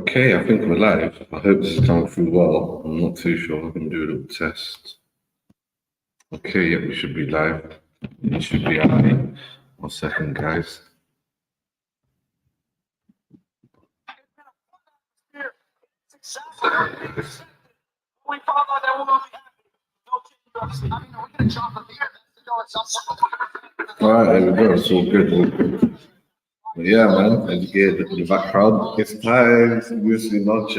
Okay, I think we're live. I hope this is coming through well. I'm not too sure. I'm going to do a little test. Okay, yeah, we should be live. It should be out. 1 second, guys. Alright, there we go. It's all good. Yeah, man. As you get the background, it's time. UFC Noche.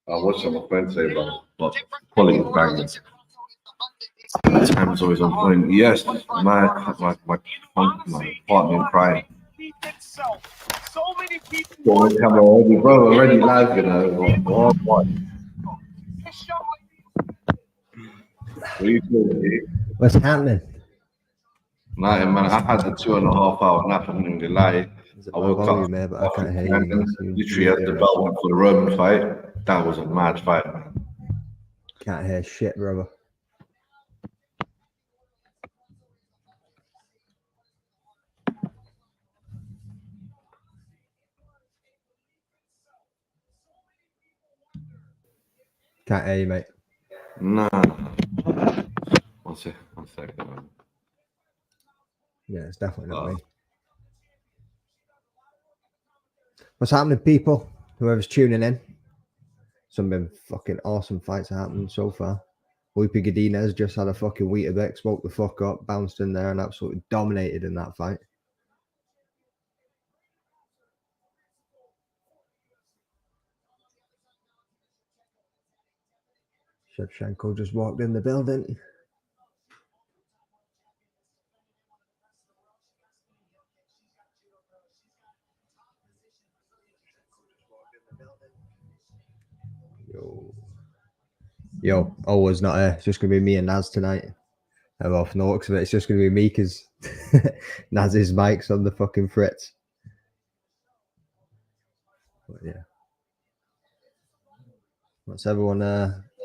I watched on my phone today, but quality banging. Time's always on point. Yes, my partner in crime. Got my camera already, bro. Already live, you know. What? What are you doing? What's happening? Nothing, man. I had the 2.5 hour nap. I'm not gonna lie. I woke up. Man, but I can't hear you. Literally had the belt one for the Roman fight. That was a mad fight, man. Can't hear shit, brother. Can't hear you, mate. Nah. One second, man. Yeah, it's definitely not me. What's happening, people? Whoever's tuning in. Some been fucking awesome fights happening so far. Weepy Godinez just had a fucking Weetabix, woke the fuck up, bounced in there and absolutely dominated in that fight. Shevchenko just walked in the building. Yo, always not here. It's just going to be me and Naz tonight. I'm off no looks of it. It's just going to be me because Naz's mic's on the fucking fritz. But yeah. What's everyone?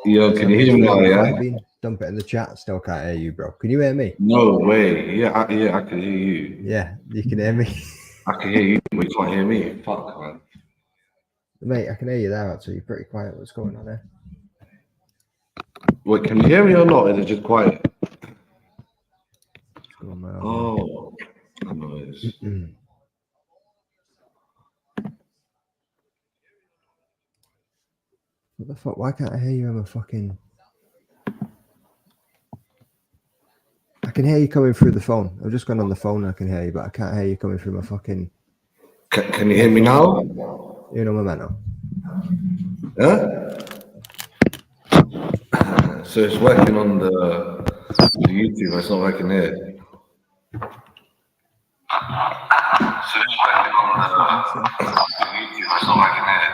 Yo, can you hear me now? Yeah. Dump it in the chat. Still can't hear you, bro. Can you hear me? No way. Yeah, I can hear you. Yeah, you can hear me. I can hear you, but you can't hear me. Fuck, man. Mate, I can hear you there. Actually, you're pretty quiet. What's going on there? Wait, can you hear me or not? Is it just quiet? Oh, noise. What the fuck? Why can't I hear you on a fucking... I can hear you coming through the phone. I've just gone on the phone and I can hear you, but I can't hear you coming through my fucking... Can you hear me now? You know, Memento. Huh? So it's working on the YouTube, it's not working here. So it's working on the YouTube, it's not working here.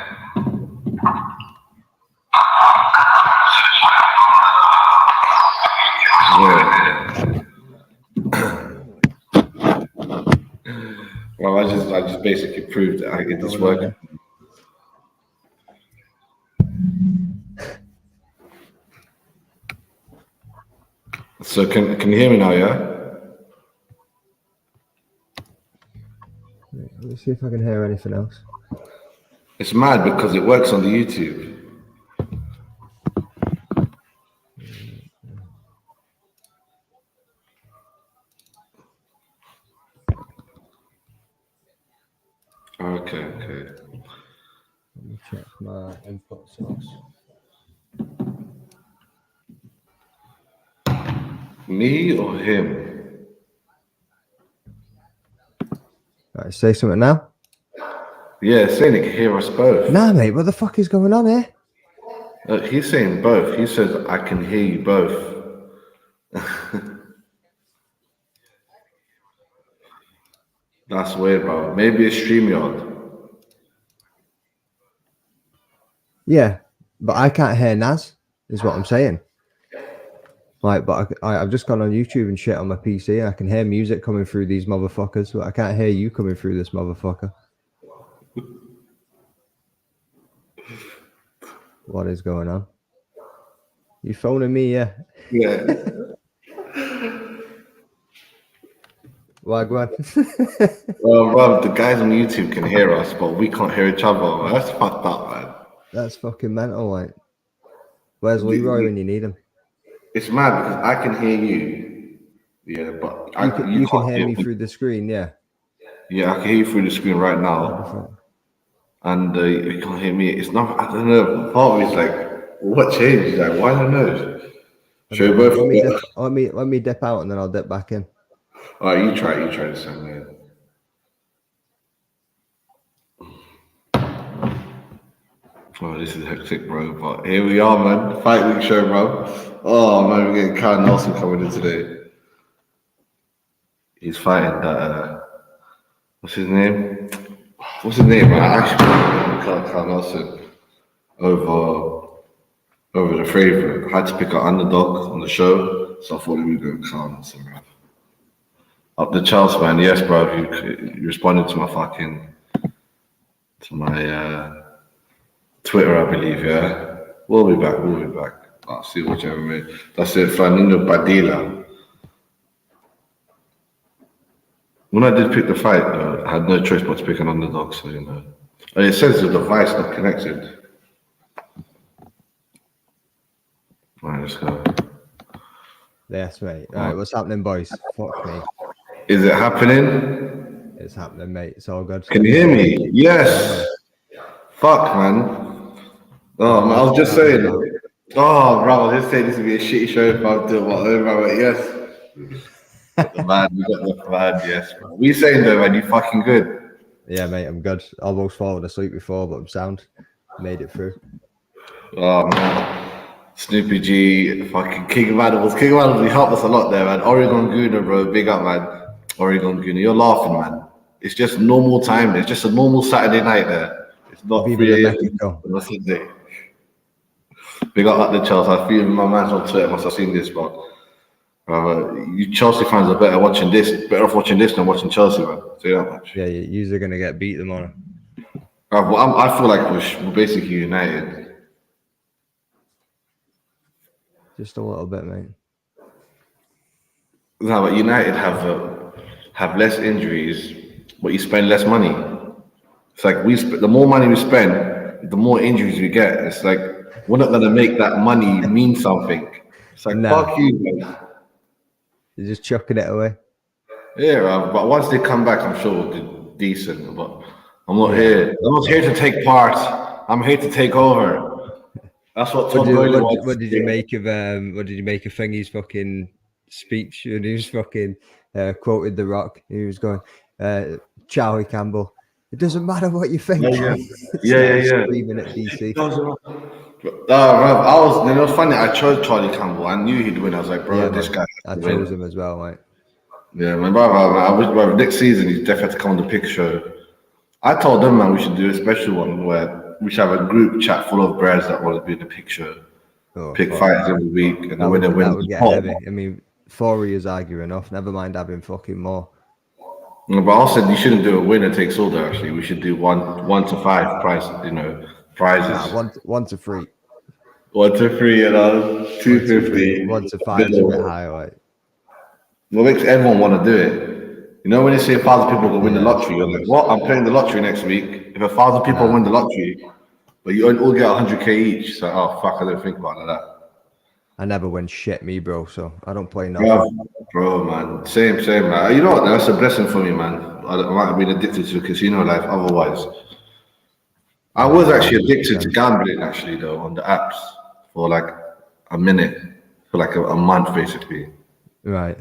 Well, I just basically proved that I get this working. So can you hear me now? Yeah. Let's see if I can hear anything else. It's mad because it works on the YouTube. Okay. Let me check my input source. Me or him? Right, say something now. Yeah, saying he can hear us both. Nah, mate, what the fuck is going on here? He's saying both. He says, I can hear you both. That's weird, bro. Maybe it's StreamYard. Yeah, but I can't hear Naz, is what I'm saying. Like, but I've just gone on YouTube and shit on my PC and I can hear music coming through these motherfuckers, but I can't hear you coming through this motherfucker. What is going on? You phoning me, yeah? Yeah. Wagwan. Well, bro, the guys on YouTube can hear us, but we can't hear each other. That's fucked up, man. That's fucking mental, like. Where's Leroy when you need him? It's mad because I can hear you. Yeah, but You can can't hear hear me me. through the screen, yeah. Yeah, I can hear you through the screen right now, and you can't hear me. It's not. I don't know. Part of me is like, what changed? Like, why don't I know? I Should don't we know. both? Let me dip out and then I'll dip back in. All right, you try. You try this time, man. Oh, this is hectic, bro. But here we are, man. Fight week show, bro. Oh man, we're getting Kyle Nelson coming in today. He's fighting that. What's his name? What's his name, man? I actually Kyle Nelson over the favorite. I had to pick an underdog on the show, so I thought we were going Kyle Nelson, bro. Up the Charles, man. Yes, bro. You responded to my Twitter, I believe. Yeah, we'll be back. We'll be back. I'll see whichever way. That's it. Fernando Padilla. When I did pick the fight, I had no choice but to pick an underdog. So you know, and it says the device not connected. All right, let's go. Yes, mate. All right, what's happening, boys? Fuck me. Is it happening? It's happening, mate. It's all good. Can you hear me? Yes. Fuck, man. Oh, man, I was just saying. Oh, bro, I was just saying this would be a shitty show if I was doing whatever. But yes. The man, we got the man. Yes. Bro. What are you saying though, man? You fucking good? Yeah, mate. I'm good. Almost fallen asleep before, but I'm sound. Made it through. Oh man. Snoopy G, fucking King of Animals. King of Animals, he helped us a lot there, man. Oregon Gooner, bro. Big up, man. Oregon Gooner. You're laughing, man. It's just normal time. It's just a normal Saturday night there. It's not Viva 3 a.m. Mexico. on a Sunday. Big up the Chelsea. I feel my man's on Twitter must have seen this, but you Chelsea fans are better off watching this than watching Chelsea, man. Say that much. Yeah, you're gonna get beat tomorrow. I feel like we're basically united. Just a little bit, mate. No, but United have less injuries, but you spend less money. It's like the more money we spend, the more injuries we get. It's like we're not gonna make that money mean something. It's like fuck you, man. You're just chucking it away. Yeah, but once they come back, I'm sure we'll do decent. But I'm not here. I'm not here to take part. I'm here to take over. That's what Todd Boehly wants. What did you make of Thingy's fucking speech? And he was fucking quoted The Rock. He was going, Charlie Campbell. It doesn't matter what you think. Yeah. Screaming at DC. It was funny. I chose Charlie Campbell. I knew he'd win. I was like, bro, this guy. I chose him as well, mate. Yeah, man, I wish, bro, next season he's definitely have to come on the pick show. I told them, man, we should do a special one where we should have a group chat full of bros that want to be in the pick show. Pick fighters every week, and the winner wins. That would get heavy. I mean, 4 years argue enough. Never mind having fucking more. No, but I said you shouldn't do a winner takes all. There, actually, we should do one to five prizes. Prizes. Nah, 1 to 3. 1 to 3, 250. 1 to 5 is a bit high, like. What makes everyone want to do it? You know, when they say 1,000 people will win the lottery, you're like, what? I'm playing the lottery next week. If 1,000 people win the lottery, but you all get 100k each, so oh fuck, I don't think about that. I never win shit, me, bro. So I don't play nothing. Bro, man, same, man. You know what? That's a blessing for me, man. I might have been addicted to the casino life otherwise. I was actually addicted to gambling, actually, though, on the apps for like a minute, for like a month, basically. Right.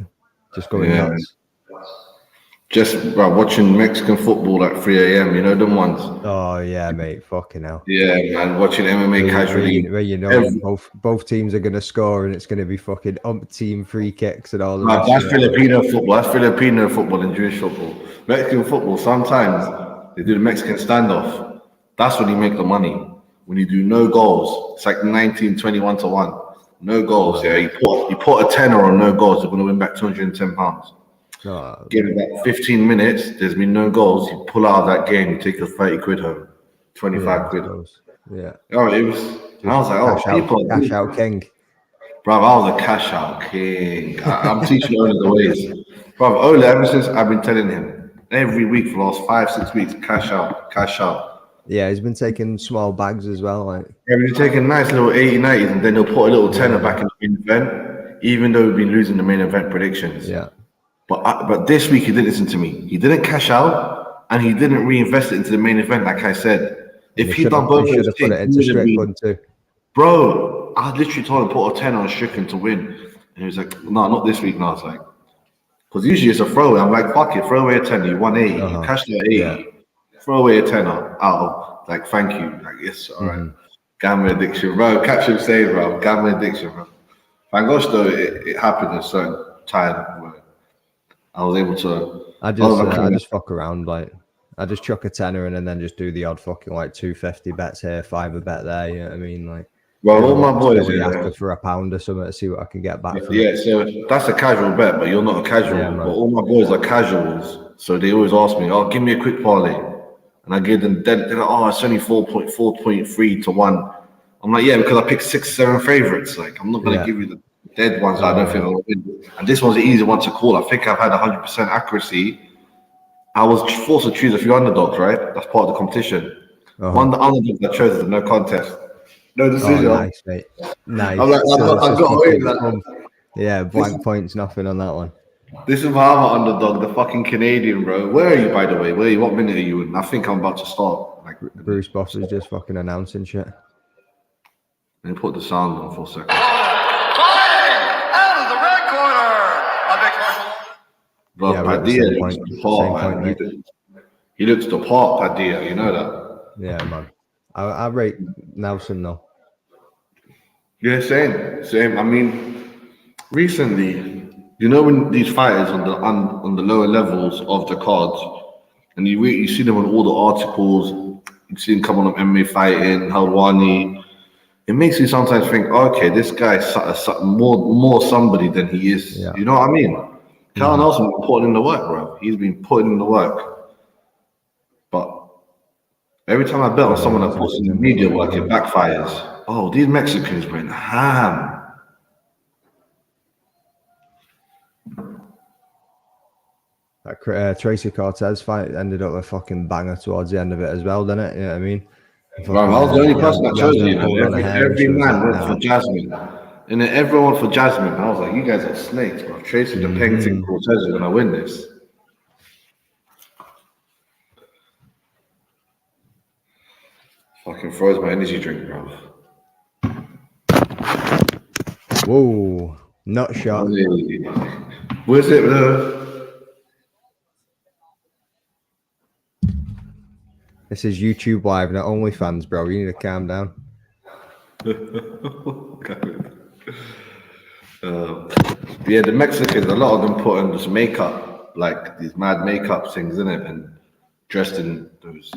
Just going nuts. Just watching Mexican football at 3 a.m. You know them ones. Oh yeah, mate. Fucking hell. Yeah, man. Watching MMA casually. Where you know both teams are gonna score and it's gonna be fucking team free kicks and all that. That's Filipino football. That's Filipino football and Jewish football. Mexican football. Sometimes they do the Mexican standoff. That's when you make the money. When you do no goals, it's like 19, 21 to 1. No goals. Yeah, you put a tenner on no goals, you're gonna win back £210. Give it about 15 minutes, there's been no goals, you pull out of that game, you take your 30 quid home, 25 quid. Yeah. Oh, I was like, cash out king. Bro, I was a cash out king. I'm teaching only the ways. Bro, Ola, ever since I've been telling him every week for the last 5-6 weeks, cash out, cash out. Yeah, he's been taking small bags as well. Like, Yeah, we've been taking nice little 80, 90s, and then he'll put a little tenner back in the main event, even though we've been losing the main event predictions. yeah, But this week he didn't listen to me. He didn't cash out, and he didn't reinvest it into the main event, like I said. If he'd done both he of should those have put things, it he into would have been. Strickland too. Bro, I literally told him put a 10 on Strickland to win. And he was like, no, not this week. And I was like, because usually it's a throwaway. I'm like, fuck it, throw away a 10. You won 80. You cashed that 80. Yeah. Throw away a 10 out of, like, thank you. Like, yes, all right. Gambling addiction, bro. Catch him saying, bro, gambling addiction, bro. Thank gosh, though, it happened at a certain time where I was able to. I just fuck around, like I just chuck a tenner in and then just do the odd fucking like 250 bets here, 5 a bet there. You know what I mean? Like, well, all my boys after for £1 or something to see what I can get back from yeah, it. so that's a casual bet, but you're not a casual. Yeah, but all my boys are casuals, so they always ask me, "Oh, give me a quick parlay," and I give them. They're like, "Oh, it's only 4.3 to 1." I'm like, "Yeah, because I picked 6, 7 favorites. Like, I'm not gonna give you the dead ones. I don't think I'll win." And this one's the easy one to call. I think I've had 100% accuracy. I was forced to choose a few underdogs, right? That's part of the competition. One of the underdogs I chose is a no contest, no decision. Oh, nice, mate. Nice. I'm like, I've got away with that. Yeah, blank points, nothing on that one. This is my other underdog, the fucking Canadian, bro. Where are you, by the way? Where are you? What minute are you in? I think I'm about to start. Like, Bruce Boss is just fucking announcing shit. Let me put the sound on for a second. Fighting out of the red corner, a big Bro, Yeah, Padilla looks the part, man. He looks the part, Padilla. You know that? Yeah, man. I rate Nelson though. Yeah, same. I mean, recently, you know, when these fighters on the lower levels of the cards, and you see them on all the articles, you see them come on MMA fighting, Halwani. It makes you sometimes think, okay, this guy's more somebody than he is. Yeah. You know what I mean? Carl Nelson been putting in the work, bro. He's been putting in the work. But every time I bet on someone that puts in the media work, it backfires. Oh, these Mexicans went ham. That Tracy Cortez fight ended up a fucking banger towards the end of it as well, didn't it? You know what I mean? Bro, I was the only person that chose you. Every man went for Jasmine. And then everyone for Jasmine. I was like, you guys are snakes, bro. Tracy the Pennington Cortez is gonna win this. Fucking froze my energy drink, bro. Whoa, nut shot. Where's it, bro? This is YouTube Live, not OnlyFans, bro. You need to calm down. Yeah, the Mexicans, a lot of them put on this makeup, like these mad makeup things in it, and dressed in those,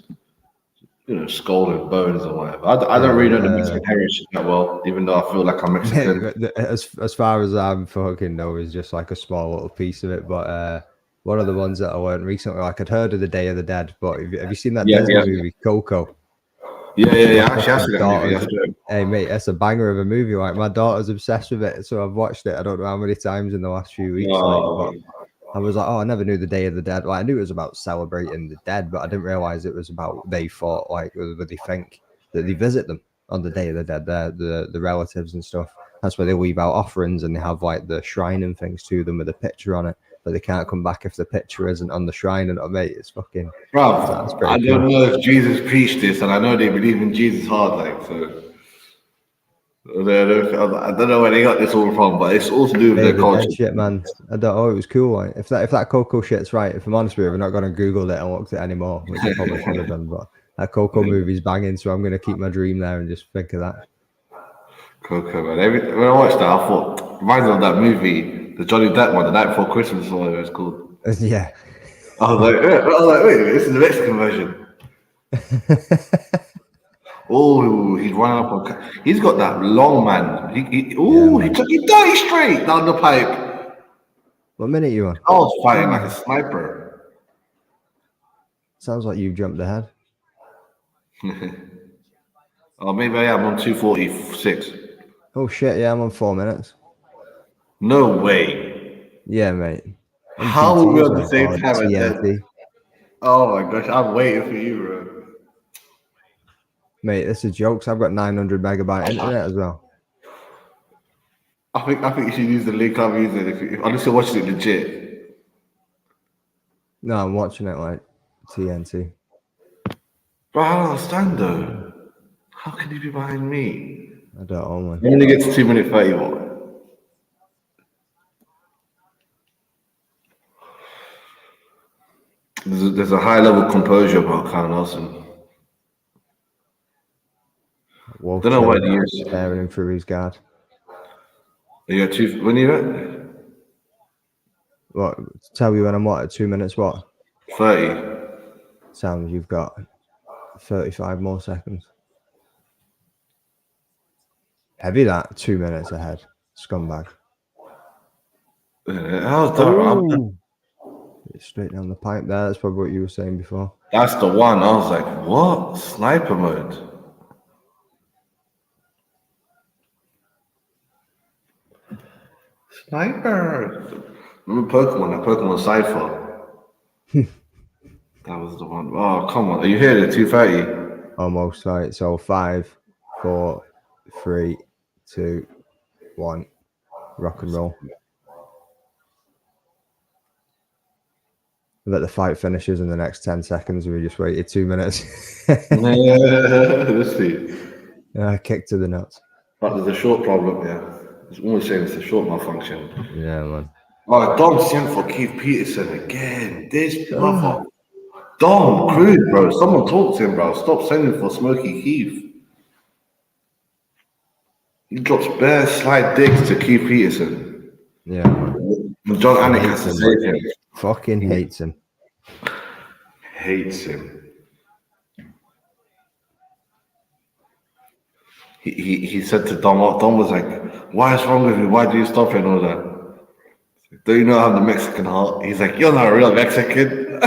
skull and bones or whatever. I don't really know the Mexican heritage that well, even though I feel like I'm Mexican. As far as I'm fucking know, is just like a small little piece of it. But one of the ones that I learned recently, like I'd heard of the Day of the Dead, but have you seen that Disney movie Coco? Yeah. Actually, I see that movie. Hey mate, that's a banger of a movie. Like my daughter's obsessed with it, so I've watched it. I don't know how many times in the last few weeks. But I was like, oh, I never knew the Day of the Dead. Like I knew it was about celebrating the dead, but I didn't realize it was about they thought like whether they think that they visit them on the Day of the Dead, the relatives and stuff. That's where they leave out offerings and they have like the shrine and things to them with a picture on it. But they can't come back if the picture isn't on the shrine. And mate, it's fucking. Bro, I don't know if Jesus preached this, and I know they believe in Jesus hard, like so. I don't know where they got this all from, but it's all to do with their culture. Shit, man. I don't know. It was cool. Like, if that Coco shit's right, if I'm honest with you, I'm not going to Google it and look at it anymore, which I probably should have done. But that Coco movie's banging, so I'm going to keep my dream there and just think of that. Coco, man. When I watched that, I thought reminds me of that movie, the Johnny Depp one, The Night Before Christmas, or whatever it's called. Yeah. I was like, wait, this is the Mexican version. Oh, he's running up on. He's got that long man. He dirty straight down the pipe. What minute are you on? I was fighting like a sniper. Sounds like you've jumped ahead. Oh, maybe I am on 2:46. Oh shit! Yeah, I'm on 4 minutes. No way. Yeah, mate. How are we on the same or time and then? TNT. Oh my gosh, I'm waiting for you, bro. Mate, this is jokes. I've got 900 megabyte internet as well. I think you should use the link I'm using if unless you're watching it legit. No, I'm watching it like TNT. Bro, I don't understand though. How can you be behind me? I don't know, man. It only gets 2 minute 31. There's a high level composure about Kyle Nelson. Wolf Don't know what he is. staring him through his guard. You got two. When you at? What? Tell you when I'm what? At 2 minutes what? 30. Sounds you've got 35 more seconds. Heavy that 2 minutes ahead. Scumbag. How's that? Ooh. Straight down the pipe there. That's probably what you were saying before. That's the one. I was like, what? Sniper mode. Sniper. Remember Pokemon? That Pokemon Cypher. That was the one. Oh, come on. Are you here at 2:30? Almost right. So 5, 4, 3, 2, 1. Rock and roll. Let the fight finishes in the next 10 seconds. We just waited 2 minutes. Let's see. Kick to the nuts. But there's a short problem, yeah. It's always saying it's a short malfunction. Yeah, man. Oh, Dom sent for Keith Peterson again. This mother. Dom, crude, bro. Someone talk to him, bro. Stop sending for Smokey Keith. He drops bare slide digs to Keith Peterson. Yeah, man. John Anik has to save him. Fucking hates him. Hates him. He said to Dom was like, why is wrong with you? Why do you stop it and all that? Do you know I have the Mexican heart? He's like, you're not a real Mexican.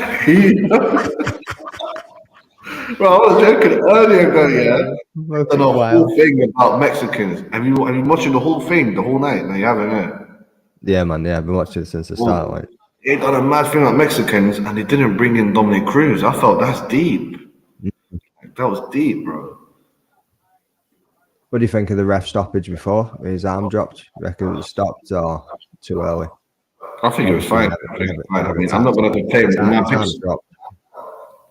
Bro, I was joking earlier ago, yeah. And the whole thing about Mexicans. Have you been watching the whole thing, the whole night? No, you haven't, yeah? Yeah, man. Yeah, I've been watching it since the start. Like, they done a mad thing about Mexicans, and they didn't bring in Dominic Cruz. I felt that's deep. That was deep, bro. what do you think of the ref stoppage before his arm dropped? You reckon it was stopped or too early? I think it was fine. I mean, I'm not going to complain.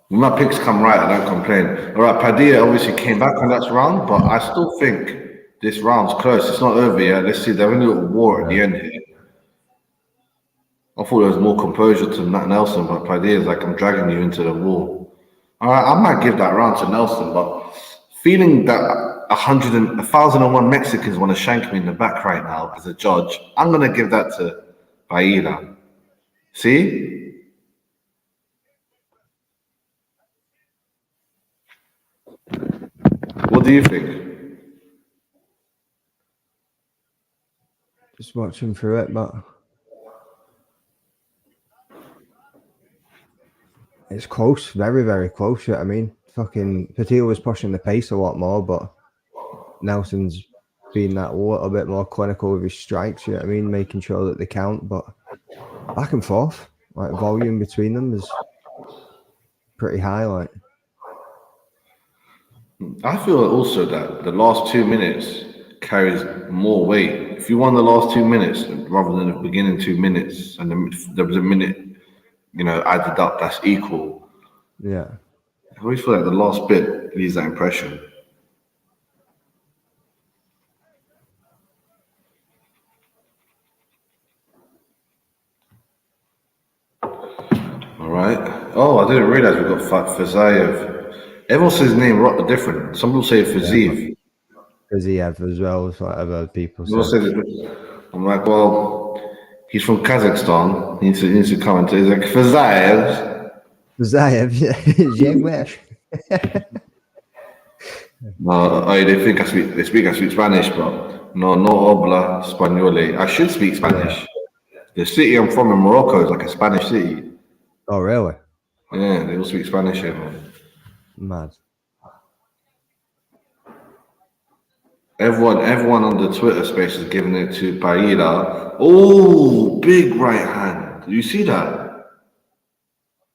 When my picks come right, I don't complain. All right, Padilla obviously came back on that round, but I still think this round's close. It's not over yet. Let's see. They're in a little war at the end here. I thought there was more composure to Matt Nelson, but Padilla's like, I'm dragging you into the wall. All right, I might give that round to Nelson, but feeling that 1,001 Mexicans want to shank me in the back right now as a judge, I'm going to give that to Padilla. See? What do you think? Just watching through it, but it's close, very, very close. I mean, fucking Padilla was pushing the pace a lot more, but Nelson's been that little bit more clinical with his strikes. You know what I mean, making sure that they count, but back and forth, like volume between them is pretty high. Like, I feel also that the last 2 minutes carries more weight. If you won the last 2 minutes rather than the beginning 2 minutes, and there was a minute, added up, that's equal. Yeah. I always feel like the last bit leaves that impression. All right. Oh, I didn't realize we got Fazayev. Everyone says his name different. Some people say Fazeev. Faziev as well as whatever people say. I'm like, well, he's from Kazakhstan. He needs to comment. He's like, Fazayev. Fazayev, je wish. They speak Spanish, but no habla español. I should speak Spanish. Yeah. The city I'm from in Morocco is like a Spanish city. Oh, really? Yeah, they all speak Spanish here, man. Mad. Everyone on the Twitter space is giving it to Paella. Oh, big right hand. Do you see that?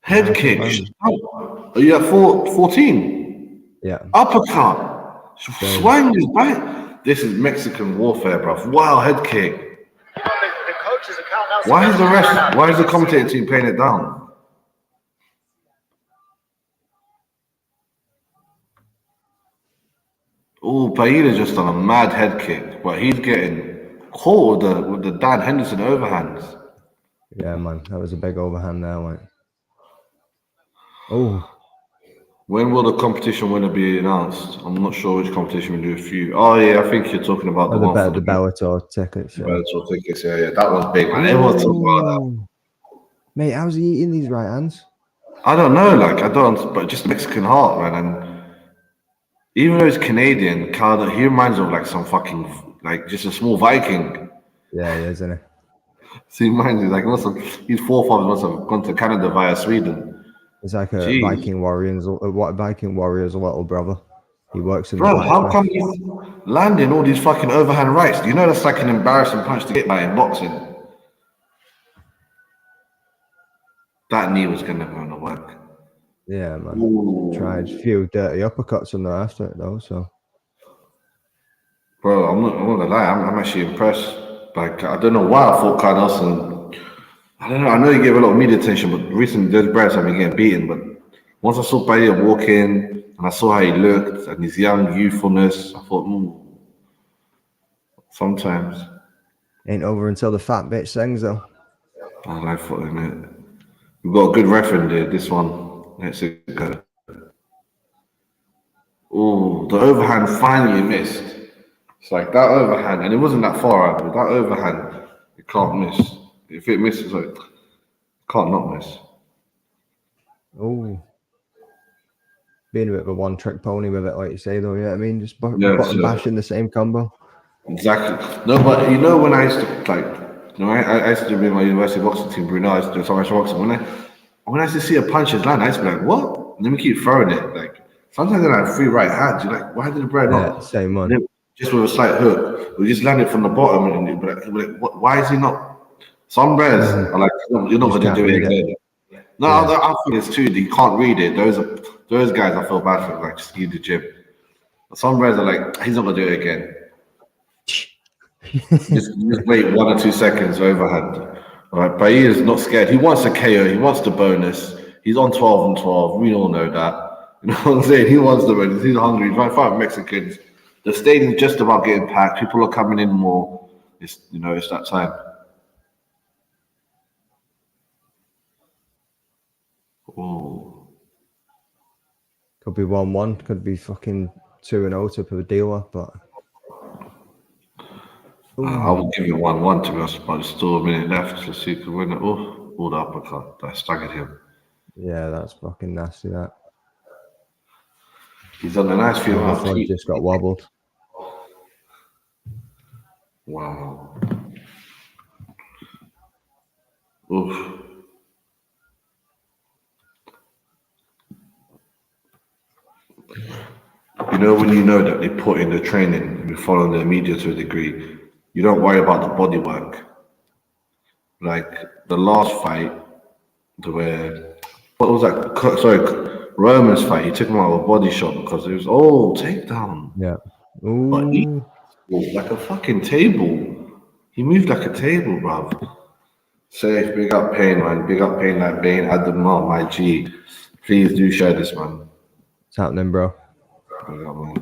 Head Yeah, kick. man. Oh, are you at 14? Yeah. Uppercut. Swang his back. This is Mexican warfare, bruv. Wow, head kick. The coach's account now. Why is the commentating team playing it down? Oh, Paella just done a mad head kick, but he's getting caught with the Dan Henderson overhands. Yeah, man. That was a big overhand there, mate. Oh. When will the competition winner be announced? I'm not sure which competition we do a few. Oh yeah, I think you're talking about the one for the Bellator tickets. the Yeah. Bellator tickets. Yeah, that one's big, man. Everyone's talking about that. Mate, how's he eating these right hands? I don't know, but just Mexican heart, man. And even though he's Canadian, Canada, he reminds me of like some fucking, like just a small Viking. Yeah, he is, isn't he? So he reminds me, like, his forefathers must have gone to Canada via Sweden. He's like a Jeez. Viking warrior's little brother. He works in the Bro, blacksmith. how come he's landing all these fucking overhand rights? Do you know that's like an embarrassing punch to get by in boxing? That knee was gonna work. Yeah, man. Ooh. Tried a few dirty uppercuts on there after it though, so. Bro, I'm not gonna lie, I'm actually impressed. Like, I don't know why I thought Kyle Nelson. I don't know. I know he gave a lot of media attention, but recently those brands have been getting beaten. But once I saw Paella walk in and I saw how he looked and his young youthfulness, I thought, sometimes. Ain't over until the fat bitch sings though. I like foot in it. We've got a good reference there. This one. Let's go. Oh, the overhand finally missed. It's like that overhand, and it wasn't that far out, but that overhand, you can't miss. If it misses, like, can't not miss. Oh. Being a bit of a one-trick pony with it, like you say, though. Yeah, I mean, just Yeah, bashing the same combo. Exactly. No, but you know when I used to I used to be in my university boxing team, Bruno. I used to do so much boxing. When I used to see a punches land, I used to be like, "What?" And then we keep throwing it. Like sometimes I have 3 right hands. You're like, "Why did the bread not?" Same one. Just with a slight hook, we just land it from the bottom, and you'd be like, "Why is he not?" Some breads are like, "You're not going to do it again." No, I think it's too. You can't read it. Those guys, I feel bad for. Like, just leave the gym. Some breads are like, "He's not going to do it again." just wait 1 or 2 seconds overhand. All right, but he is not scared. He wants a KO. He wants the bonus. He's on 12 and 12. We all know that. You know what I'm saying? He wants the bonus. He's hungry. He's trying to fight Mexicans. The stadium's just about getting packed. People are coming in more. It's that time. Oh. Could be 1-1. Could be fucking 2-0 type of a dealer, but. I would give it 1-1 to be honest, but there's still a minute left to see if he can win it. Oh, the uppercut. That staggered him. Yeah, that's fucking nasty, that. He's done a nice few rounds. He just got wobbled. Wow. Oof. You know when you know that they put in the training, you follow the media to a degree, you don't worry about the body work. Like the last fight, what was that? Sorry, Roman's fight. He took him out with a body shot because it was takedown. Yeah. Ooh. But he moved like a fucking table. He moved like a table, bruv. Safe, big up Pain, man. Big up Pain like Bane. Add them up, my G. Please do share this, man. What's happening, bro?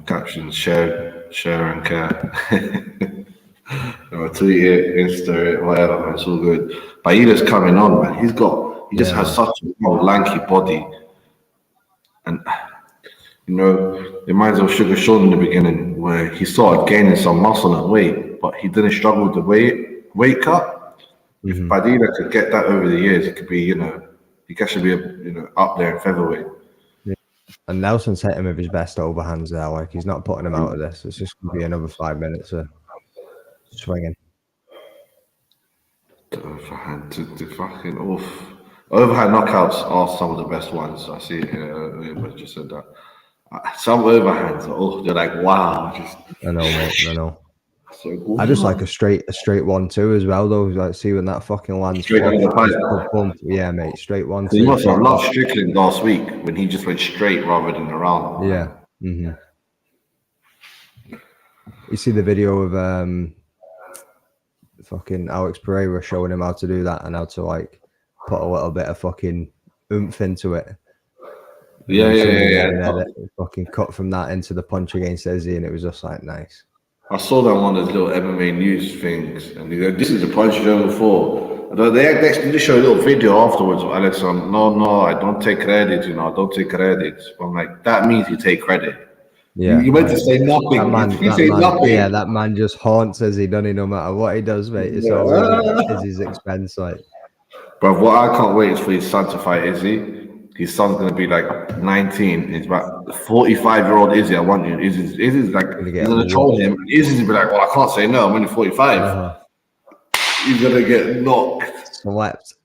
Captions, share and care. Tweet it, Insta it, whatever, man. It's all good. Paella's coming on, man. He just has such a lanky body. And, it reminds me of Sugar Sean in the beginning, where he started gaining some muscle and weight, but he didn't struggle with the weight cut. If Padilla could get that over the years, it could be, he could actually be, up there in featherweight. And Nelson's hitting with his best overhands there. Like, he's not putting him out of this. It's just going to be another 5 minutes of swinging. The overhand, the fucking oof. Overhand knockouts are some of the best ones. I see it here, but just said that. Some overhands, they're like, wow. I know, mate. I know. So cool. I just like a straight 1-2 as well, though. Like, see when that fucking lands. Straight under the pipe. Yeah, mate. Straight 1-2. So you must have loved Strickland last week when he just went straight rather than around. Yeah. You see the video of fucking Alex Pereira showing him how to do that and how to like put a little bit of fucking oomph into it. Yeah. Fucking cut from that into the punch against Izzy, and it was just like nice. I saw that one of those little MMA news things, and they go, "This is the punch you've done before." They show a little video afterwards of Alex on, no, I don't take credit, I don't take credit. I'm like, that means you take credit. Yeah, you meant to say nothing. Nothing. Yeah, that man just haunts Izzy, doesn't he? No matter what he does, mate, it's always at Izzy's expense. Like, but what I can't wait is for his son to fight Izzy. His son's gonna be like 19. It's about 45-year-old Izzy. I want you. Izzy's like he's gonna troll him. Izzy's gonna be like, well, I can't say no. I'm only 45. He's gonna get knocked. Slapped.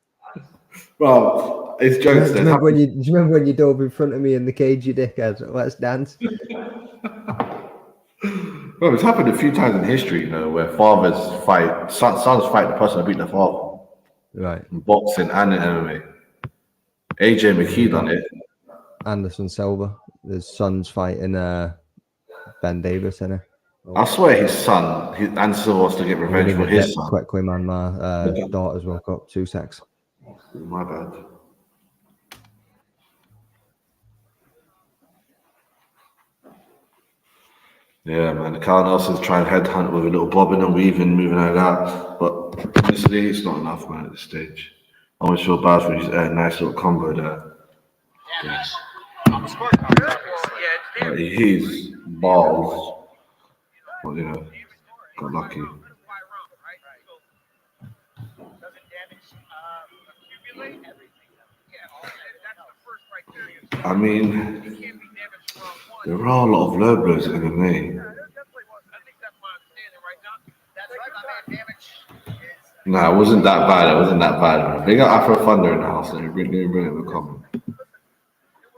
Well, it's jokes. Do you remember when you dove in front of me in the cage, you dickhead? Let's dance. Well, it's happened a few times in history, where fathers fight, sons fight the person that beat their father. Right. In boxing and in MMA. AJ McKee done it. Anderson Silva, his son's fighting Ben Davis, isn't it? I swear his son, Anderson wants to get revenge for his son. Quickly, man, my daughters woke up. 2 secs. My bad. Yeah, man. Carl Nelson's trying to headhunt with a little bobbing and weaving, moving like that. But honestly, it's not enough, man, at this stage. I always feel bad for his nice little combo there. Yeah. He's balls. But, got lucky. I mean, there are a lot of low blows in MMA. Nah, it wasn't that bad. Big up Afro Thunder in the house, and bring him a comment.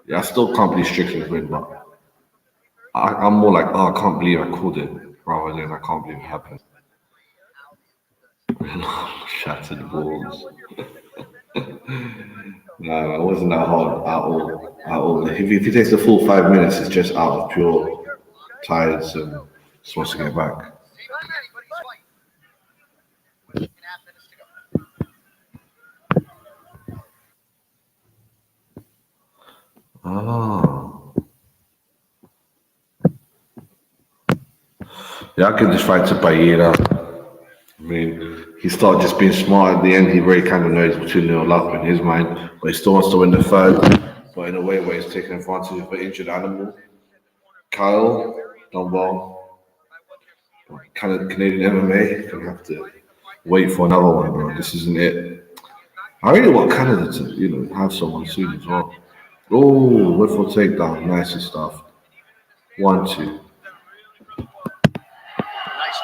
Yeah, I still can't believe Strickland's win, but I'm more like, I can't believe I called it, rather than I can't believe it happened. Shattered balls. No, it wasn't that hard at all. If he takes the full 5 minutes, it's just out of pure tiredness and just wants to get back. Yeah, I could just fight to Baira. I mean, he started just being smart at the end. He very kind of knows 2-0 up in his mind, but he still wants to win the third. But in a way where he's taking advantage of an injured animal. Kyle, done well. Canadian MMA, gonna have to wait for another one, bro. This isn't it. I really want Canada to, have someone soon as well. Oh, wonderful takedown, nice stuff. 1-2.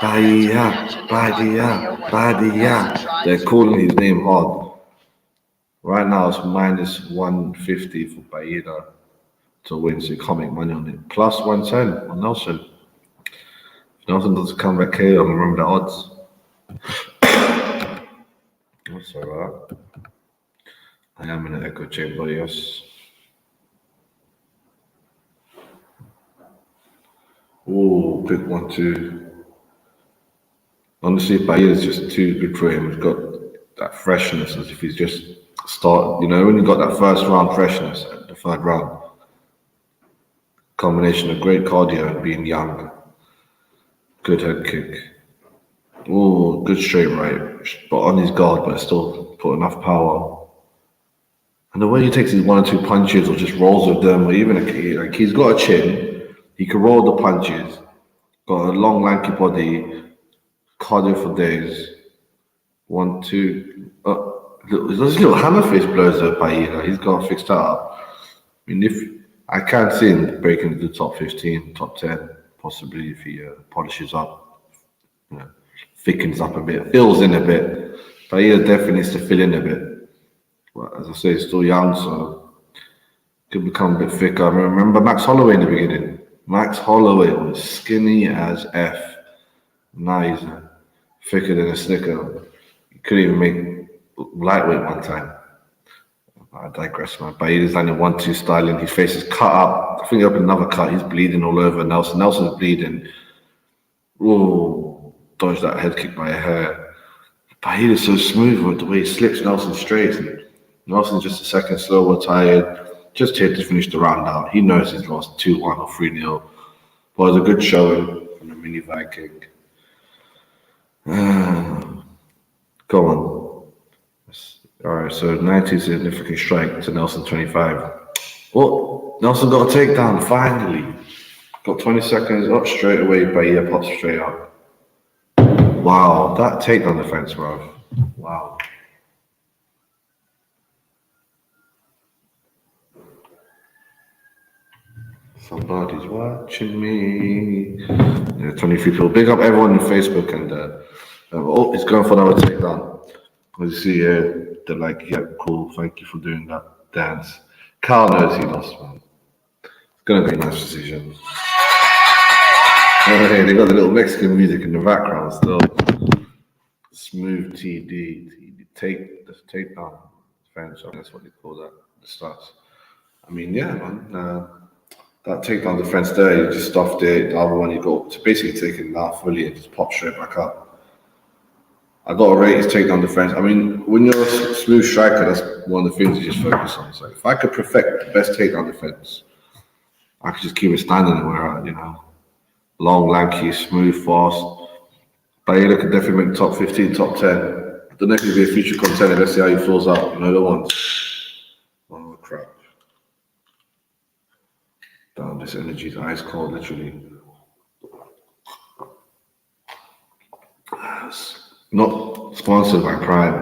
Badia. They're calling his name hard. Right now it's minus 150 for Baida to win, so you can't make money on it. Plus 110 on Nelson. If Nelson doesn't come back here, I'm gonna remember the odds. That's alright. I am in an echo chamber, yes. Oh, big 1-2. Honestly, Bayer is just too good for him. He's got that freshness as if he's just started. When you got that first round freshness at the third round. Combination of great cardio and being young. Good head kick. Oh, good straight right. But on his guard, but still put enough power. And the way he takes his 1 or 2 punches or just rolls with them, or even like he's got a chin. He can roll the punches. Got a long, lanky body. Cardio for days. 1, 2. Those little hammer fist blows up by he's got fixed that up. I mean, if I can't see him breaking into the top 15, top 10, possibly if he polishes up, thickens up a bit, fills in a bit. But definitely needs to fill in a bit. But as I say, he's still young, so could become a bit thicker. I remember Max Holloway in the beginning. Max Holloway was skinny as F. Now he's thicker than a snicker. He couldn't even make lightweight one time. I digress, man. But he's landing 1-2 styling. His face is cut up. I think he opened another cut. He's bleeding all over. Nelson's bleeding. Ooh, dodged that head kick by a hair. But he is so smooth with the way he slips Nelson straight. And Nelson's just a second slower, tired. Just here to finish the round out. He knows he's lost 2-1 or 3-0. But it was a good showing from the mini Viking. Go on. Alright, so 90 significant strike to Nelson 25. Oh, Nelson got a takedown, finally. Got 20 seconds up straight away, Bahia pops straight up. Wow, that takedown defense, bro. Wow. Somebody's watching me. Yeah, 23 people. Big up everyone on Facebook and oh, he's going for another takedown. As you see here, they're like, yeah, cool, thank you for doing that dance. Carl knows he lost, man. It's gonna be a nice decision. Oh, hey, they got the little Mexican music in the background still. Smooth TD, takedown defense. That's what they call that. The stats. I mean, yeah, man. That takedown defense there, you just stuffed it. The other one, you got to basically take it out fully and just pop straight back up. I got to rate his takedown defense. I mean, when you're a smooth striker, that's one of the things you just focus on. So if I could perfect the best takedown defense, I could just keep it standing where I, long, lanky, smooth, fast. Bahia could definitely make top 15, top 10. I don't know if he'll be a future contender. Let's see how he fills up. The ones. Oh, crap. Damn, this energy is ice cold, literally. Not sponsored by Prime.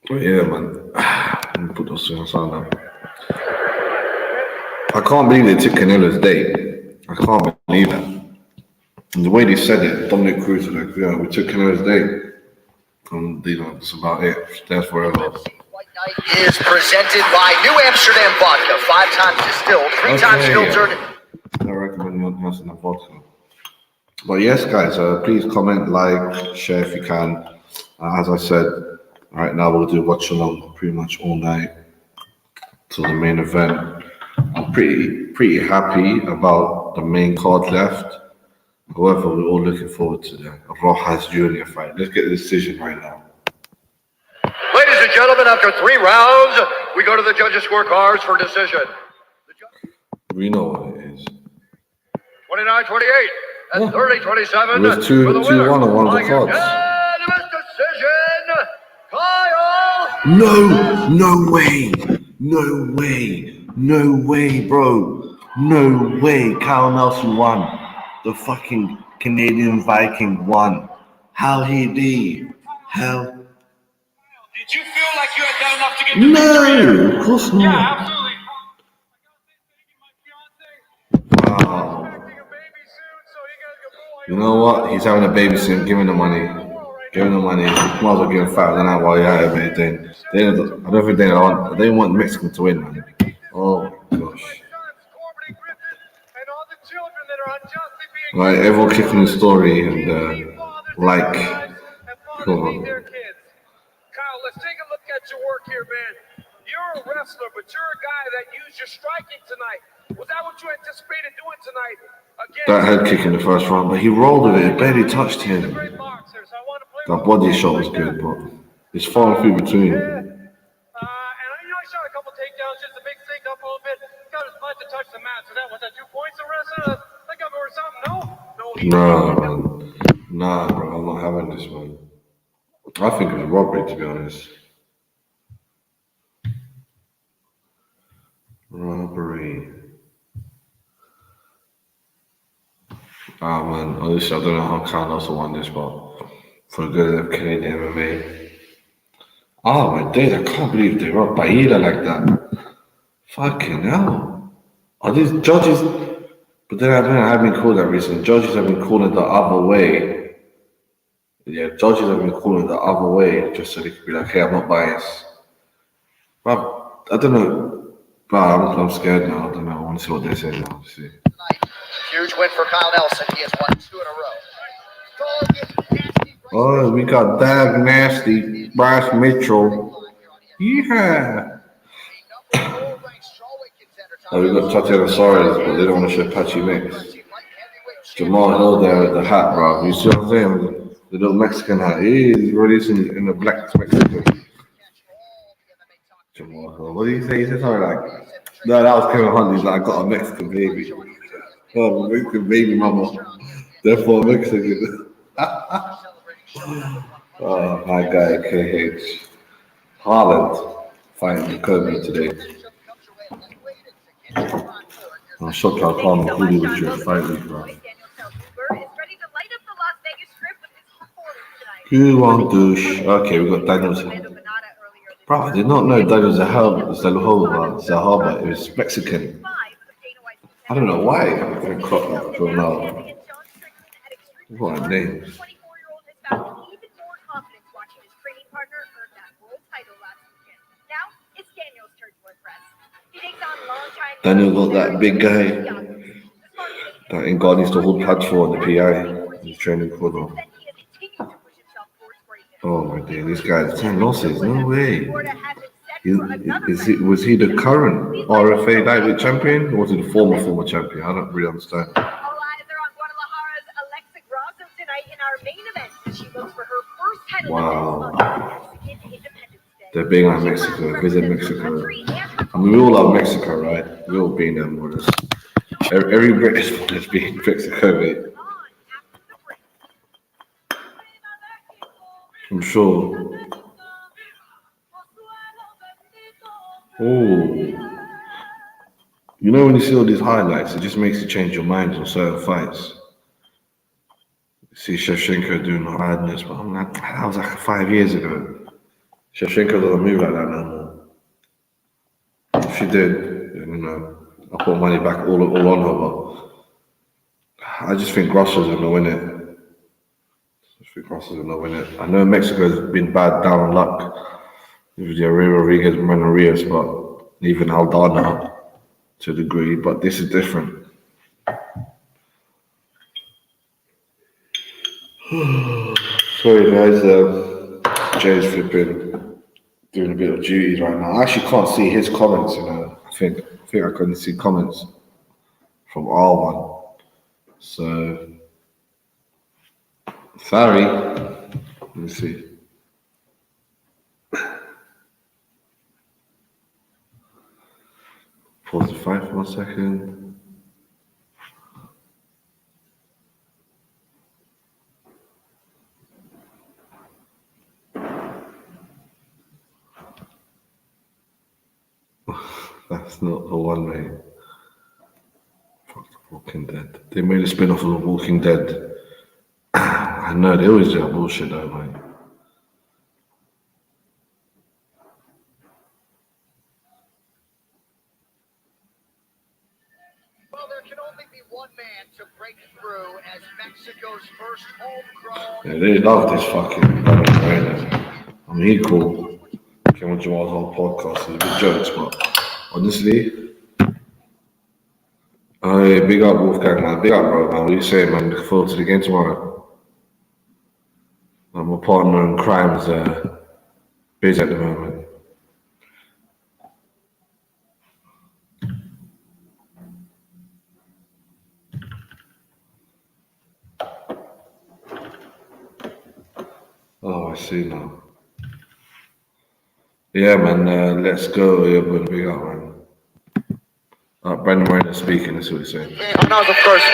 But yeah, man. Let me put those things on now. I can't believe they took Canelo's date. I can't believe that. And the way they said it, Dominic Cruz was like, yeah, we took Canelo's date. And, that's about it. That's forever. Is presented by New Amsterdam Vodka, 5 times distilled, 3 times filtered. I recommend New Amsterdam Vodka. But yes, guys, please comment, like, share if you can. As I said, right now we'll do watch along pretty much all night till the main event. I'm pretty happy about the main card left. However, we're all looking forward to the Rojas Jr. fight. Let's get the decision right now. Ladies and gentlemen, after 3 rounds, we go to the judges' scorecards for decision. We know what it is. 29-28 and 30-27. It was 2-1 on one of the cards. Unanimous decision, Kyle. No way, bro. No way. Kyle Nelson won. The fucking Canadian Viking won. How he did? How? Did you feel like you had done enough to get the victory? No, of course not. Yeah, absolutely. Wow. You know what? He's having a baby soon. Give him the money. Give him the money. Might as well give him $5 while you're at it, mate. I don't think they want Mexico to win, man. Oh, gosh. Right, everyone click on the story and like. Come on. Kyle, let's take a look at your work here, man. You're a wrestler, but you're a guy that used your striking tonight. Was that what you anticipated doing tonight? Again, that head kick in the first round, but he rolled with it. It barely touched him. That body shot was good, but it's far and few between. And I shot a couple takedowns just to mix things up a little bit. Got his butt to touch the mat. So that was that 2 points of wrestling. I think I'm or something. Nah, bro. I'm not having this one. I think it was robbery, to be honest. Robbery. Ah, man. Honestly, I don't know how Kyle also won this, but for the good of Canadian MMA. Oh, my days. I can't believe they robbed Bahia like that. Fucking hell. Are these judges? But then I don't know, I've been called that recently. Judges have been calling the other way. Yeah, judges have been calling the other way just so they could be like, hey, I'm not biased. But I don't know. But I'm scared now. I don't know. I want to see what they say now. See. Huge win for Kyle Nelson. He has won 2 in a row. Oh, we got Dag Nasty, Bryce Mitchell. Yeah. Oh, we got Tatiana Suarez, but they don't want to show Patchy Mix. Jamal Hill there with the hat, bro. You see what I'm saying? The little Mexican hat. He's releasing in the black Mexican. Jamal Hill. What did he say? He said something like, no, that was Kevin Hunt. He's like, I got a Mexican baby. Oh, Mexican baby mama. Therefore, Mexican. Oh, my guy, KH. Haaland fighting Kobe today. I'm shocked how calm and cool he was during fight week, bro. Who want douche? Okay, we got Daniels. Bro, I did not know Daniel Zahaba. It was Mexican. I don't know why. I'm going to crop that for now. What a name. Daniel got that big guy that Ingard needs to hold pads for in the PI. He's training corner. Oh my dear, this guy's 10 losses. No way. Was he the current RFA lightweight champion or was he the former champion? I don't really understand. Wow. They're being like Mexico, visit Mexico. I mean, we all love Mexico, right? We all been there more or less. Every British one has been in Mexico, mate. I'm sure. Oh. You know when you see all these highlights, it just makes you change your mind on certain fights. You see Shevchenko doing the madness, but I'm like, that was like 5 years ago. Shevchenko doesn't move like that no more. If she did, then, you know, I put money back all on her, but I just think Grasso's going to win it. I know Mexico's been bad down on luck with the Rodriguez, Rios, but even Aldana to a degree, but this is different. Sorry guys, Jay's flipping, doing a bit of duties right now. I actually can't see his comments, you know. I think I couldn't see comments from R1. So sorry. Let me see. Pause the fight for 1 second. That's not the one, mate. Fuck the Walking Dead. They made a spin-off of The Walking Dead. I know, they always do that bullshit though, mate. Well, there can only be one man to break through as Mexico's first homegrown. Yeah, they love this fucking Brandon. I mean, he cool. Came on Jamal's whole podcast. It's a bit jokes, but honestly, oh yeah, big up Wolfgang, man. Big up, bro, man. What are you saying, man? Looking forward to the game tomorrow. My partner in crime's busy at the moment. Oh, I see now. Yeah, man, let's go. Yeah, but big up, man. Brandon Moreno speaking, that's what he's saying. No, of course.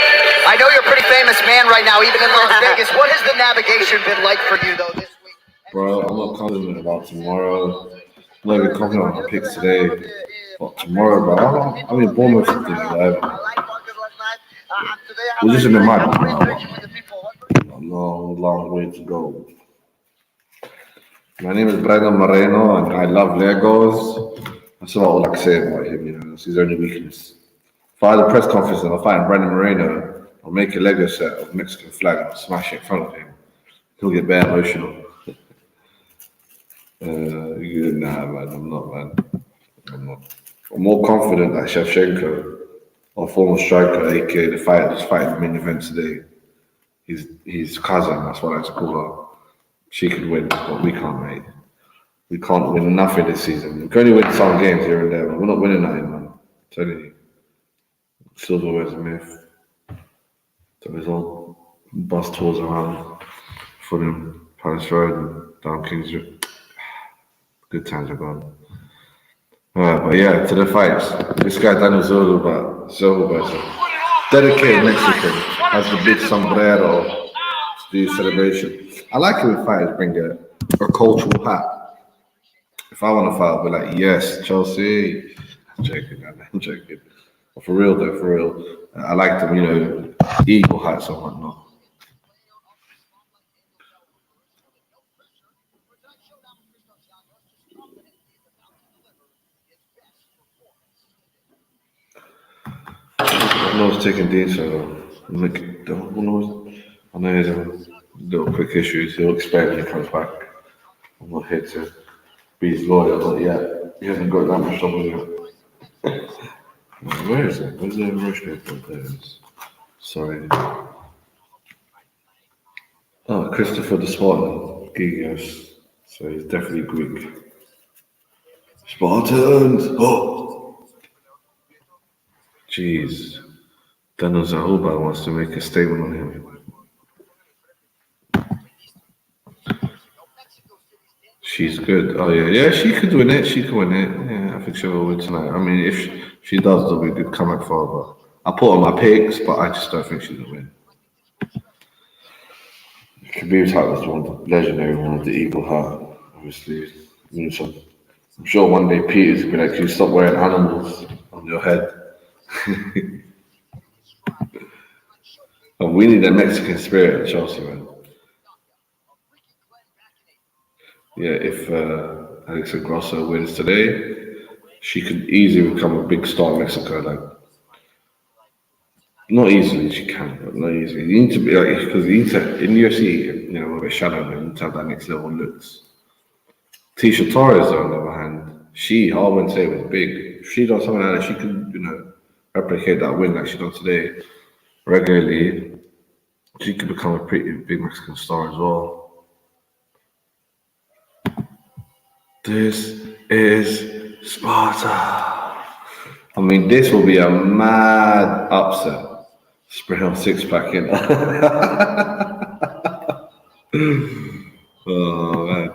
I know you're a pretty famous man right now, even in Las Vegas. What has the navigation been like for you, though, this week? Bro, I'm not confident about tomorrow. I'm not even confident about my picks today. But tomorrow, bro, I'm in Bournemouth for this live. We're just in the mud, bro. A long way to go. My name is Brandon Moreno, and I love Legos. That's about all I can say about him, you know. That's his only weakness. If I had a press conference and I find Brandon Moreno, I'll make a Lego set of Mexican flag and I'll smash it in front of him. He'll get bare emotional. Nah, man, I'm not, man. I'm not. I'm more confident that Shevchenko Our former striker, aka the fighter, just fighting the main event today. His cousin, that's what I like to call her. She could win, but we can't, mate. We can't win nothing this season. We can only win some games here and there, but we're not winning nothing, man. I'm telling you. Silverware's a myth. So there's all bus tours around Fulham, Palace Road, and down Kings Road. Good times are gone. But yeah, to the fights. This guy Daniel Silva, dedicated Mexican, has the big sombrero to do celebration. I like it when fighters bring a cultural hat. If I want to fight, I'll be like, yes, Chelsea. I'm joking, man. I'm joking. But for real though, for real. I like them, eagle hats and whatnot. I know it's taking Dean, so I know he has a little quick issues. He'll explain when he comes back. I'm not here to be his lawyer, but yeah, he hasn't got that much trouble yet. Where is it? Where's the Russian airport? There it is. Sorry. Oh, Christopher the Spartan, Gigas. So he's definitely Greek. Spartans! Oh! Jeez. Daniel Zahuba wants to make a statement on him. She's good. Oh yeah, yeah. She could win it. She could win it. Yeah, I think she'll win tonight. I mean, if she does, there'll be a good comeback for her. But I put on my picks, but I just don't think she's gonna win. Khabib's hat was one of the legendary one of the eagle hat. Obviously, I'm sure one day Peter's gonna be like, "You stop wearing animals on your head." And we need a Mexican spirit at Chelsea, man. Yeah, if Alexa Grasso wins today, she could easily become a big star in Mexico. Like, not easily, she can, but not easily. You need to be like, because you need to, in UFC, with a shadow, you need to have that next level looks. Tisha Torres, on the other hand, I wouldn't say was big. If she does something like that, she could, replicate that win like she done today regularly. She could become a pretty big Mexican star as well. This is Sparta. I mean, this will be a mad upset. Spray on six pack in. Oh man.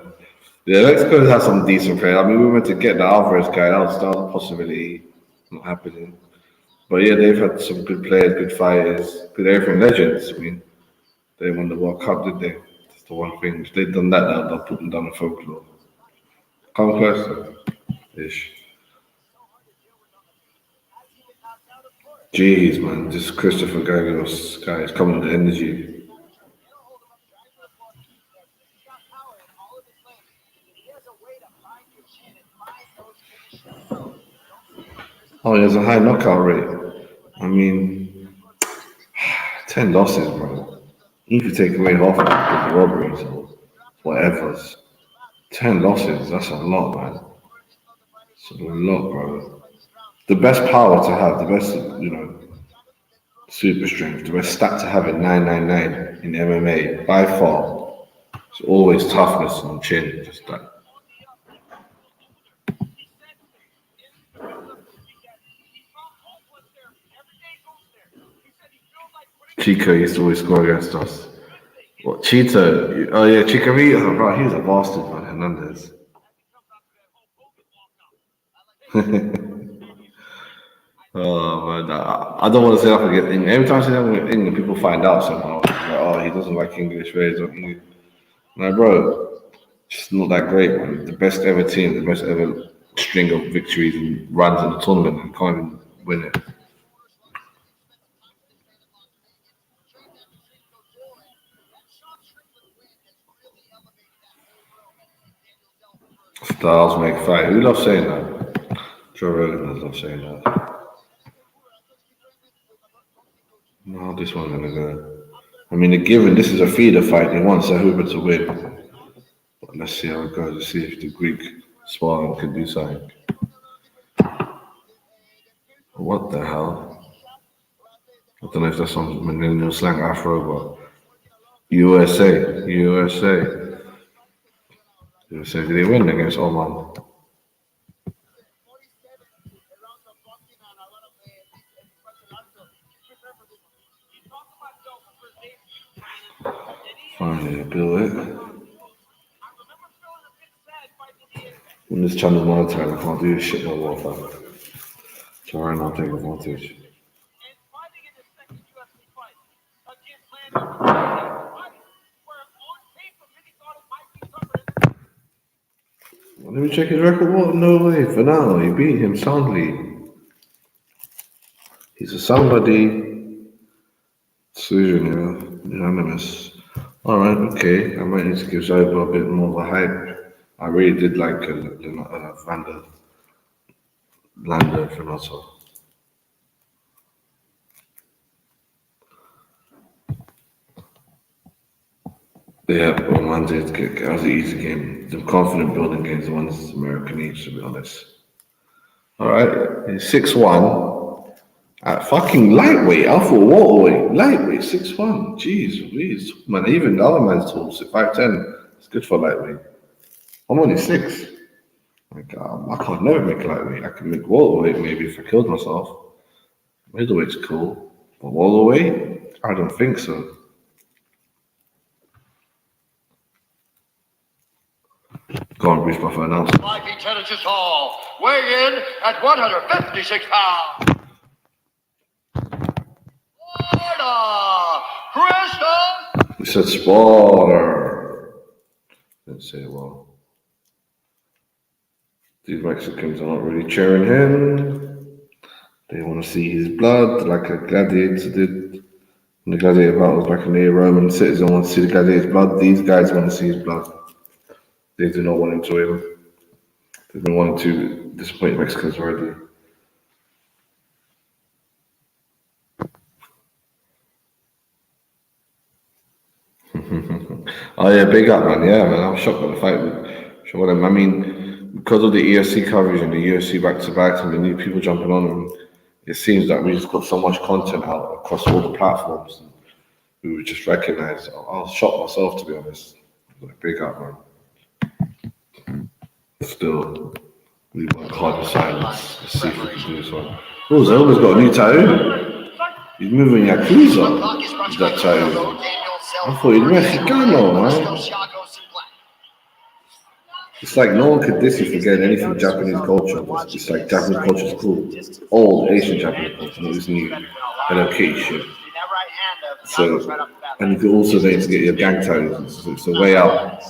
Yeah, Mexico has some decent players. I mean, we went to get the Alvarez guy. That was a possibility. Not happening. But yeah, they've had some good players, good fighters, good everything. Legends. I mean, they won the World Cup, did they? That's the one thing. If they'd done that, they'll put them down the folklore. Come closer. Ish. Jeez, man. This Christopher Gagos guy is coming with energy. Oh, he has a high knockout rate. I mean, 10 losses, bro. Even if you take away half of the robberies or whatever's, 10 losses, that's a lot, man. It's a lot, bro. The best power to have, the best, super strength, the best stat to have in 999 in MMA, by far, it's always toughness and chin, just that. Chico used to always score against us. What, Cheetah? Oh yeah, Chikorita, bro, he was a bastard, man, Hernandez. Oh man, I don't want to say that again. Every time I say that with England, people find out somehow. Like, oh, he doesn't like English ways. Like, bro, just not that great, man. The best ever team, the best ever string of victories and runs in the tournament, and can't even win it. Styles make fight. Who loves saying that? Joe Rogan does love saying that. No, this one's gonna go. I mean, this is a feeder fight. He wants Zahuba to win. But let's see how it goes. Let's see if the Greek Spartan can do something. What the hell? I don't know if that's some millennial slang Afro, but USA. Did they win against Oman? Finally, build it. When this channel monetized, I can't do this shit no more, fam. So right now, take advantage. Let me check his record. What? No way. For now, he beat him soundly. He's a somebody. Decision, unanimous. Alright, okay. I might need to give Zoba a bit more of a hype. I really did like Lando Fernando. Yeah, well, man, that was an easy game. The confident building games, the ones American needs, to be honest. Alright, 6-1. At fucking lightweight, I thought welterweight, lightweight, 6-1. Jeez, please. Man, even the other man's tall, 5'10. It's good for lightweight. I'm only 6. Like, I can't never make lightweight. I can make welterweight maybe if I killed myself. Middleweight's cool. But welterweight? I don't think so. Go on, Bruce Buffer, announce. 5 feet 10 inches tall, weigh in at 156 pounds. Florida, Grasso. He said spoiler. Didn't say it well. These Mexicans are not really cheering him. They want to see his blood, like a gladiator did in the gladiator battles back in the Roman citizen want to see the gladiator's blood. These guys want to see his blood. They do not want him to win. They've been wanting to disappoint Mexicans already. Oh yeah, big up, man. Yeah, man. I'm shocked by the fight with Shevchenko. I mean, because of the EFC coverage and the UFC back-to-back and the new people jumping on them, it seems that we just got so much content out across all the platforms. And we were just recognized. I was shocked myself, to be honest. Like, big up, man. Still, we work hard in silence. Let's see if we can do this one. Oh, Zelda's got a new tattoo. He's moving Yakuza with that tattoo. I thought he'd Mexicano, man. It's like no one could diss you for getting anything Japanese culture. It's like Japanese culture is cool. Old Asian Japanese culture, not this new Hello Kitty shit. So, and you could also then to get your gang tattoos. It's a way out.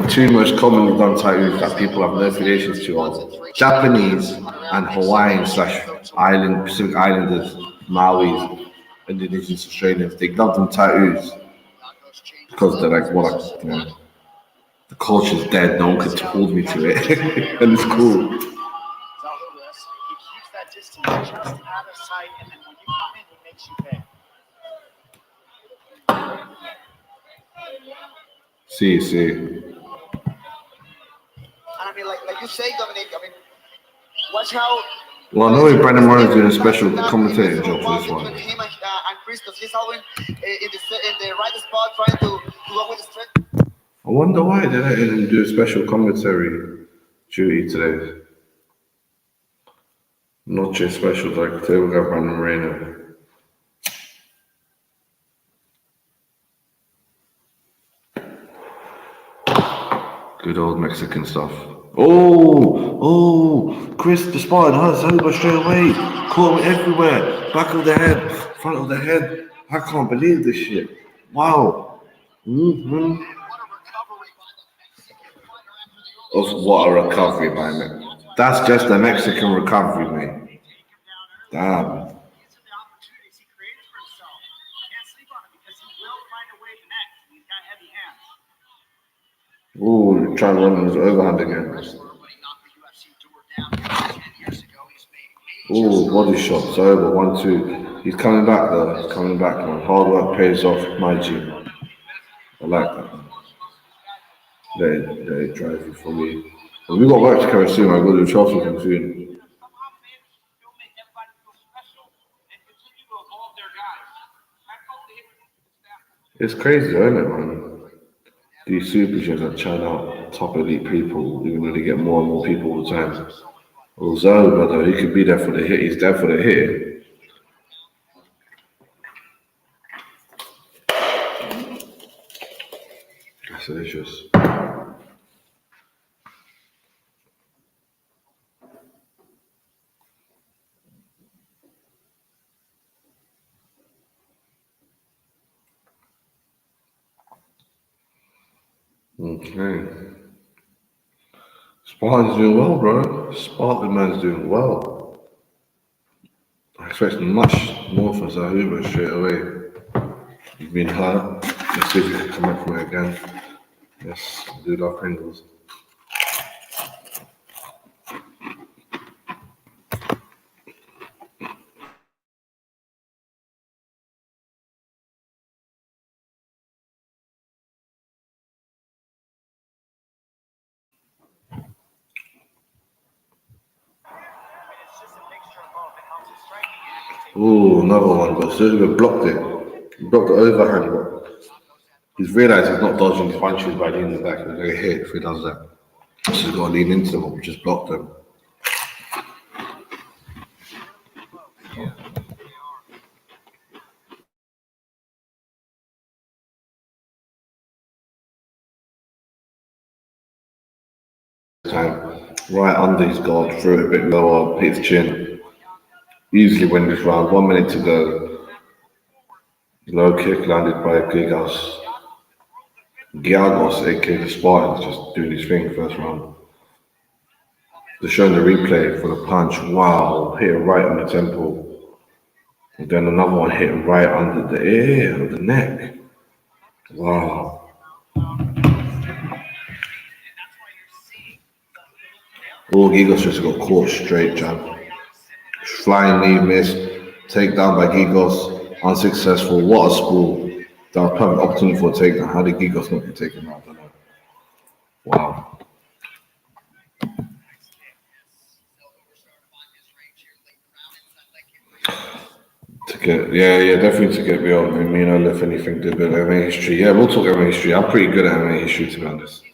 Two most commonly done tattoos that people have no affiliations to are Japanese and Hawaiian / island, Pacific Islanders, Maoris, Indonesians, Australians. They love them tattoos because they're like, what, you know, the culture's dead. No one could hold me to it, and it's cool. See. I mean, like you say, Dominic, I mean, watch how. Well, I know Brandon Morris doing a special commentating job for this one. Him and Chris, because he's always in the right spot, trying to go with the strength. I wonder why they let him do a special commentary duty today. Noche special, like today we got Brandon Moreno. Good old Mexican stuff. Oh, Chris the Spartan has Zelba straight away. Caught him everywhere. Back of the head, front of the head. I can't believe this shit. Wow. What a recovery by me. That's just a Mexican recovery, mate. Damn. Ooh, trying to run his overhand again. Ooh, body shots over, 1-2. He's coming back though, he's coming back, man. Hard work pays off, my G. I like that, man. They drive you for me. Well, we got work to carry soon, I'll go to the Chelsea thing soon. It's crazy, isn't it, man? These super gyms that churn out top elite people, even though they get more and more people all the time. Although, brother, he could be there for the hit. He's there for the hit. That's delicious. Okay. Spartan's doing well, bro. Spartan man's doing well. I expect much more from Zahuba straight away. He's been hurt. Let's see if he can come back from it again. Yes, I do love Pringles. Ooh, another one, but Zahuba blocked it. He blocked the overhand, but he's realised he's not dodging his punches by leaning back. He's going to hit if he does that. So he's got to lean into them or just block them. Time, right under his guard, threw it a bit lower, hit his chin. Easily win this round, 1 minute to go. Low kick landed by Giagos, aka the Spartans, just doing his thing first round. They're showing the replay for the punch. Wow, hit it right on the temple. And then another one hit right under the ear, the neck. Wow. Oh, Giagos just got caught straight, jab. Flying knee miss, takedown by Giagos, unsuccessful. What a spool. That was perfect opportunity for a takedown. How did Giagos not get taken out? I don't know. Wow. Definitely to get me on. I mean, if anything, do good MMA history. Yeah, we'll talk MMA history. I'm pretty good at MMA history, to be honest.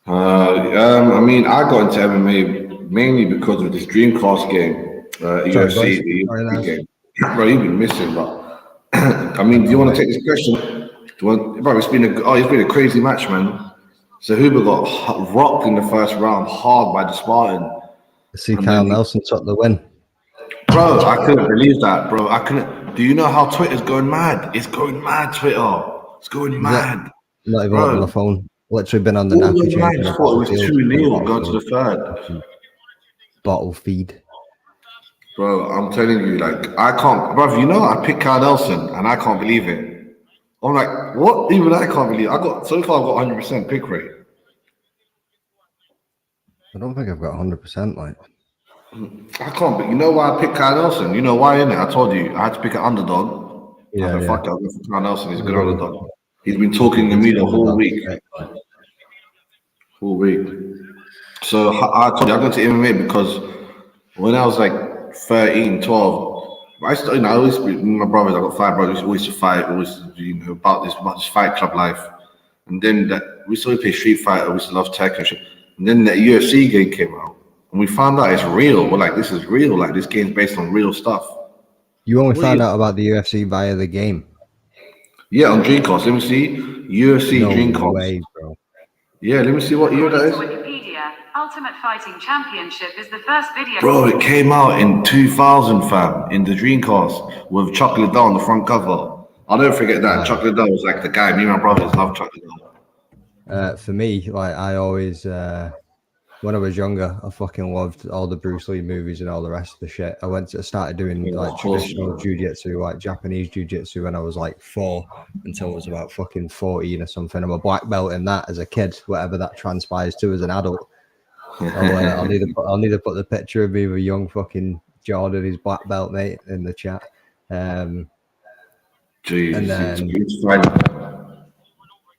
I mean, I got into MMA mainly because of this Dreamcast game, UFC, the UFC game. Bro, you've been missing, but I mean, do you want to take this question? Bro, it's been a crazy match, man. So Huber got rocked in the first round hard by the Spartan. See, Kyle Nelson took the win. Bro, I couldn't believe that, bro. I couldn't. Do you know how Twitter's going mad? It's going mad, Twitter. It's going mad. Not even on the phone. Literally been on the all the lines thought it was 2-0 going to the third. Bottle feed. Bro, I'm telling you, like, I can't, bro, you know, I picked Kyle Nelson and I can't believe it. I'm like, what? Even I can't believe it. So far I've got 100% pick rate. I don't think I've got 100%, like. I can't, but you know why I picked Kyle Nelson? You know why, innit? I told you, I had to pick an underdog. Yeah, I said, fuck it, I'll go for Kyle Nelson, he's a good underdog. He's been talking to me the whole week. So I told you, I got to MMA because when I was like 13, 12, I always, my brothers, I got 5 brothers, always to fight, always, about this fight club life. And then we used to play Street Fighter, we used to love tech and shit. And then the UFC game came out. And we found out it's real. We're like, this is real. Like, this game's based on real stuff. You only found out about the UFC via the game? Yeah, on Dreamcast. Let me see. UFC Dreamcast. No way, bro. Yeah, let me see what year that is. Wikipedia, Ultimate Fighting Championship is the first video. Bro, it came out in 2000, fam, in the Dreamcast with Chuck Liddell on the front cover. I'll never forget that. Chuck Liddell was like the guy. Me and my brothers love Chuck Liddell. For me, like, I always, when I was younger, I fucking loved all the Bruce Lee movies and all the rest of the shit. I started doing like traditional jiu-jitsu, like Japanese jiu-jitsu when I was like 4 until I was about fucking 14 or something. I'm a black belt in that as a kid, whatever that transpires to as an adult. I'll need to put the picture of me with young fucking Jordan, his black belt mate, in the chat. Jeez, and then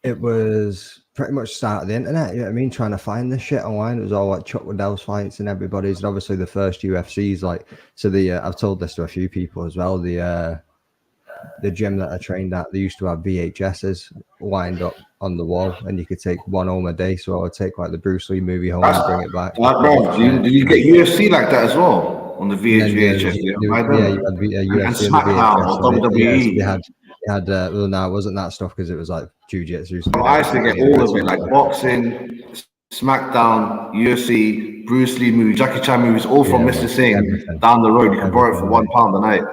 it was pretty much start of the internet, you know what I mean? Trying to find this shit online. It was all like Chuck Liddell's fights and everybody's, and obviously the first UFC's like, so I've told this to a few people as well. The the gym that I trained at, they used to have VHSs lined up on the wall, and you could take one home a day. So I would take like the Bruce Lee movie home and bring it back. Bro, did you get UFC like that as well on the VHS? Yeah, you had UFC and on the SmackDown VHS. or WWE. Yeah, they had well, no, it wasn't that stuff because it was like jiu-jitsu. So I used to get all of it, like boxing, SmackDown, UFC, Bruce Lee movies, Jackie Chan movies, all from Mr. Singh down the road. You can borrow it for £1 a night.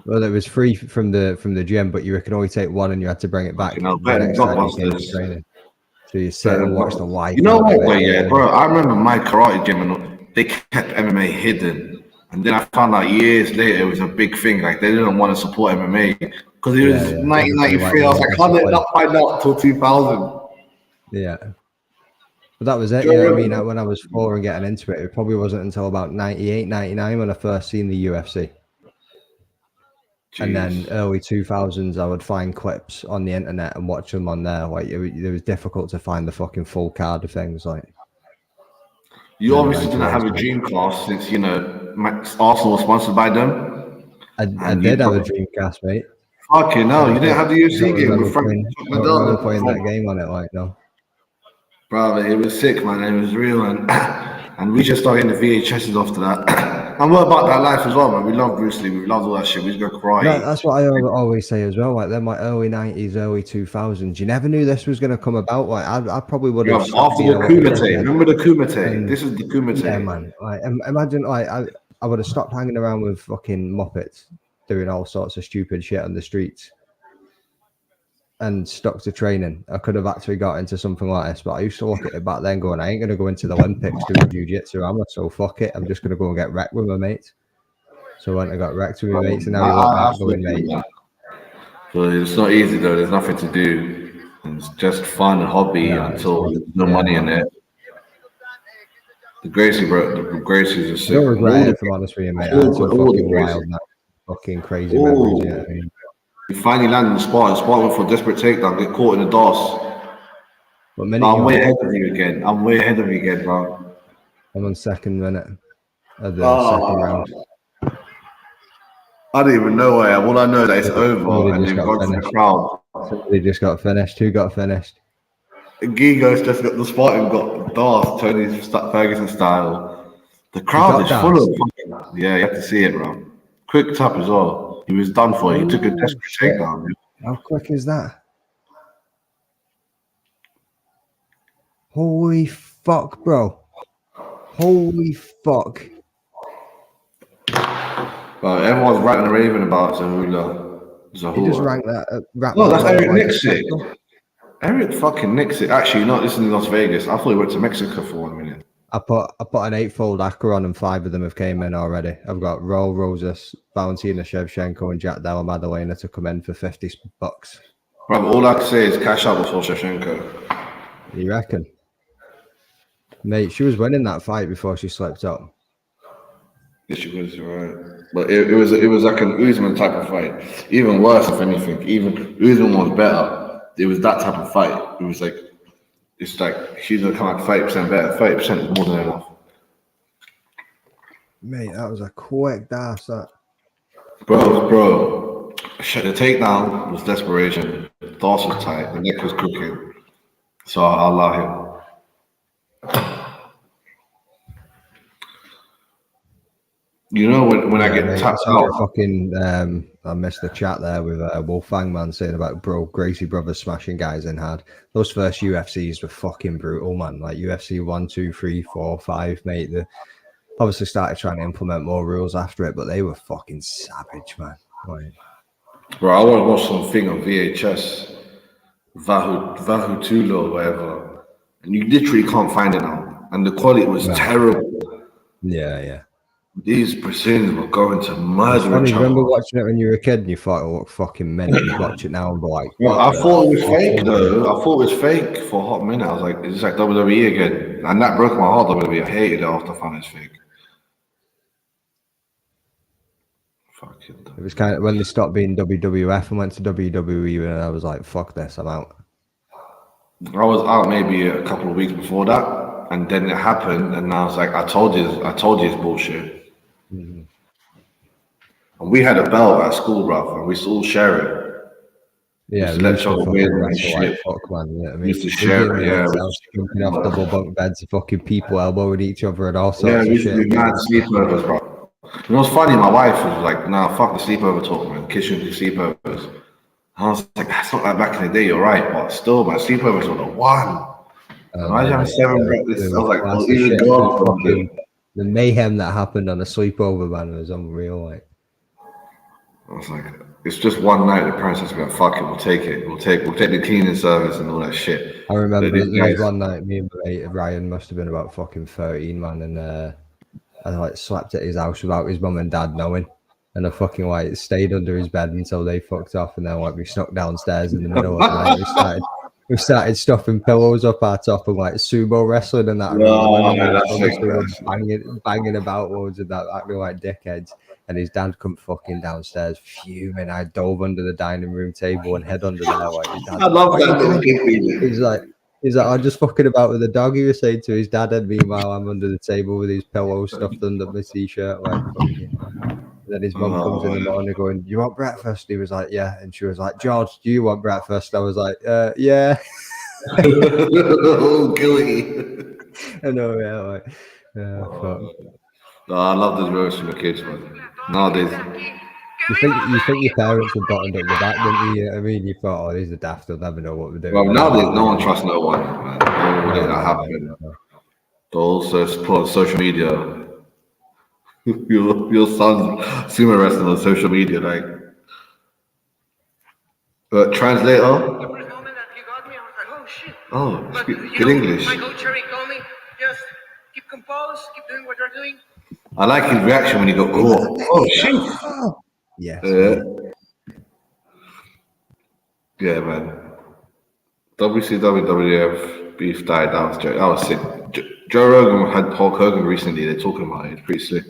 Well, it was free from the gym, but you could only take one, and you had to bring it back. Better than Blockbusters. So you sit and watch the live. You know what? Yeah, bro. I remember my karate gym, and they kept MMA hidden. And then I found out years later it was a big thing. Like they didn't want to support MMA because it was 1993. I was like, how did not find out till 2000? Yeah. But that was it. Yeah, I mean, when I was 4 and getting into it, it probably wasn't until about 98, 99 when I first seen the UFC. Jeez. And then early 2000s, I would find clips on the internet and watch them on there. Like it was difficult to find the fucking full card of things. Like you obviously didn't have a dream class since Arsenal was sponsored by them. I did have a Dreamcast, mate. Fucking no, you didn't have the UFC game with Frank. I remember playing that game on it, like no. Bro, it was sick, man. It was real, and we just started getting the VHSs after that. And we're about that life as well, man. We love Bruce Lee. We love all that shit. We just go karate. No, that's what I always say as well. Like they're my early 90s, early 2000s. You never knew this was going to come about. Like I probably would have. After the Kumite, remember the Kumite? This is the Kumite. Yeah, man. Like imagine, like I would have stopped hanging around with fucking Muppets, doing all sorts of stupid shit on the streets, and stuck to training. I could have actually got into something like this, but I used to look at it back then going, I ain't going to go into the Olympics doing jiu-jitsu, am I? So fuck it. I'm just going to go and get wrecked with my mates. So I went and got wrecked with my mates, and now we look back going, mate. So it's not easy though. There's nothing to do. It's just fun and hobby until there's no money in it. The Gracie, bro. The Gracie's are sick. I don't regret it, if I'm honest with you, mate. It's so fucking wild now. Fucking crazy memories, you know what I mean? You finally land in the spot went for a desperate takedown, get caught in the DOS. I'm way ahead of you again. Bro. I'm on second minute of the second round. I don't even know where. All I know that it's over and they've gone to the crowd. Somebody just got finished. Who got finished? Gigo's just got the spot and got DOS, Tony Ferguson style. The crowd is full of. Yeah, you have to see it, bro. Quick tap as well. He was done for. He took a desperate takedown. How quick is that? Holy fuck, bro. Holy fuck. Well, everyone's ranting and raving about Zahula. He just ranked that. No, that's Eric Nixon. Eric fucking Nixon. Actually, no, this is in Las Vegas. I thought he went to Mexico for 1 minute. I put an 8-fold ACRA on, and 5 of them have came in already. I've got Raul Rosas, Valentina Shevchenko, and Jack Della Maddalena to come in for $50. Bro, all I can say is cash out before Shevchenko. You reckon? Mate, she was winning that fight before she slipped up. Yeah, she was, right. But it was like an Usman type of fight. Even worse, if anything. Even Usman was better. It was that type of fight. It was like, it's like she's gonna come out 30% better. 30% is more than enough. Mate, that was a quick dash. That. Bro. The takedown was desperation. The DOS was tight. The neck was cooking. So I'll allow him. You know when I get tapped out. Fucking, I missed the chat there with Wolfgang man saying about Gracie brothers smashing guys in hard. Those first UFCs were fucking brutal, man. Like UFC 1, 2, 3, 4, 5, mate. They obviously started trying to implement more rules after it, but they were fucking savage, man. Like, bro, I want to watch something on VHS, Vahu Tulo or whatever, and you literally can't find it now. And the quality was terrible. Yeah. These Brazilians were going to murder each other. Remember watching it when you were a kid and you thought it looked fucking mental? You watch it now and be like, well, I thought it was fake though. I thought it was fake for a hot minute. I was like, is this like WWE again? And that broke my heart, WWE. I hated it after I found it's fake. Fucking. It was kind of when they stopped being WWF and went to WWE, and I was like, fuck this, I'm out. I was out maybe a couple of weeks before that, and then it happened, and I was like, I told you it's bullshit. Mm-hmm. And we had a belt at school, bro, and we used to all share it. Yeah, Used we to let used to Chugga fucking win and wrestle like shit. fuck, man. You know what I We mean? used to We'd share be in it, the yeah. mates' house, jumping off double bunk beds, fucking people elbowing each other and all Yeah, sorts we of used to shit. do mad sleepovers, bro. You know what's funny? My wife was like, nah, fuck the sleepover talk, man. Kids shouldn't do sleepovers. And I was like, that's not like back in the day, you're right. But still, man, sleepovers were the one. Imagine having Mate, 7 breakfasts. I was like, class well, of even shit. God from The mayhem that happened on a sleepover, man, was unreal. Like, I was like, it's just one night. The parents just be like, fuck it, we'll take it. We'll take the cleaning service and all that shit. I remember These there was guys- one night, me and my mate Ryan must have been about fucking 13, man, and I like slept at his house without his mum and dad knowing. And I fucking like stayed under his bed until they fucked off, and then like we snuck downstairs in the middle of the night. We started stuffing pillows up our top and like sumo wrestling and that. I remember that's obviously sick, we're banging about loads of that, acting like dickheads. And his dad come fucking downstairs fuming. I dove under the dining room table and head under there. Like his dad, I love "What are that you little doing?" kid feeling. He's like, I'm just fucking about with the dog. He was saying to his dad, and meanwhile I'm under the table with his pillow stuffed under my t-shirt, like fucking. Then his mum comes in the morning going, "Do you want breakfast?" He was like, "Yeah," and she was like, "George, do you want breakfast?" I was like, "Yeah." Oh, guilty. I know, yeah, like, fuck. No, I love those roasts from the kids, man. Nowadays, You think your parents were buttoned up the back, didn't you? I mean, you thought, "Oh, these are daft. They'll never know what we're doing." well, nowadays, no one trusts no one, man. No way that happened. No. They'll also put on social media. Your son's sumo wrestling on social media, like. Translator. The first moment that he got me, I was like, oh shit. Oh, But speak you good know, English. my coach Cherry told me, just keep composed, keep doing what you're doing. I like his reaction when he go, oh shit. Yes. Yeah, man. WCW, WWF beef died. That was sick. Joe Rogan had Hulk Hogan recently. They're talking about it. It's pretty slick.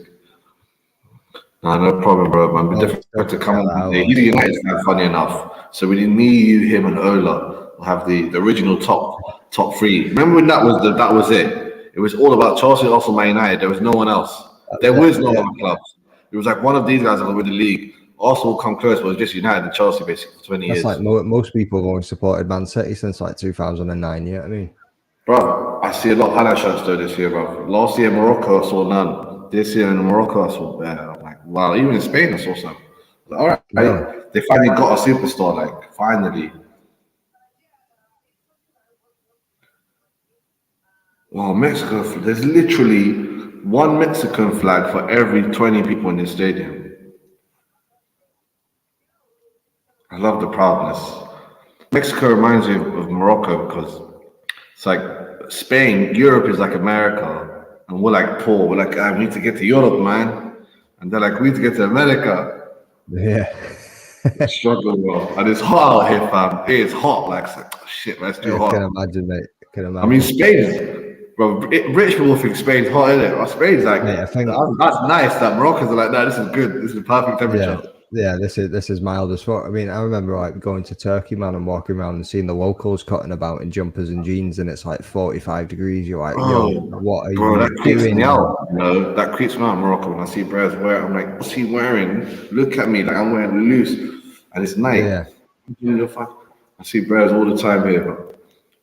Nah, no problem, bro. Man, we definitely to come on one day. He's a United fan, funny enough. So we need me, you, him, and Ola will have the original top three. Remember when that was it? It was all about Chelsea, Arsenal, Man United. There was no one else. There was no other clubs. It was like one of these guys that were with the league. Arsenal come close, but it was just United and Chelsea basically for 20 years. That's like most people have only supported Man City since like 2009. You know what I mean? Bro, I see a lot of highlight shots though this year, bro. Last year in Morocco, I saw none. This year in Morocco, I saw I'm like, wow. Even in Spain, I saw some. Like, all right, they finally got a superstar. Like, finally. Wow, Mexico. There's literally one Mexican flag for every 20 people in this stadium. I love the proudness. Mexico reminds me of Morocco because it's like Spain, Europe is like America, and we're like poor. We're like, we need to get to Europe, man. And they're like, we need to get to America. Yeah. Struggle, bro. And it's hot out here, fam. It is hot. Like, it's like oh, shit, man, it's too hot. I can imagine, mate. I mean, Spain, bro. Rich people think Spain's hot, isn't it? Well, Spain's like, Mate, I think that's nice. That Moroccans are like, no, this is good. This is perfect temperature. Yeah, this is mild as fuck. I mean, I remember like going to Turkey, man, and walking around and seeing the locals cutting about in jumpers and jeans, and it's like 45 degrees. You're like, yo, what are you doing? No, that creeps me out in Morocco when I see bros wear. I'm like, what's he wearing? Look at me, like I'm wearing loose, and it's night. Yeah. I see bros all the time here,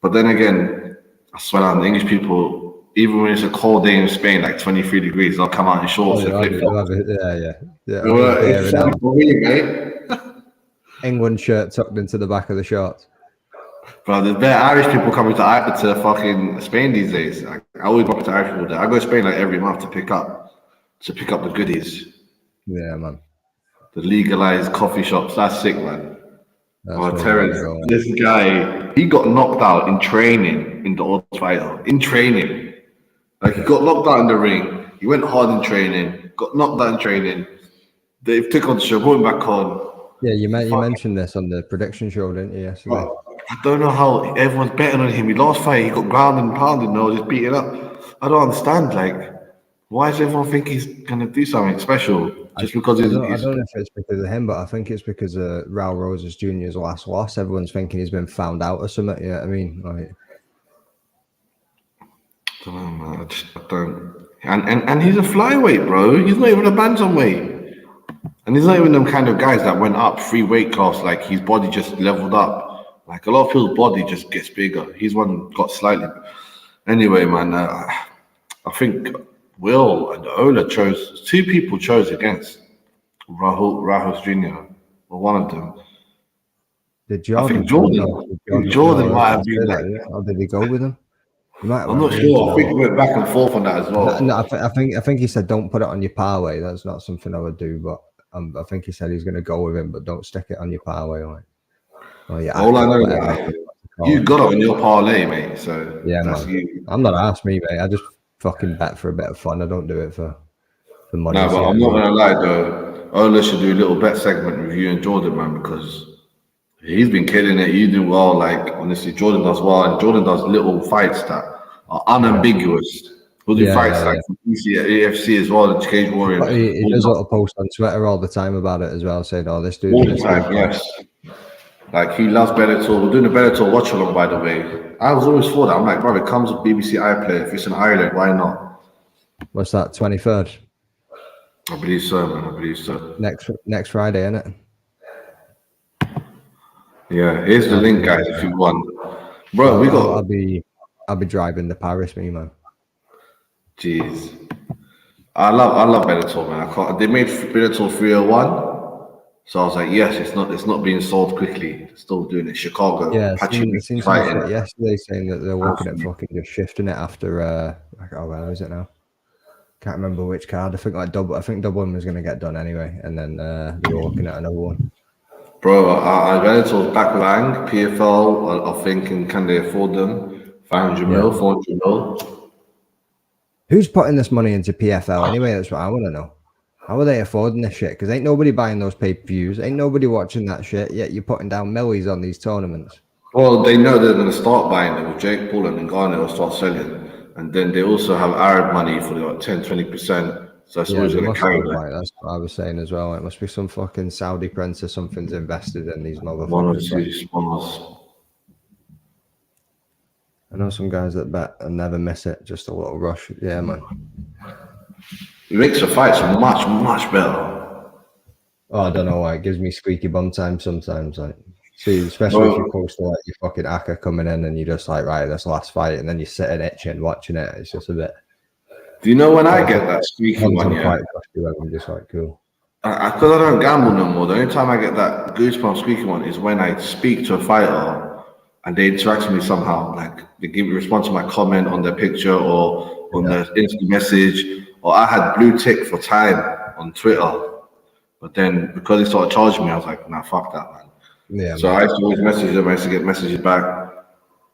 but then again, I swear down, the English people. Even when it's a cold day in Spain, like 23 degrees, they'll come out in shorts and flip-flops. Yeah. For me, mate. England shirt tucked into the back of the shorts. Bro, there's better Irish people coming to fucking Spain these days. I always bump into Irish people there. I go to Spain like every month to pick up the goodies. Yeah, man. The legalized coffee shops. That's sick, man. Terrence, this guy, he got knocked out in training in the old fighter. In training. Like, he got knocked out in the ring. He went hard in training. Got knocked out in training. They took on the show, brought him back on. Yeah, you mentioned this on the prediction show, didn't you, yesterday? I don't know how everyone's betting on him. He last fight, he got grounded and pounded, just beaten up. I don't understand. Like, why does everyone think he's gonna do something special just because he's? I don't know if it's because of him, but I think it's because of Raul Rosas Jr.'s last loss. Everyone's thinking he's been found out or something. You know what I mean? Like, I don't know, man. I don't. And he's a flyweight, bro. He's not even a bantamweight. And he's not even them kind of guys that went up 3 weight class, like his body just leveled up. Like a lot of people's body just gets bigger. His one got slightly. Anyway, man, I think Will and Ola chose, 2 people chose against Rahul Jr. or one of them. Did Jordan? I think Jordan might have been like, or did he go with him? He might have I'm not sure. I think we went back and forth on that as well. No, I think he said don't put it on your parlay. That's not something I would do, but I think he said he's going to go with him, but don't stick it on your parlay. Like, all I know is you got it on your parlay, mate. So yeah, that's man. you. I'm not asked me, mate. I just fucking bet for a bit of fun. I don't do it for money. No, but I'm not gonna lie though. Ola should do a little bet segment with you and Jordan, man, because he's been killing it. You do well. Like honestly, Jordan does well, and Jordan does little fights that are unambiguous. He'll do fights like UFC as well, the Cage Warrior. But he does a little post on Twitter all the time about it as well, saying, "Oh, this dude." All the time, yes. Like he loves Bellator. We're doing a Bellator WatchAlong, by the way. I was always for that. I'm like, bro, it comes with BBC iPlayer. If it's in Ireland, why not? What's that? 23rd. I believe so, man. I believe so. Next Friday, isn't it? Yeah, here's the link, guys. If you want, bro, we got. I'll be driving to Paris, me man. Jeez, I love Bellator, man. They made Bellator 301. So I was like, yes, it's not being sold quickly. It's still doing it. Chicago. Yeah, I seen some shit yesterday saying that they're working at fucking just shifting it after where is it now? Can't remember which card. I think Dublin was gonna get done anyway, and then they were looking at another one. Bro, Bellator's back with Ang, PFL are thinking can they afford them? 500 mil, 400 mil. Who's putting this money into PFL anyway? That's what I want to know. How are they affording this shit? Because ain't nobody buying those pay-per-views. Ain't nobody watching that shit. Yet you're putting down millies on these tournaments. Well, they know they're going to start buying them. With Jake Paul and Garner will start selling. And then they also have Arab money for like 10, 20%. So that's always going to carry them. Right. That's what I was saying as well. It must be some fucking Saudi prince or something's invested in these motherfuckers. I know some guys that bet and never miss it. Just a little rush. Yeah, man. It makes the fights much, much better. Oh, I don't know why. It gives me squeaky bum time sometimes. Like, see, especially if you're close to like your fucking Aka coming in and you're just like, right, this last fight, and then you're sitting itching watching it. It's just a bit. Do you know when I get that squeaky one? Yeah, I'm just like, cool. Because I don't gamble no more. The only time I get that goosebump squeaky one is when I speak to a fighter and they interact with me somehow. Like they give me response to my comment on their picture or on their instant message. Or I had blue tick for time on Twitter, but then because they started charging me, I was like, nah, fuck that, man. Yeah. So I used to always message them. I used to get messages back,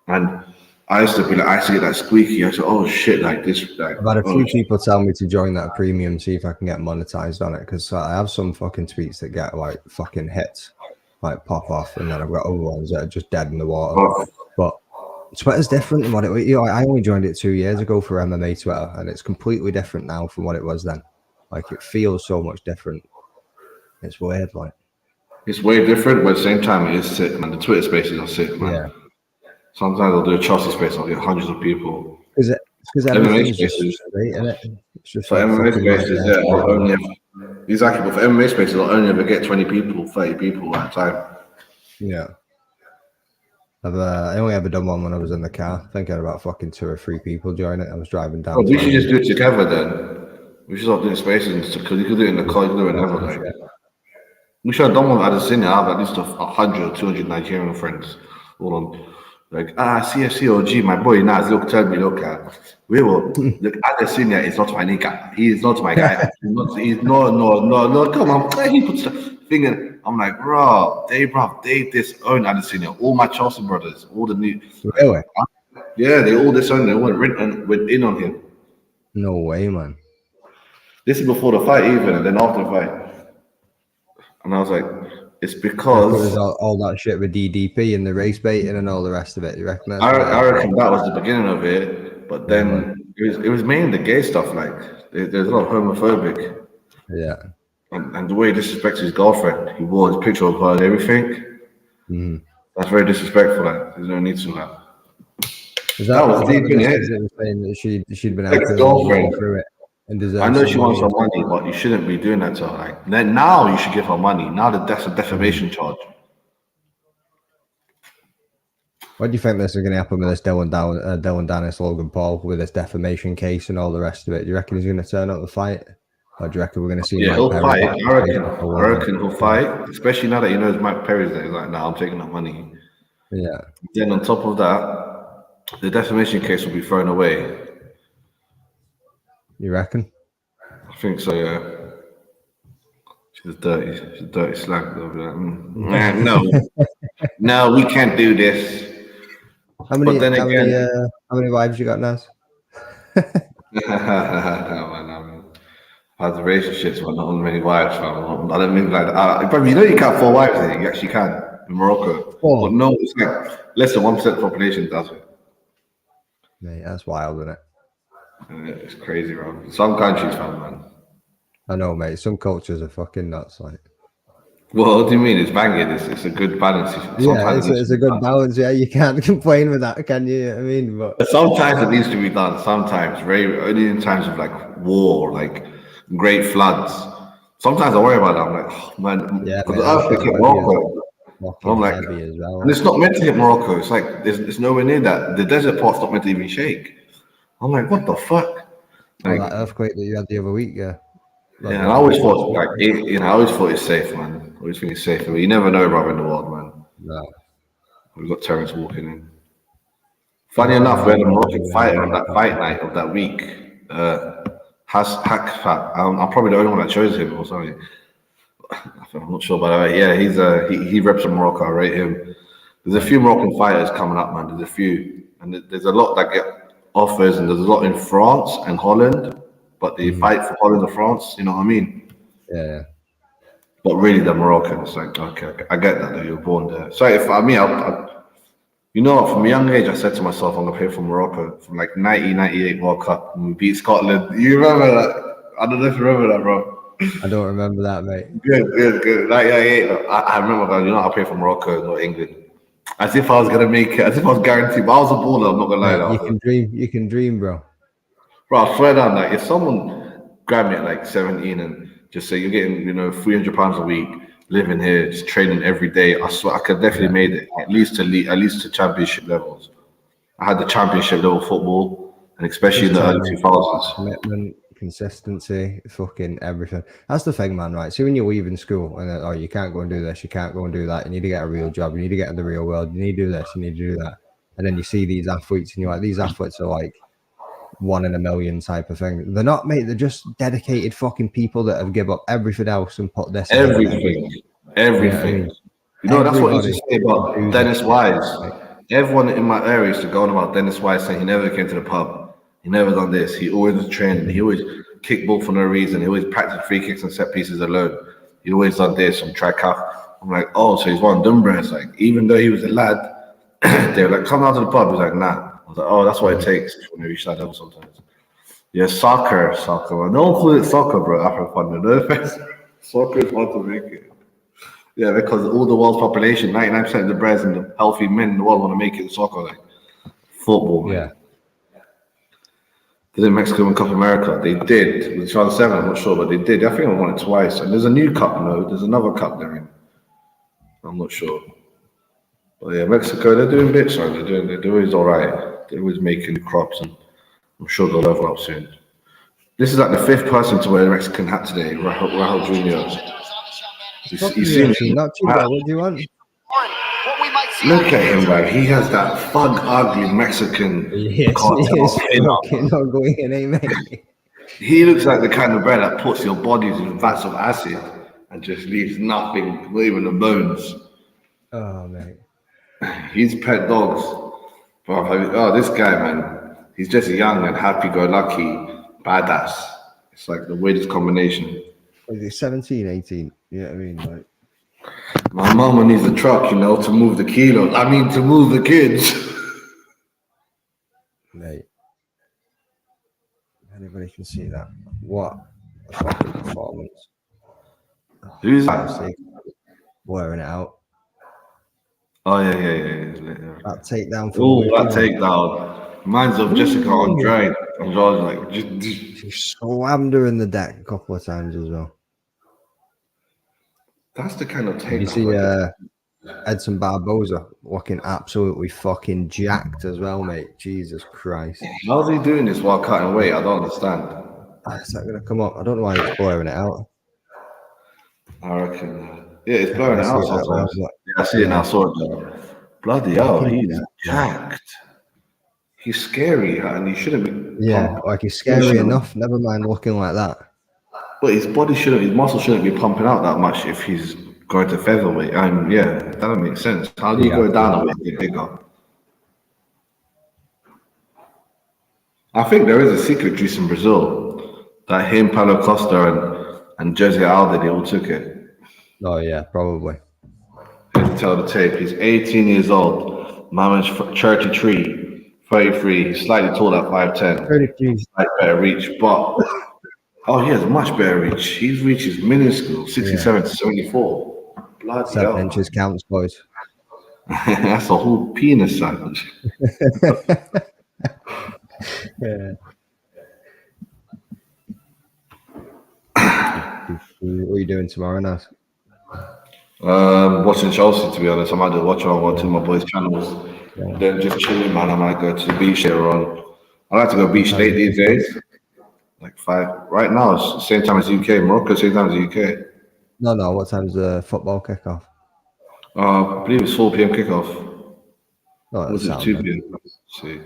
and I used to get that squeaky. I said, oh shit, like this. Like, I've had a few people tell me to join that premium, see if I can get monetized on it, because I have some fucking tweets that get like fucking hits, like pop off, and then I've got other ones that are just dead in the water. But Twitter's different than what it was. You know, I only joined it 2 years ago for MMA Twitter, and it's completely different now from what it was then. Like it feels so much different. It's weird, like it's way different, but at the same time, it is sick, man. The Twitter spaces are sick, man. Yeah. Sometimes I'll do a Chelsea space, I'll get hundreds of people. Is it? Because MMA spaces, right, isn't it? It's just for MMA spaces, yeah. Exactly, but for MMA spaces, I'll only ever get 20 people, 30 people at a time. Yeah. I only ever done one when I was in the car. I think I had about fucking 2 or 3 people join it. I was driving down. Oh, we should just do it together then. We should start doing spaces because you could do it in the car, you could do it whenever. Like. We should have done one at the cine. I have at least 100 or 200 Nigerian friends. Hold on. Like, CFC OG, my boy, Naz, look, tell me, look, we will. Look, at the senior is not my nigga. He is not my guy. No, come on. He puts the finger. I'm like, bro, they disown Adesanya. All my Chelsea brothers, all the new. Really? Yeah, they all disowned. They went in on him. No way, man. This is before the fight, even, and then after the fight. And I was like, it's because all that shit with DDP and the race baiting and all the rest of it. You reckon? I reckon that was the beginning of it, but then it was mainly the gay stuff. Like there's a lot of homophobic. Yeah. And the way he disrespects his girlfriend, he wore his picture of her and everything. Mm. That's very disrespectful. Like, there's no need to that. That was deep in it. Saying that she'd been out through it. and deserves I know some she wants her money. money, but you shouldn't be doing that to her. Like then now, you should give her money. Now that's a defamation charge. What do you think this is going to happen with this Dylan Dennis Logan Paul with this defamation case and all the rest of it? Do you reckon he's going to turn up the fight, or do you reckon we're going to see Yeah, Mike he'll Perry fight. back I reckon he'll fight, especially now that he knows Mike Perry's there. He's like, nah, I'm taking that money. Yeah, Then on top of that, the defamation case will be thrown away. you reckon? I think so, yeah. She's a dirty slag. They'll be like, no, we can't do this. How many But then again, how many wives you got, Naz? no, man. I've had relationships with not many wives, fam. I don't mean like that. You know you can't 4 wives here. You actually can in Morocco. Four? But no, it's like less than 1% of the population does it. Mate, that's wild, isn't it? It's crazy, bro. Some countries, man. I know, mate. Some cultures are fucking nuts, like. Well, what do you mean? It's banging. It's a good balance. Yeah, it's a good balance. Yeah, you can't complain with that, can you? I mean, but sometimes it needs to be done. Sometimes, only in times of like war, like great floods. Sometimes I worry about that. I'm like, oh, man, yeah, because the earthquake hit Morocco. I'm like, heavy as well. and it's not meant to hit Morocco. It's like it's nowhere near that. The desert part's not meant to even shake. I'm like, what the fuck? Like, that earthquake that you had the other week, yeah. Yeah, and I always thought I always thought it's safe, man. I always think it's safe. But you never know, brother, in the world, man. No. We've got terrorists walking in. Funny enough, we had a Moroccan fighter on that fight night of that week. Hakfat. I'm probably the only one that chose him or something. I'm not sure, but yeah, he reps in Morocco. I rate him. There's a few Moroccan fighters coming up, man. There's a few, and there's a lot that get offers, and there's a lot in France and Holland. But they fight for Holland or France, you know what I mean? Yeah. But really, the Moroccans, like, okay, I get that, though, you were born there. So if I mean, you know what, from a young age, I said to myself, I'm going to play for Morocco from like 1998 World Cup when we beat Scotland. You remember that? I don't know if you remember that, bro. I don't remember that, mate. Good. 1998, I remember that, you know, I played for Morocco, not England. As if I was going to make it, as if I was guaranteed, but I was a baller, I'm not going to lie. Mate, you can dream, bro. Bro, I swear down, like if someone grabbed me at like 17 and just say you're getting, £300 a week, living here, just training every day, I swear I could definitely made it at least to championship levels. I had the championship level football, and especially in the early 2000s. Commitment, consistency, fucking everything. That's the thing, man. Right? See, when you're leaving school and you can't go and do this, you can't go and do that. You need to get a real job. You need to get in the real world. You need to do this. You need to do that. And then you see these athletes, and you're like, these athletes are like 1 in a million type of thing. They're not, mate. They're just dedicated fucking people that have given up everything else and put this. Everything. That's what I used to say about Dennis Wise. Everyone in my area used to go on about Dennis Wise saying he never came to the pub. He never done this. He always was training. He always kicked ball for no reason. He always practiced free kicks and set pieces alone. He always done this and track out. I'm like, oh, so he's one Dunbrass. Like, even though he was a lad, they were like, come out to the pub. He's like, nah. I was like, oh, that's what it takes when you reach that level sometimes. Yeah, soccer. No one calls it soccer, bro. After fun, no offense. Soccer is fun to make it. Yeah, because all the world's population, 99% of the breads and the healthy men in the world want to make it soccer, like football, man. Yeah. They did Mexico win Cup America. They did. With 2007, I'm not sure, but they did. I think I won it twice. And there's a new cup, there's another cup they're in. I'm not sure. But yeah, Mexico, they're doing bits, man. They're always all right. They're always making crops, and I'm sure they'll level up soon. This is like the 5th person to wear a Mexican hat today, Rahul Jr. You see not too bad. What do you want? Look at him, man. He has that thug, ugly Mexican. Yes, fucking ugly, mate. He looks like the kind of guy that puts your bodies in vats of acid and just leaves nothing, not even the bones. Oh, mate. He's pet dogs. Oh, this guy, man. He's just a young and happy-go-lucky badass. It's like the weirdest combination. Is he 17, 18? You know what I mean? Like, my mama needs a truck, to move the kilos. To move the kids. Mate. Anybody can see that. What a fucking performance. Who's that? Wearing it out. Oh, yeah. That takedown. Oh, that takedown. Reminds of Jessica Andrade. And I was like, She slammed her in the deck a couple of times as well. that's the kind of Did you takedown. see Edson Barboza looking absolutely fucking jacked as well, mate? Jesus Christ. How's he doing this while cutting weight? I don't understand. Is that going to come up? I don't know why it's blurring it out. I reckon. Yeah, it's blurring it I out see it sometimes. now, Yeah, I see it now. I saw it now. Bloody hell, he's jacked. He's scary, and he shouldn't be. Yeah, like he's scary enough. Never mind looking like that. But his muscle shouldn't be pumping out that much if he's going to featherweight. And yeah, that doesn't make sense. How do you go down a weight and get bigger? I think there is a secret juice in Brazil that him, Paulo Costa, and Jose Aldo, they all took it. Oh yeah, probably. You can tell the tape. He's 18 years old. Mama's 33, 33. He's slightly taller at 5'10". 33. Slightly better reach, but he has much better reach. His reach is minuscule, 67 to 74. Bloody 7 hell. inches counts, boys. That's a whole penis size. Yeah. What are you doing tomorrow, Nas? Watching Chelsea, to be honest. I might do WatchAlong on two of my boys' channels. Then just chilling, man. I might go to the beach later on. I like to go beach late these days. Like 5. Right now, it's the same time as UK. Morocco, same time as UK. No. What time's the football kickoff? I believe it's 4 p.m. kickoff. Oh, Was it 2 p.m.? See.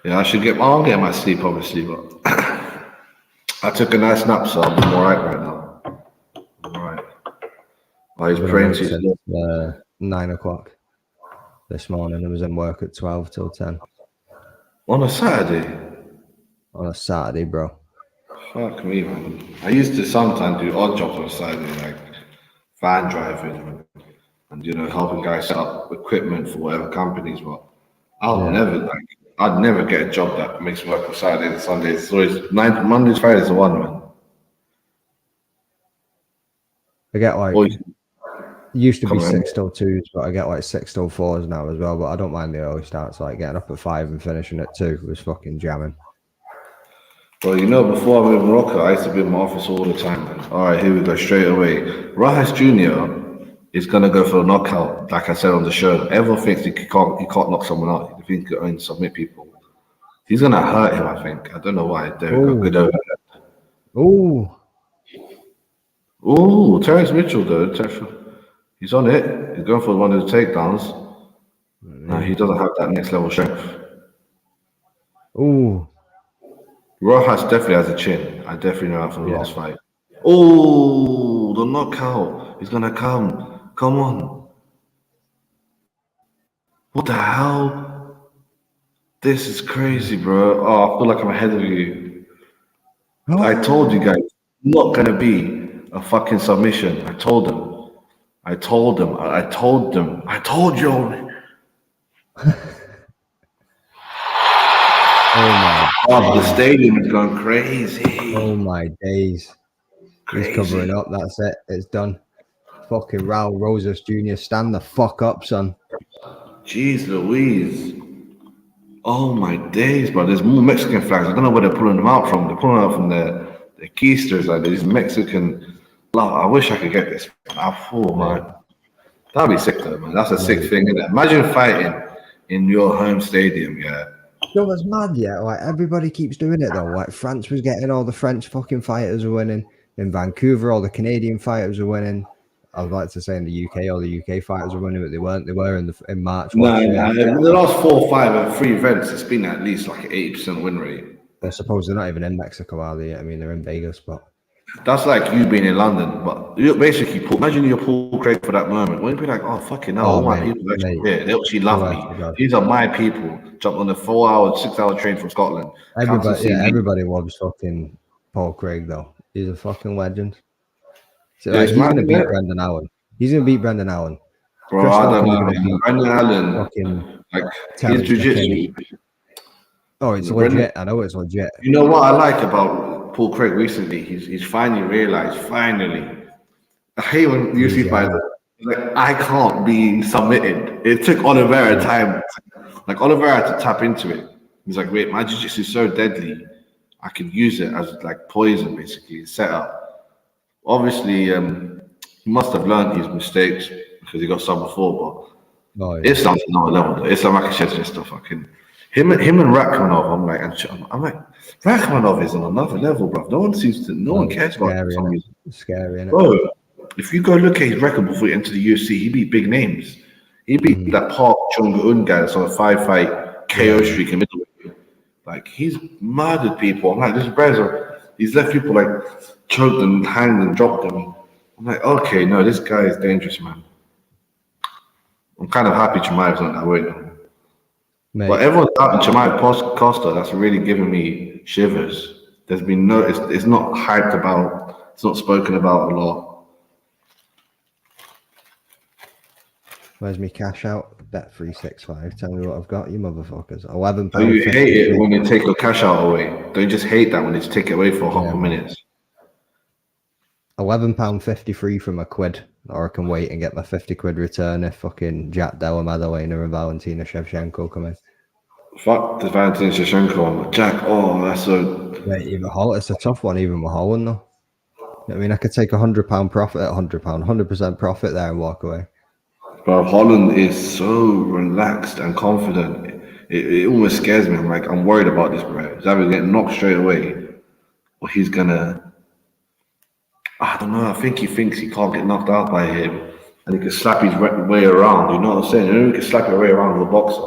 Yeah, I'll get my sleep, obviously, but I took a nice nap, so I'm all right right now. I'm all right. I was praying to 9 o'clock this morning. I was in work at 12 till 10. On a Saturday? On a Saturday, bro. Fuck me, man. I used to sometimes do odd jobs on a Saturday, like van driving and helping guys set up equipment for whatever companies, but I'd never get a job that makes me work on Saturdays and Sundays. It's always Mondays, Fridays are one, man. I get used to be 6 till 2s, but I get like 6 till 4s now as well. But I don't mind the early starts, like getting up at 5 and finishing at 2 was fucking jamming. Well, before I moved to Morocco, I used to be in my office all the time. All right, here we go, straight away. Rajas Jr. is going to go for a knockout, like I said on the show. Everyone thinks he can't knock someone out. He thinks he can only submit people. He's going to hurt him, I think. I don't know why. There we go, good over there. Ooh, Terrence Mitchell, though. He's on it. He's going for one of the takedowns. No, he doesn't have that next level strength. Ooh. Rojas definitely has a chin. I definitely know that from the last fight. Oh, the knockout. He's going to come. Come on. What the hell? This is crazy, bro. Oh, I feel like I'm ahead of you. I told you guys, not going to be a fucking submission. I told them. I told you. Oh my the stadium is going crazy. Oh my days. Crazy. He's covering up. That's it. It's done. Fucking Raul Rosas Jr. Stand the fuck up, son. Jeez Louise. Oh my days, bro. There's more Mexican flags. I don't know where they're pulling them out from. They're pulling out from the keisters, like these Mexican. I wish I could get this. Man. That'd be sick though, man. That's a sick thing, isn't it? Imagine fighting in your home stadium, yeah. It was mad, yeah. Like everybody keeps doing it though. Like France was getting all the French fucking fighters are winning. In Vancouver, all the Canadian fighters are winning. I'd like to say in the UK, all the UK fighters are winning, but they weren't. They were in March. No. In the last 4 or 5 and 3 events, it's been at least like an 80% win rate. I suppose they're not even in Mexico, are they? I mean, they're in Vegas, but that's like you being in London. But you basically, imagine you're Paul Craig for that moment. Wouldn't you be like, oh fucking hell, all my people actually here. They actually love me. These are my people. Jump on the 4-hour, 6-hour train from Scotland. Everybody loves fucking Paul Craig though. He's a fucking legend. So he's gonna beat Brendan Allen. He's gonna beat Brendan Allen. Bro, I don't know. Brendan Allen, like his jiu-jitsu. Oh, it's legit. I know it's legit. You know what I like about Paul Craig recently? He's finally realized. I hate when UFC fighters like I can't be submitted. It took Oliveira time. Like Oliveira had to tap into it. He's like, wait, my jiu-jitsu is so deadly, I can use it as like poison, basically, set up. Obviously, he must have learned his mistakes because he got some before, but Oh, yeah. Islam's another level though. Islam Makashev's just a fucking him and Rakhmonov. I'm like, Rakhmonov is on another level, bro. No one cares about him for some reason. Scary, innit? Bro, if you go look at his record before he entered the UFC, he beat big names. He beat that Park Chung-un guy that's on a 5-fight KO streak in middleweight. Like, he's murdered people. I'm like, this brother, he's left people like choked and hanged and dropped them. I'm like, okay, no, this guy is dangerous, man. I'm kind of happy Chimaev's not that way now. Mate, But everyone's doubting Chimaev Costa. That's really giving me shivers. There's been no, it's not hyped about, it's not spoken about a lot. where's me cash out? Bet 365. Tell me what I've got, you motherfuckers. £11. So you hate it when they take your cash out away. Don't you just hate that when they just take it away for a couple of minutes? £11.53 from a quid. Or I can wait and get my 50 quid return if fucking Jack Della Maddalena and Valentina Shevchenko come in. Fuck the Valentina Shevchenko. Jack, oh, that's so... Mate, even it's a tough one, even with Holland, though. I mean, I could take £100 profit at £100, 100% profit there and walk away. Bro, Holland is so relaxed and confident. It almost scares me. I'm like, I'm worried about this, bro. He's either getting knocked straight away or he's gonna... I don't know. I think he thinks he can't get knocked out by him and he can slap his way around. You know what I'm saying? You know, he can slap his way around with a boxer,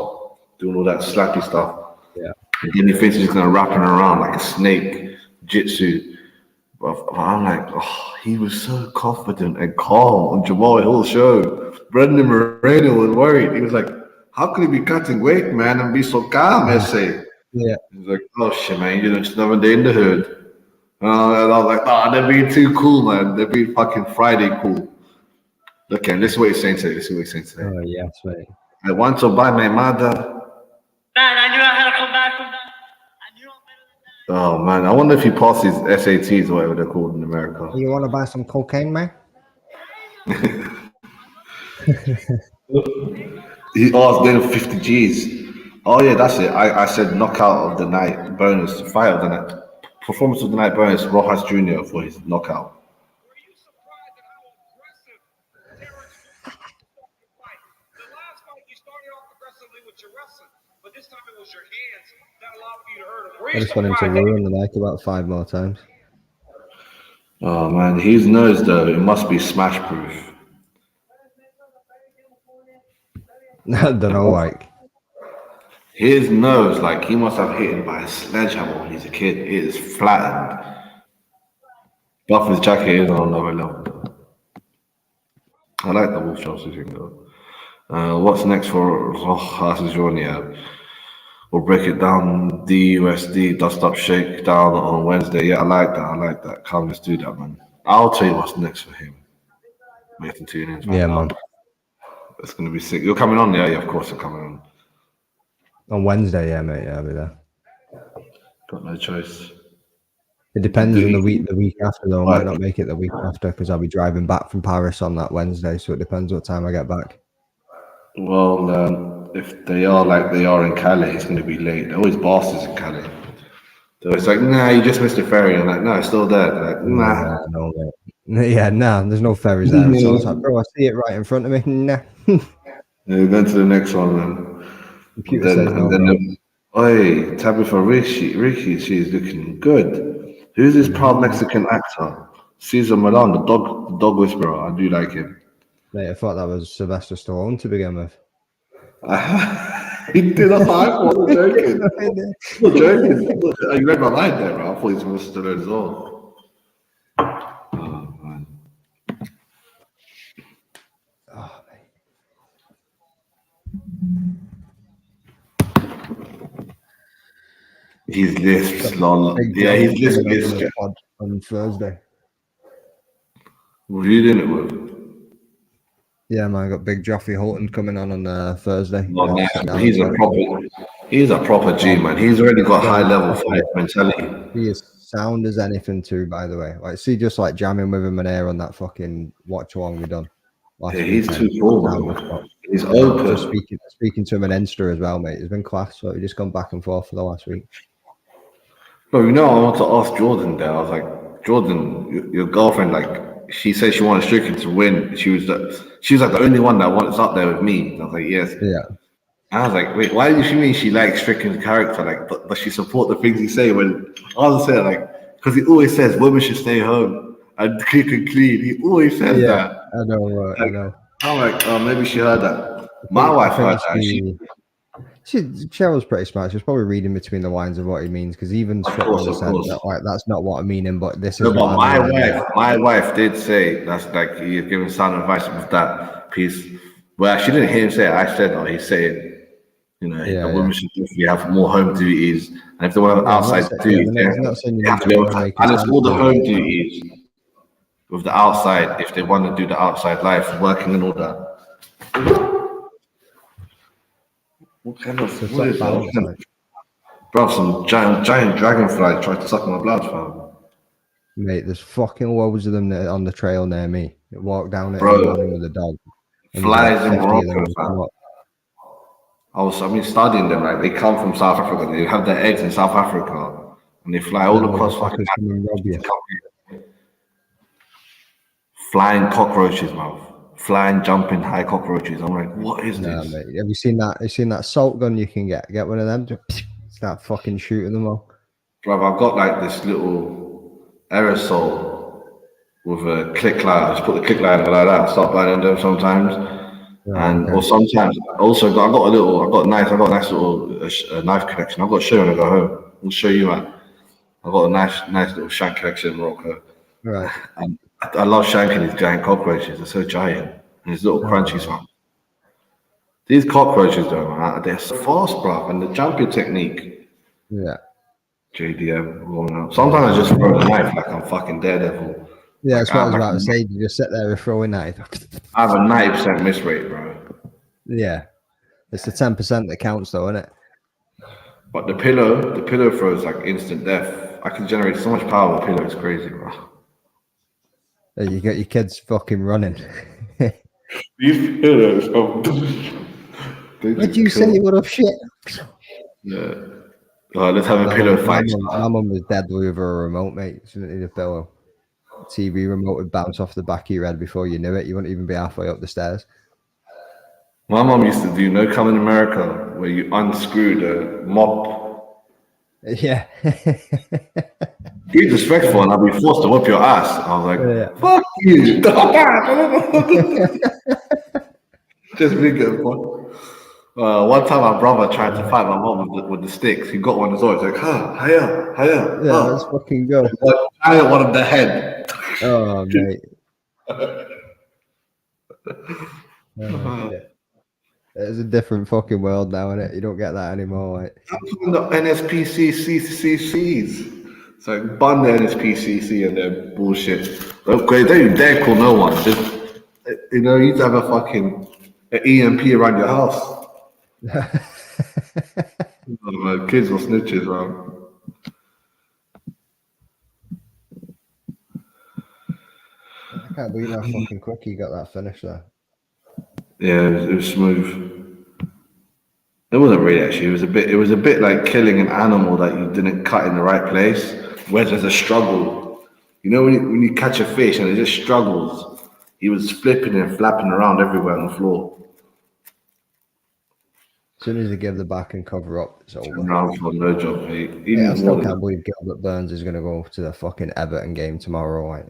doing all that slappy stuff. Yeah. And then he thinks he's going to wrap him around like a snake, jitsu. But I'm like, oh, he was so confident and calm on Jamal Hill's show. Brendan Moreno was worried. He was like, how could he be cutting weight, man, and be so calm, essay? Yeah. He's like, oh, shit, man, you know, just another day in the hood. And I was like, oh, they're being too cool, man. They're being fucking Friday cool. Okay, listen what he's saying today. Listen what he's saying today. Oh, yes, mate. I want to buy my mother. Man, I knew I had to come back from that. I knew Oh, man. I wonder if he passed his SATs or whatever they're called in America. You want to buy some cocaine, man? He asked them 50 G's. Oh, yeah, that's it. I said knockout of the night bonus, fight of the night. Performance of the night bonus, Rojas Jr. for his knockout. Were you surprised at how aggressive Terrence fight? The last fight you started off aggressively with your wrestling, but this time it was your hands that allowed you to hurt him. Were I you just want him to surprised? ruin the Nike about 5 more times. Oh, man. His nose, though, it must be smash proof. I don't know, like. His nose, like, he must have hit him by a sledgehammer when he's a kid. It is flattened. Buff's jacket is on another level. I like the Wolf Chelsea thing, though. What's next for Rojas Jr.? We'll break it down. DUSD, Dust Up Shakedown on Wednesday. Yeah, I like that. Come, let's do that, man. I'll tell you what's next for him. We have to tune in. Yeah, man. It's going to be sick. You're coming on? Yeah, of course you're coming on. On Wednesday, yeah, mate. Yeah, I'll be there. Got no choice. It depends on the week after, though. I might not make it the week after because I'll be driving back from Paris on that Wednesday. So it depends what time I get back. Well, if they are like they are in Calais, it's going to be late. They're always bastards in Calais. So it's like, nah, you just missed the ferry. I'm like, no, it's still there. They're like, nah. No, mate. Yeah, nah, there's no ferries there. So I was like, bro, I see it right in front of me. Nah. Yeah, going to the next one, man. Computer says no, Oi, Tabitha Ricky, she's looking good. Who's this proud Mexican actor? Cesar Millan, the dog whisperer. I do like him. Mate, I thought that was Sylvester Stallone to begin with. He did a high one. I'm joking. I'm joking. You read my mind there, bro. I thought he was Sylvester Stallone as well. Oh, man. Oh, mate. His lisps, lol. Yeah, his lisp. On Thursday. Who you doing it with? Yeah, man, I got Big Joffrey Holton coming on Thursday. Oh, yeah, he's a proper G, man. He's already got high level fight mentality. He is sound as anything too, by the way. Like, see, just like jamming with him and air on that fucking watch along we done. Yeah, he's too cool, man. He's open. Just speaking to him on Insta as well, mate. It's been class. So we just gone back and forth for the last week. Bro, I want to ask Jordan there. I was like, Jordan, your girlfriend, like, she said she wanted Strickland to win. She was like the only one that wants up there with me. And I was like, yes. Yeah. I was like, wait, why does she mean she likes Strickland's character? Like, does she support the things he say? When I was saying, like, because he always says women should stay home and cook and clean. He always says that. I know. I know. I'm like, oh, maybe she heard that. My wife heard that. Cheryl's pretty smart. She's probably reading between the lines of what he means, because even Strickland said that, like, that's not what I'm meaning, but this is. No, but my wife did say that's like he's giving sound advice with that piece. Well, she didn't hear him say it. I said, oh, he's saying, the women should definitely have more home duties, and if they want to have outside duties, they have to be able to. And it's all the home duties with the outside if they want to do the outside life, working and all that. What kind of what is that? Bro, some giant dragonfly tried to suck my blood, fam. Mate, there's fucking loads of them on the trail near me. I walk down it Bro, morning with a dog. Flies in Morocco, fam. I've been studying them. Like, they come from South Africa. They have their eggs in South Africa, and they fly all across fucking Africa. Flying cockroaches, man. Flying, jumping, high cockroaches. I'm like, what is this? Mate. Have you seen that? Have you seen that salt gun you can get? Get one of them. Just start fucking shooting them all. Bro, I've got like this little aerosol with a click light. I just put the click light like that. Start burning them sometimes, or sometimes also I got a nice little knife collection. I've got to show you when I go home. I'll show you, man. I've got a nice little shank collection in Morocco. Right. And I love shanking these giant cockroaches. They're so giant. And it's little crunchy stuff. These cockroaches, though, man, they're so fast, bro. And the jumping technique. Yeah. JDM. Sometimes I just throw a knife like I'm fucking Daredevil. Yeah, that's what I was about to say. You just sit there and throw a knife. I have a 90% miss rate, bro. Yeah. It's the 10% that counts, though, isn't it? But the pillow throw is like instant death. I can generate so much power with a pillow. It's crazy, bro. You get your kids fucking running. These pillows, Did you say you were off shit? Yeah. Let's have a pillow fight. My mum was dead over a remote, mate. She didn't need a pillow. TV remote would bounce off the back of your head before you knew it. You wouldn't even be halfway up the stairs. My mum used to do come in America where you unscrew the mop. Yeah. Be disrespectful and I'll be forced to whip your ass. I was like, fuck you. Just be good. One time my brother tried to fight my mom with the sticks. He got one as well. He's like, hiya. Yeah, let's fucking go. I hit one of the head. Oh, mate. It's a different fucking world now, isn't it? You don't get that anymore. Like. I'm talking about NSPCCCs. It's like bun the NSPCC and their bullshit. They don't dare call no one. Just, you need to have a fucking EMP around your house. My kids will snitches, man. I can't believe how fucking quick he got that finish there. Yeah, it was smooth. It wasn't really actually. It was a bit like killing an animal that you didn't cut in the right place, where there's a struggle. You know when you catch a fish and it just struggles. He was flipping and flapping around everywhere on the floor. As soon as they give the back and cover up, it's over. No job, mate. I still can't believe Gilbert Burns is going to go to the fucking Everton game tomorrow, right?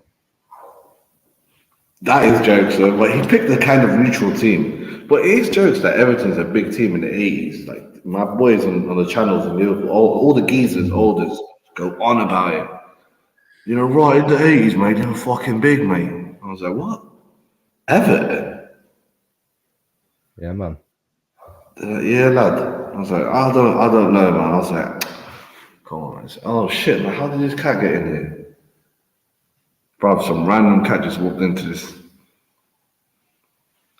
That is jokes, though. But he picked the kind of neutral team. But it is jokes that Everton's a big team in the 80s. Like, my boys on the channels in Liverpool, all the geezers, olders, go on about it. Right in the 80s, mate, they were fucking big, mate. I was like, what? Everton? Yeah, man. Yeah, lad. I was like, I don't know, man. I was like, come on, man. Oh, shit, man, how did this cat get in here? Bro, some random cat just walked into this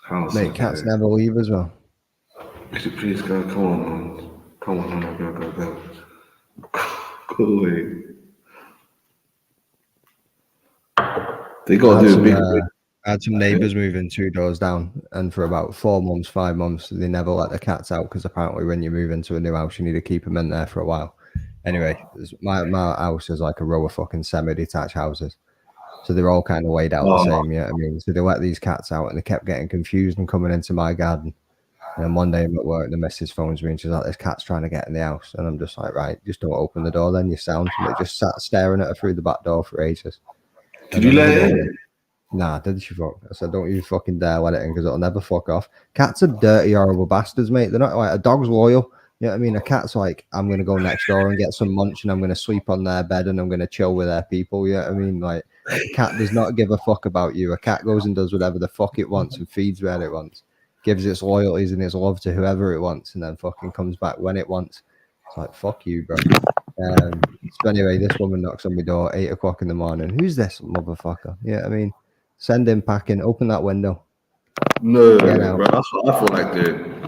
house. Mate, cats never leave as well. Could you please go? Come on, man. Come on, man. Go. Go away. They got to do a big. I had some neighbours moving 2 doors down, and for about 4 months, 5 months, they never let the cats out because apparently when you move into a new house, you need to keep them in there for a while. Anyway, my house is like a row of fucking semi-detached houses. So they're all kind of laid out the same, I mean? So they let these cats out and they kept getting confused and coming into my garden. And then one day I'm at work, the missus phones me and she's like, this cat's trying to get in the house. And I'm just like, right, just don't open the door then, you sound. And they just sat staring at her through the back door for ages. Did you let it in? Nah, did she fuck? I said, don't you fucking dare let it in because it'll never fuck off. Cats are dirty, horrible bastards, mate. They're not like a dog's loyal. You know what I mean? A cat's like, I'm going to go next door and get some munch and I'm going to sleep on their bed and I'm going to chill with their people. You know what I mean? Like, a cat does not give a fuck about you. A cat goes and does whatever the fuck it wants and feeds where it wants, gives its loyalties and its love to whoever it wants, and then fucking comes back when it wants. It's like, fuck you, bro. So anyway, this woman knocks on my door 8 o'clock in the morning. Who's this motherfucker? Yeah, I mean, send him packing. Open that window. No, Get out. bro. That's what I feel like doing.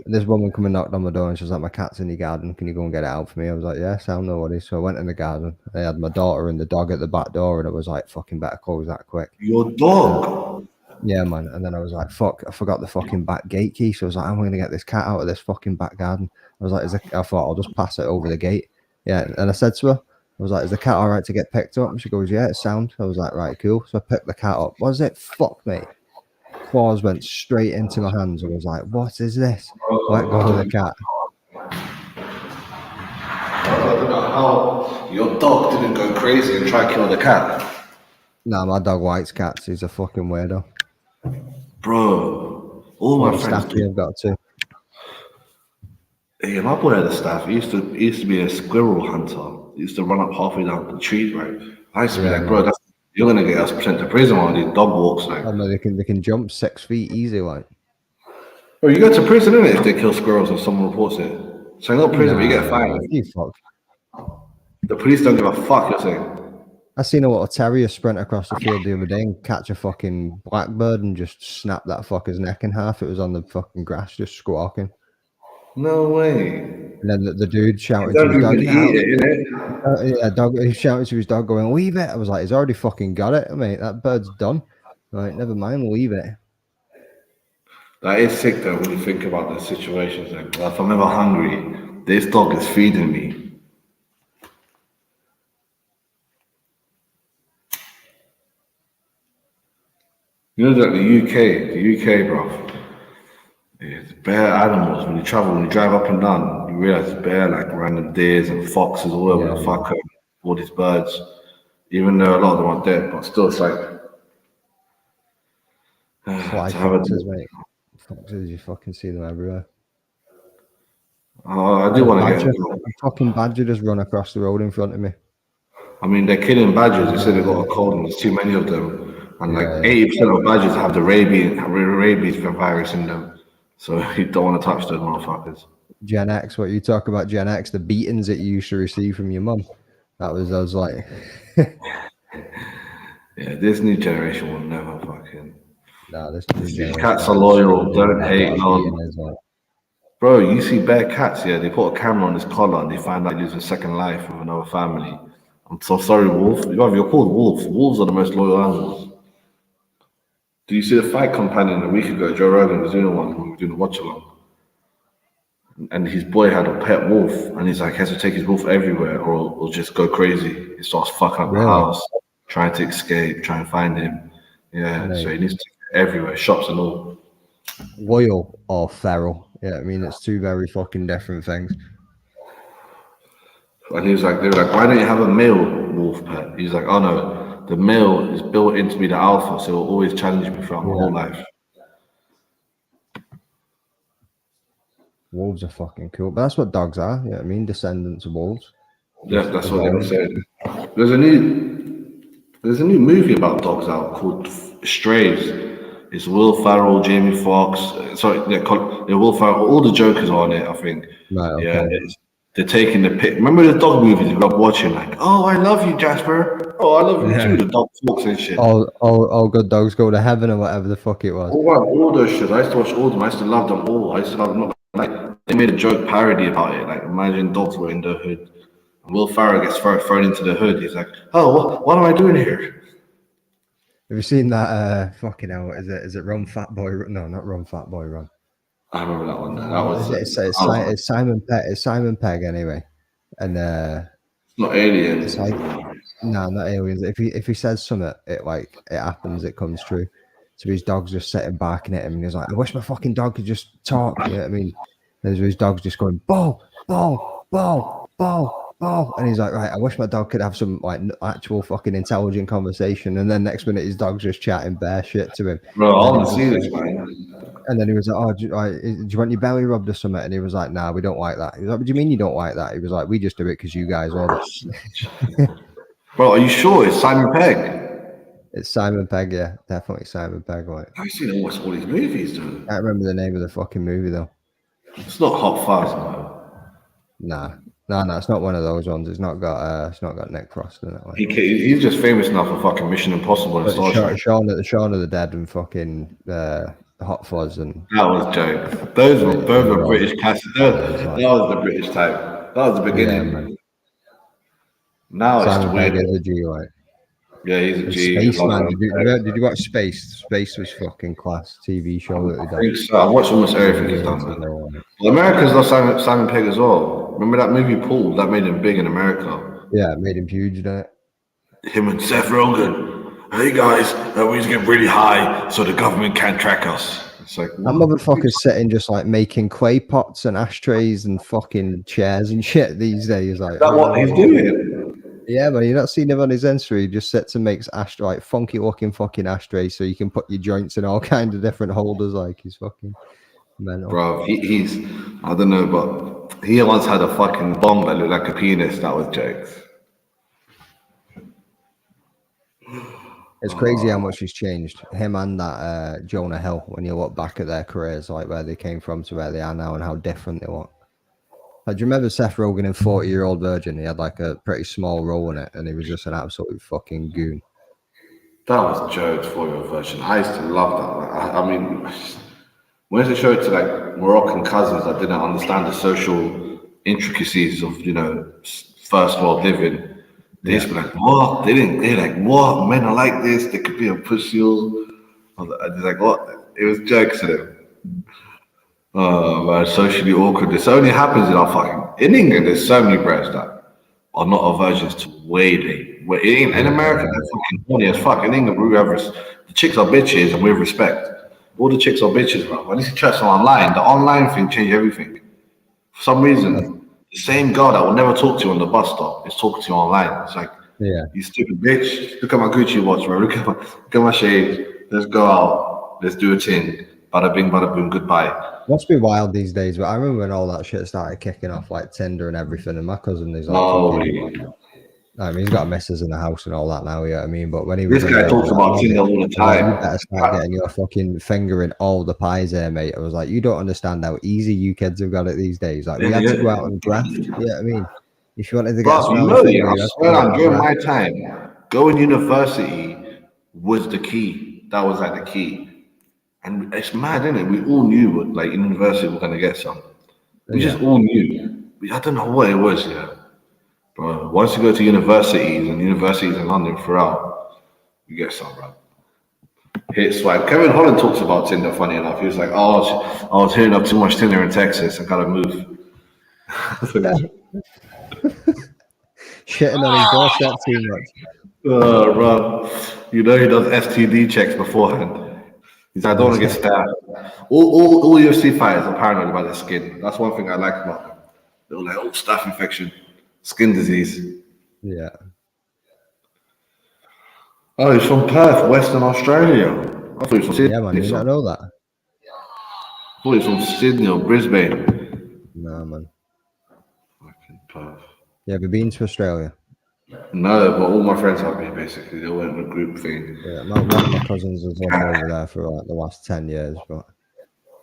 This woman come and knocked on my door and she was like, my cat's in your garden. Can you go and get it out for me? I was like, yeah, sound no worries. So I went in the garden. I had my daughter and the dog at the back door, and I was like, fucking better close that quick. Your dog? Yeah, man. And then I was like, fuck, I forgot the fucking back gate key. So I was like, I'm going to get this cat out of this fucking back garden. I was like, I thought I'll just pass it over the gate. Yeah. And I said to her, I was like, is the cat all right to get picked up? And she goes, yeah, it's sound. I was like, right, cool. So I picked the cat up. Was it? Fuck, mate. Claws went straight into my hands. I was like, what is this? Let go of the cat. I don't know how your dog didn't go crazy and try to kill the cat. Nah, my dog likes cats. He's a fucking weirdo. Bro, all my friends do. I've got two. Yeah, my boy had a staff. He used to be a squirrel hunter. He used to run up halfway down the trees, right? I used to be like, bro, you're gonna get us sent to prison on these dog walks, like. Oh no, they can jump 6 feet easy, like. Bro, you go to prison, innit, if they kill squirrels and someone reports it. So not prison, but you get fined. You fuck. The police don't give a fuck, you're saying. I seen a little terrier sprint across the field the other day and catch a fucking blackbird and just snap that fucker's neck in half. It was on the fucking grass, just squawking. No way. And then the dude shouting to his dog. Dog. He shouted to his dog, going, "Leave it!" I was like, "He's already fucking got it, mate. That bird's done. Right, never mind, leave it." That is sick, though, when you think about the situations. Like, if I'm ever hungry, this dog is feeding me. You know, like the UK, bro. It's bare animals. When you drive up and down, you realize it's bare like random deers and foxes all over the fucker, all these birds. Even though a lot of them are dead, but still, it's like Foxes, mate. Foxes, you fucking see them everywhere. Oh, I do want to get a fucking badger just run across the road in front of me. I mean, they're killing badgers. They said they got a cold and there's too many of them. And like 80% of badgers have the rabies virus in them. So you don't want to touch those motherfuckers. Gen X, what you talk about Gen X, the beatings that you used to receive from your mum. I was like... Yeah, this new generation will never fucking... Nah, this new generation... Cats are loyal, don't hate none. Bro, you see bare cats, yeah, they put a camera on his collar and they find out he lives a second life with another family. I'm so sorry, Wolf. You're called Wolf. Wolves are the most loyal animals. Do you see the fight companion a week ago? Joe Rogan was doing one. We were doing a watch-along. And his boy had a pet wolf. And he's like, he has to take his wolf everywhere or it'll just go crazy. He starts fucking up the house, trying to escape, trying to find him. Yeah, so he needs to take it everywhere, shops and all. Loyal or feral. Yeah, I mean, it's two very fucking different things. And he was like, they were like, why don't you have a male wolf pet? He's like, oh no. The male is built into me the alpha, so it'll always challenge me throughout my whole life. Wolves are fucking cool, but that's what dogs are. Yeah, I mean, descendants of wolves. Yeah, that's what they were saying. There's a new movie about dogs out called Strays. It's Will Ferrell, Jamie Foxx. Will Ferrell. All the Jokers are on it, I think. Right, okay. Yeah, they're taking the pic. Remember the dog movies you love watching? Like, oh, I love you, Jasper. Oh, I love you too. The dog talks and shit. All good dogs go to heaven or whatever the fuck it was. All those shit. I used to watch all of them. I used to love them all. I used to love them. Like, they made a joke parody about it. Like, imagine dogs were in the hood. And Will Ferrell gets thrown into the hood. He's like, oh, what am I doing here? you seen that? Fucking hell, is it Run Fat Boy? No, not Run Fat Boy Run. I remember that one. That was It's Simon Pegg. It's Simon Pegg anyway, and it's not Alien. it's like no, not aliens. If he says something, it happens. It comes true. So his dog's just sitting barking at him, and he's like, "I wish my fucking dog could just talk." You know what I mean? There's his dog's just going, "Ball, ball, ball, ball, ball," and he's like, "Right, I wish my dog could have some like actual fucking intelligent conversation." And then next minute, his dog's just chatting bare shit to him. Bro, I want to see this, man. And then he was like, "Oh, do you want your belly rubbed or something?" And he was like, "Nah, we don't like that." He was like, "What do you mean you don't like that?" He was like, "We just do it because you guys order." Bro, are you sure it's Simon Pegg? It's Simon Pegg, yeah, definitely Simon Pegg. Like, I've seen him watch all these movies, dude. I can't remember the name of the fucking movie though. It's not Hot Fuzz, man. No, it's not one of those ones. It's not got Nick Frost in it. Like. He's just famous now for fucking Mission Impossible and Star Trek. Shaun of the Dead and fucking Hot Fuzz and that was joke. Those were British classics. That was the British type. That was the beginning. Yeah, now Simon it's weird. Pegg is a G, like. Yeah, he's a G. Space, man. Did you watch Space? Space was fucking class. TV show that they done. I think so. I watched almost everything he's done. Well, Americans love Simon Pegg as well. Remember that movie Paul? That made him big in America. Yeah, it made him huge, didn't it? Him and Seth Rogen. Hey guys, we need to get really high so the government can't track us. It's like that motherfucker's sitting just like making clay pots and ashtrays and fucking chairs and shit these days. Like, is that what he's doing? Yeah, but you're not seeing him on his Insta. He just sits and makes ashtray, like funky looking fucking ashtrays, so you can put your joints in all kinds of different holders. Like he's fucking mental. Bro, he's I don't know, but he once had a fucking bong that looked like a penis. That was jokes. It's crazy how much he's changed. Him and that Jonah Hill. When you look back at their careers, like where they came from to where they are now, and how different they look. Like, do you remember Seth Rogen in 40-Year-Old Virgin? He had like a pretty small role in it, and he was just an absolute fucking goon. That was Joe's 40-Year-Old Virgin. I used to love that. Like, I mean, when they showed it to like Moroccan cousins that didn't understand the social intricacies of first world living, they used to be like, "What?" They're like, "What? Men are like this. They could be a pussy." They're like, "What?" It was jokes to them. Oh man, socially awkward. This only happens in our fucking in England. There's so many breasts that are not a virgins to way. In America, they're fucking horny as fuck. In England, the chicks are bitches, and with respect, all the chicks are bitches, bro. When you see chicks online, the online thing changed everything. For some reason, the same girl that will never talk to you on the bus stop is talking to you online. It's like, yeah, you stupid bitch. Look at my Gucci watch, bro. Look at my shades. Let's go out. Let's do a thing. Bada bing, bada boom, goodbye. Must be wild these days, but I remember when all that shit started kicking off, like Tinder and everything. And my cousin is like, I mean, he's got a missus in the house and all that now. Yeah, I mean, but when he was this guy talks about Tinder all the time. You better start getting your fucking finger in all the pies here, mate. I was like, you don't understand how easy you kids have got it these days. Like, we had to go out and graft. Yeah, I mean, if you wanted to get, I swear, during my time, going university was the key. That was like the key. And it's mad, isn't it? We all knew, like, in university, we're going to get some. We just all knew. I don't know what it was, yeah. But once you go to universities in London throughout, you get some, bro. Hit swipe. Kevin Holland talks about Tinder, funny enough. He was like, oh, I was hearing up too much Tinder in Texas. I got to move. Shitting on his doorstep too much. Bro. You know he does STD checks beforehand. He's like, I don't want to get stabbed. All UFC fighters are paranoid about their skin. That's one thing I like about them. They're like, oh, staph infection, skin disease. Yeah. Oh, he's from Perth, Western Australia. I thought he was from Sydney. Yeah, man, you don't know that. I thought he was from Sydney or Brisbane. No, man. Fucking Perth. You ever been to Australia? No, but all my friends have been, basically. They went on a group thing. Yeah, one of my cousins has lived over there for like the last 10 years. But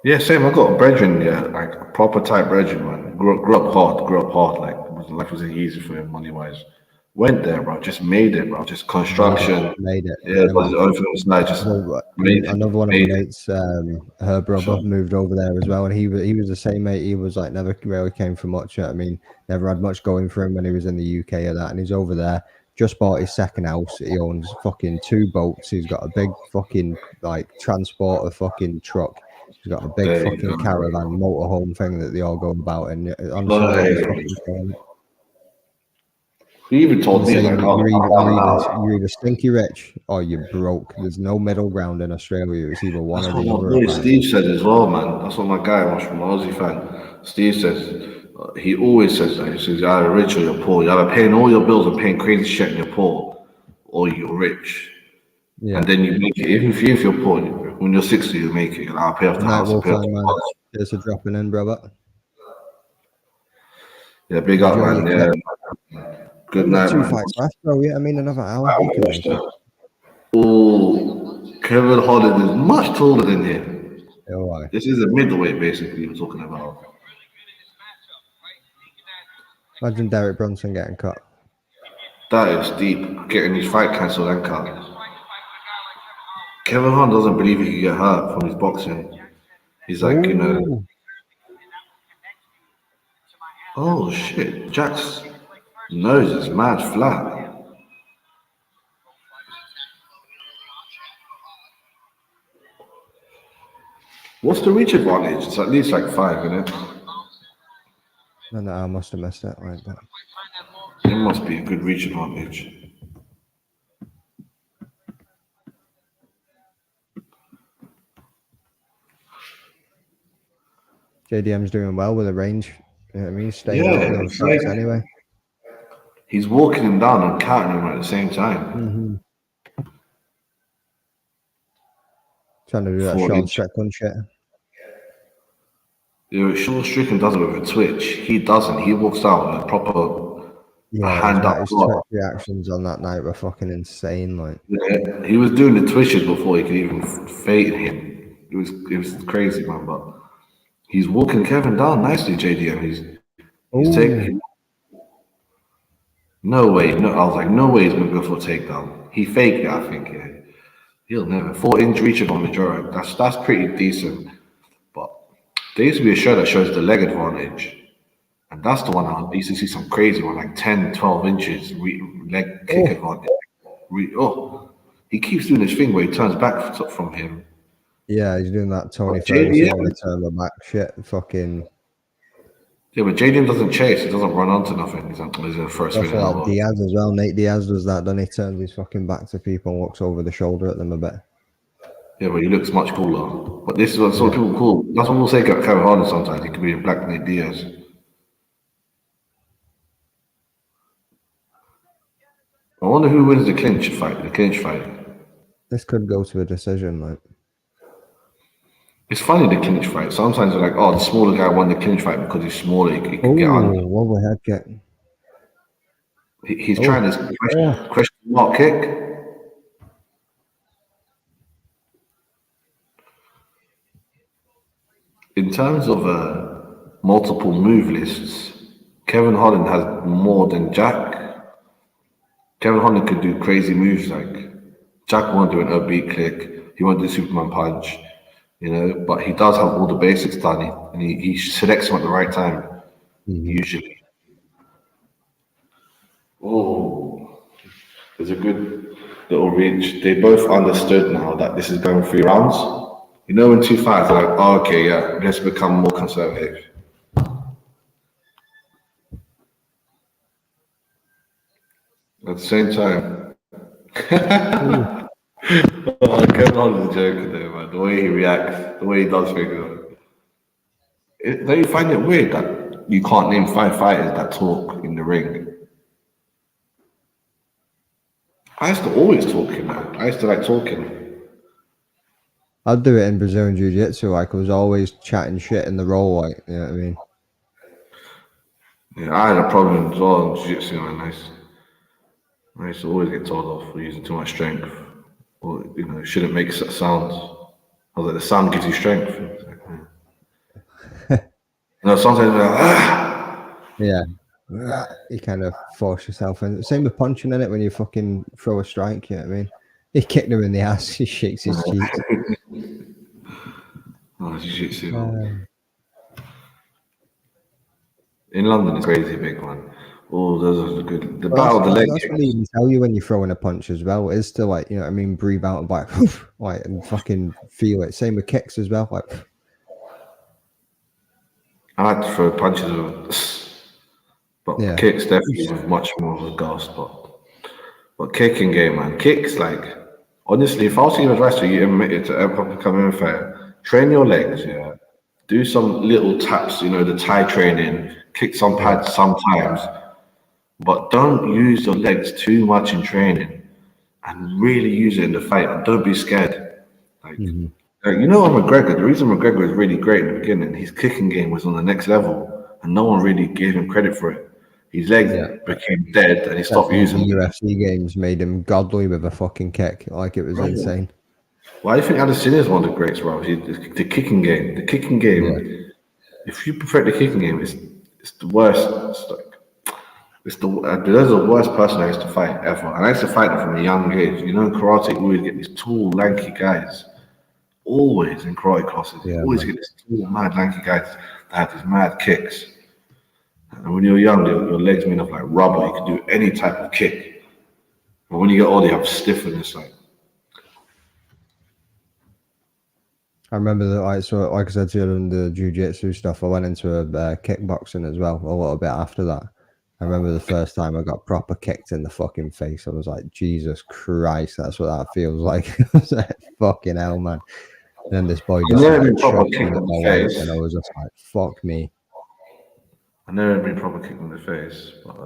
yeah, same. I got a brethren, like proper type brethren, man. Grew up hard. Like, life was easy for him money-wise. Went there, bro. Just made it, bro. Just construction. Made it. Yeah, it was just made it. Another one of my mates, her brother moved over there as well, and he was the same mate. He was like never really came from much. I mean, never had much going for him when he was in the UK or that, and he's over there just bought his second house. He owns fucking 2 boats. He's got a big fucking like transporter fucking truck. He's got a big There you fucking go. caravan motorhome thing that they all go about. And honestly, No, I'd be hey. fucking killing it. He even told me, Say like, you're either stinky rich or you're broke. There's no middle ground in Australia. It's either one that's or what the my other. boy Apparently. Steve said as well, man. That's what my guy was from Aussie fan. Steve says, he always says that. He says, you're either rich or you're poor. You're either paying all your bills and paying crazy shit and you're poor, or you're rich. Yeah. And then you make it. If you're poor, when you're 60, you make it. I'll pay off the Night house, I'll Wolf pay off time, the man. house. Cheers for dropping in, brother. Yeah, big up, Enjoy man. your Yeah. Good We've got night, 2 man. fights left, bro. Yeah, I mean another hour. You can make it. Oh, Kevin Holland is much taller than him. Oh, why? This is a middleweight, basically, we're talking about. Imagine Derek Brunson getting cut. That is deep. Getting his fight cancelled and cut. Kevin Holland doesn't believe he can get hurt from his boxing. He's like, you know, Ooh. oh shit, Jack's nose is mad flat. What's the reach advantage? It's at least like 5, isn't it? No, I must have missed it like that. It must be a good reach advantage. JDM's doing well with the range. You know what I mean? Staying Yeah, out in those it's fights like- anyway. He's walking him down and counting him at the same time. Mm-hmm. Trying to do that 4 Sean inch. Strickland shit. You know, Sean Strickland does it with a twitch. He doesn't. He walks out with a proper Yeah, hand up his block. Twitch reactions on that night were fucking insane. Like, Yeah, he was doing the twitches before he could even fade him. It was crazy, man. But he's walking Kevin down nicely, JDM. He's taking. No way. No, I was like, no way he's gonna go for a takedown. He faked it, I think. Yeah, he'll never 4-inch reach advantage. Alright, that's pretty decent. But there used to be a show that shows the leg advantage, and that's the one I used to see some crazy one, like 10, 12 inches leg kick advantage. He keeps doing this thing where he turns back from him. yeah, he's doing that Tony But Ferguson JDM when he turned the back shit. Fucking. Yeah, but JDM doesn't chase. He doesn't run onto nothing. He's in the first That's minute. like Diaz as well. Nate Diaz does that. Then he turns his fucking back to people and looks over the shoulder at them a bit. Yeah, but he looks much cooler. But this is what some people call. That's what we'll say about Kevin Harden sometimes. He could be a black Nate Diaz. I wonder who wins the clinch fight. This could go to a decision, like. It's funny, the clinch fight. Sometimes they're like, oh, the smaller guy won the clinch fight because he's smaller. He can get on. Lovely head kick. He's trying this question mark kick. In terms of multiple move lists, Kevin Holland has more than Jack. Kevin Holland could do crazy moves like Jack won't do an oblique click. He won't do Superman punch, you know. But he does have all the basics done, and he selects them at the right time, usually. Oh, there's a good little reach. They both understood now that this is going 3 rounds. You know, in 2 fights, they're like, oh, okay, yeah, let's become more conservative. At the same time, Kevin Holland's a joker though, man. The way he reacts, the way he does things. Don't you find it weird that you can't name 5 fighters that talk in the ring? I used to always talk, you know. I used to like talking. I'd do it in Brazilian Jiu-Jitsu. Like, I was always chatting shit in the roll, like, you know what I mean? Yeah, I had a problem as well in jiu-jitsu, man. I used to always get told off for using too much strength. Or, you know, shouldn't make sounds. I was like, the sound gives you strength. Like, you know, sometimes you're like, ah! Yeah. You kind of force yourself in. Same with punching in it when you fucking throw a strike, you know what I mean? He kicked him in the ass, he shakes his cheeks. Oh, jiu-jitsu. In London, it's crazy big, man. Oh, those are good. The Well, battle of the leg that's what they kicks. even tell you when you're throwing a punch as well. Is to like, you know what I mean, breathe out and like, like and fucking feel it. Same with kicks as well. Like, I like to throw punches, but yeah, kicks definitely with much more of a ghost. But kicking game, man, kicks like honestly, if I was to give advice to you, admitted to ever become unfair, train your legs, yeah. Do some little taps, you know, the Thai training, kick some pads sometimes, but don't use your legs too much in training and really use it in the fight. And don't be scared. Like, Mhm. you know, McGregor, the reason McGregor was really great in the beginning, his kicking game was on the next level, and no one really gave him credit for it. His legs Yeah. became dead, and he stopped Definitely using the them. UFC games made him godly with a fucking kick. Like it was insane. Why do you think Adesanya is one of the greats, bro? The kicking game. The kicking Yeah. game. If you prefer the kicking game, it's the worst. There's the worst person I used to fight ever, and I used to fight them from a young age. You know, in karate, you always get these tall, lanky guys. Always in karate classes, you Yeah, always man. get these tall, mad, lanky guys that have these mad kicks. And when you're young, your legs made of like rubber. You can do any type of kick. But when you get older, you have stiffness. Like, I remember that, like I said to you in the jiu-jitsu stuff, I went into a kickboxing as well a little bit after that. I remember the first time I got proper kicked in the fucking face. I was like, Jesus Christ, that's what that feels like. I was like, fucking hell, man. And then this boy I've just never started been proper chopping kicked at in my the legs, face. and I was just like, fuck me. I've never been proper kicked in the face, but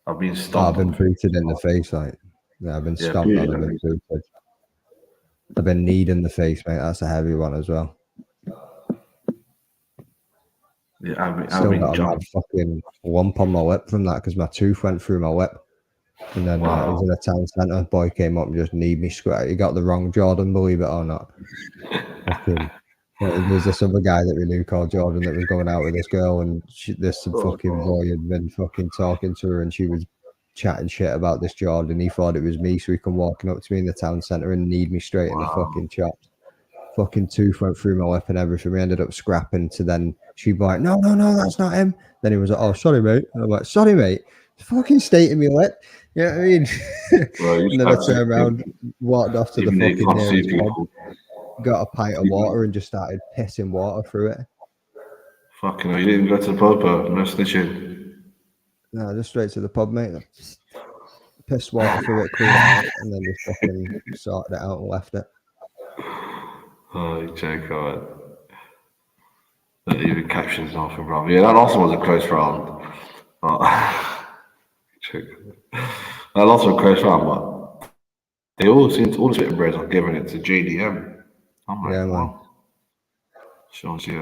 I've been Oh, I've stomped on been the face. booted in the face, like, yeah, I've been Yeah, stomped on, booted I've at been me. booted. I've been kneed in the face, mate. That's a heavy one as well. Yeah, I've Still been got a mad jumped. fucking lump on my lip from that because my tooth went through my lip. And then it was Wow. in a town centre. Boy came up and just kneed me square. He got the wrong Jordan, believe it or not. Fucking. There's this other guy that we knew called Jordan that was going out with this girl, and this Oh, fucking God. boy had been fucking talking to her, and she was chatting shit about this Jordan. He thought it was me, so he come walking up to me in the town centre and kneed me straight in the fucking chops. Fucking tooth went through my lip and everything. We ended up scrapping to then she'd be like, no, that's not him. Then he was like, oh, sorry, mate. And I'm like, sorry, mate. It's fucking stating me lip. You know what I mean? Well, you And just then I have to, turned around, walked off to the even though you fucking can't see nearest pub, people. got a pint of water and just started pissing water through it. Fucking hell, you didn't go to the pub, no snitching. No, just straight to the pub, mate. Pissed water through it, cleaned it out, and then just fucking sorted it out and left it. Oh, you check out. That even captions nothing, bro. Yeah, that last one was a close round. Check. That last one was a close round, but they all seem to, all the Twitter bros are giving it to JDM. I'm like, Yeah, man. wow. Shows you,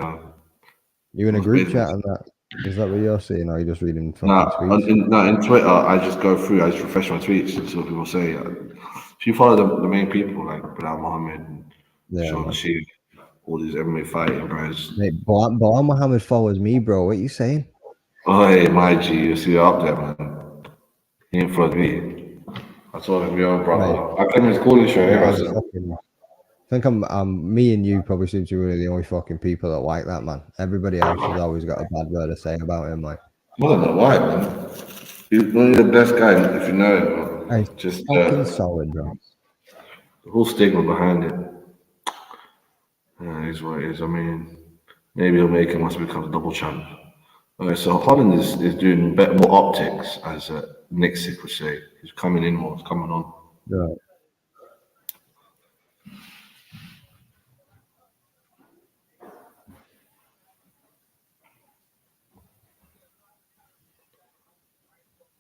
You in a what's group business. chat and that? Is that what you're seeing? Or are you just reading fucking Nah, tweets? in Twitter, I just go through, I just refresh my tweets and see what people say. If you follow the main people like Bilal Mohammed and Yeah, Sean man. Sheik, all these MMA fighting bros. Mate, Bilal Muhammad follows me, bro. What are you saying? Oh, hey, my G, you see you're up there, man. He ain't followed me. I told him, yo, Mate, brother. I came to his calling show here. I Bilal's said, fucking. I think me and you probably seem to be one of the only fucking people that like that man. Everybody else has always got a bad word to say about him, like. I don't know why, man. He's one of the best guys, if you know him. Hey, Just fucking solid, bro. the whole stigma behind it. Yeah, it is what it is. I mean, maybe he'll make it once he becomes a double champ. Okay, so Holland is doing better, more optics, as Nick Sick would say. He's coming in more, he's coming on. Right.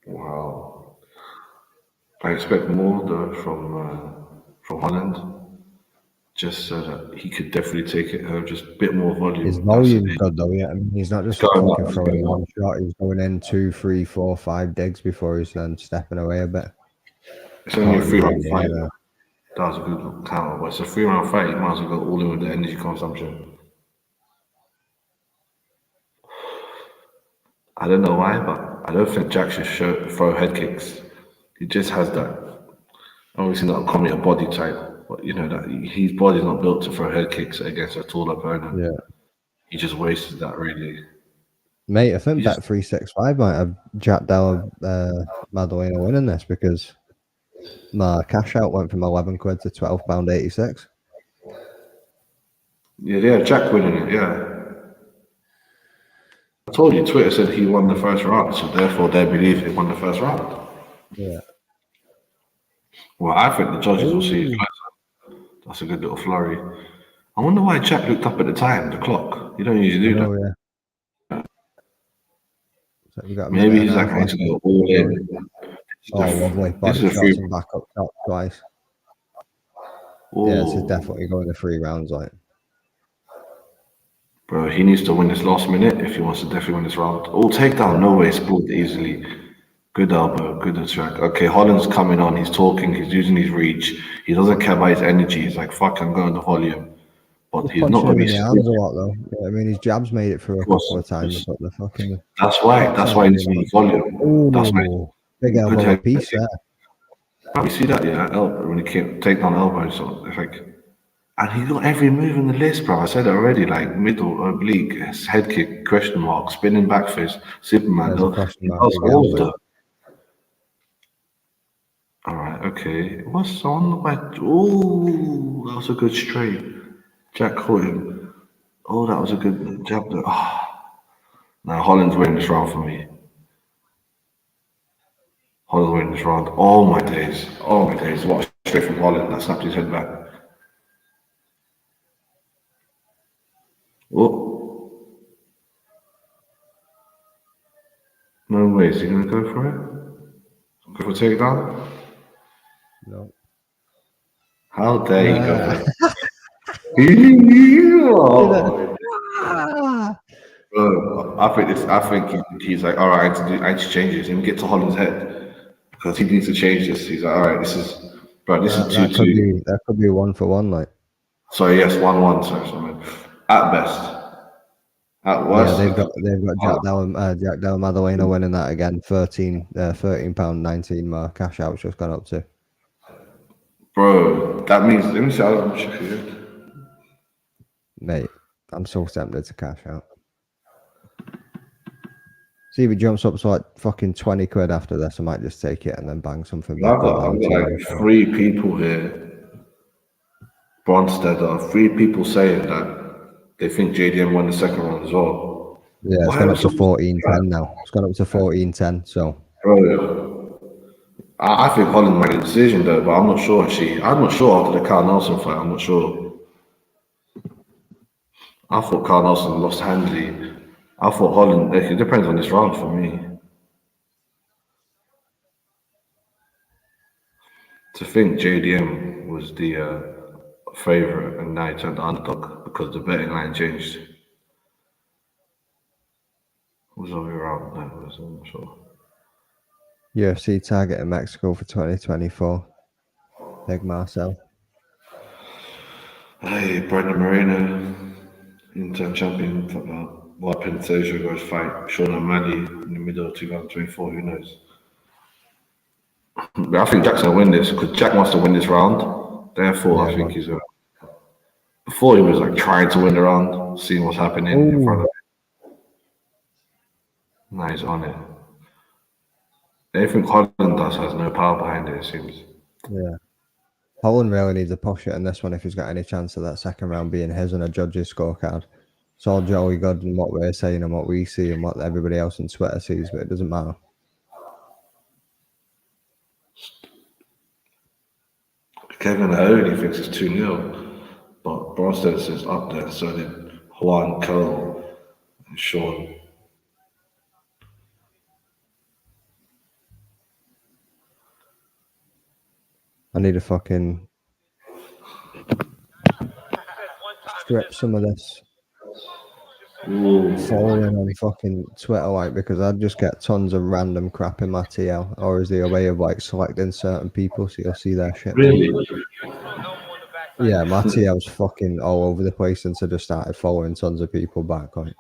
Wow. I expect more though from Holland, just so that he could definitely take it home. Just a bit more His volume. That's volume's it. good though, yeah. I mean, he's not It's just going fucking up. It's throwing going up. one shot. He's going in 2, 3, 4, 5 digs before he's then stepping away a bit. It's only a Can't really 3 round get fight. in there. That was a good counter, but it's a 3 round fight. You might as well go all in with the energy consumption. I don't know why, but I don't think Jack should throw head kicks. He just has that. Obviously, not a commit a body type, but you know that his body's not built to throw head kicks against a tall opponent. Yeah. He just wasted that really. Mate, I think You just- Bet365 might have Jack Della Madalena winning this because my cash out went from 11 quid to £12.86. Yeah, Jack winning it, yeah. I told you, Twitter said he won the first round, so therefore they believe he won the first round. Yeah. Well, I think the judges will see it closer. That's a good little flurry. I wonder why Jack looked up at the time, the clock. You don't usually do that. Oh, yeah. So we got a Maybe minute he's and a like, half I need to left. go all in. Oh, lovely. This Body is a shots free. and back up top twice. Oh, Yeah, this is definitely going to 3 rounds, like. bro, he needs to win this last minute if he wants to definitely win this round. Oh, takedown, no way, split easily. Good elbow, good attack. Okay, Holland's coming on. He's talking. He's using his reach. He doesn't care about his energy. He's like, fuck, I'm going to volume. But he's not Punching going him to in be the arms a lot, though. Yeah, I mean, his jabs made it through a couple of times, but the fucking. That's why he needs to be volume. That's why. Oh, big Good elbow head. piece there. You see that, yeah? Elbow, when he came, take down elbow, so it's like. And he got every move in the list, bro. I said it already, like middle, oblique, head kick, question mark, spinning back fist, Superman. There's a question He mark, does big all elbow. of them. All right, okay. What's on the right? Oh, that was a good straight. Jack caught him. Oh, that was a good jab. Now Holland's winning this round for me. Holland's winning this round. Oh my days. Oh my days. What a straight from Holland. That snapped his head back. Oh. No way. Is he going to go for it? Go for a takedown? No. How dare you go for it? Bro, I think he's like, all right, I need to change this. Let me get to Holland's head because he needs to change this. He's like, all right, this is 2-2. That could be 1-for-1, like. Sorry, yes, 1-1. Sorry. At best, at worst, Yeah, they've got Jack Della Madalena winning that again. £13.19. My cash out's just gone up to. bro. That means let me see. I'll check it. Mate, I'm so tempted to cash out. See if it jumps up to like fucking 20 quid after this, I might just take it and then bang something back. I've got like 3 people here. Bronstead, 3 people saying that they think JDM won the second round as well. Yeah, it's gone up to 14.10 now. It's gone up to 14.10. So, bro, I think Holland made a decision though, but I'm not sure. I'm not sure after the Carl Nelson fight. I'm not sure. I thought Carl Nelson lost handily. I thought Holland. It depends on this round for me. To think JDM was the favorite and now he turned underdog because the betting line changed. Was the other round? No, I'm not sure. UFC target in Mexico for 2024. Big Marcel. Hey, Brandon Moreno, interim champion. What Pentasio goes fight Sean O'Malley in the middle of 2024. Who knows? But I think Jack's gonna win this because Jack wants to win this round. Therefore, I think he's a. Before he was like trying to win the round, seeing what's happening in front of him. Now he's on it. Anything Holland does has no power behind it, it seems. Yeah. Holland really needs a push it in this one if he's got any chance of that second round being his and a judge's scorecard. It's all jolly good and what we're saying and what we see and what everybody else on Twitter sees, but it doesn't matter. Kevin only thinks it's 2-0, but Bronstead says up there, so did Juan Cole and Sean. I need to fucking strip some of this following on fucking Twitter, like, because I just get tons of random crap in my TL, or is there a way of like selecting certain people so you'll see their shit? Really? Yeah, my TL's fucking all over the place since I just started following tons of people back. Like,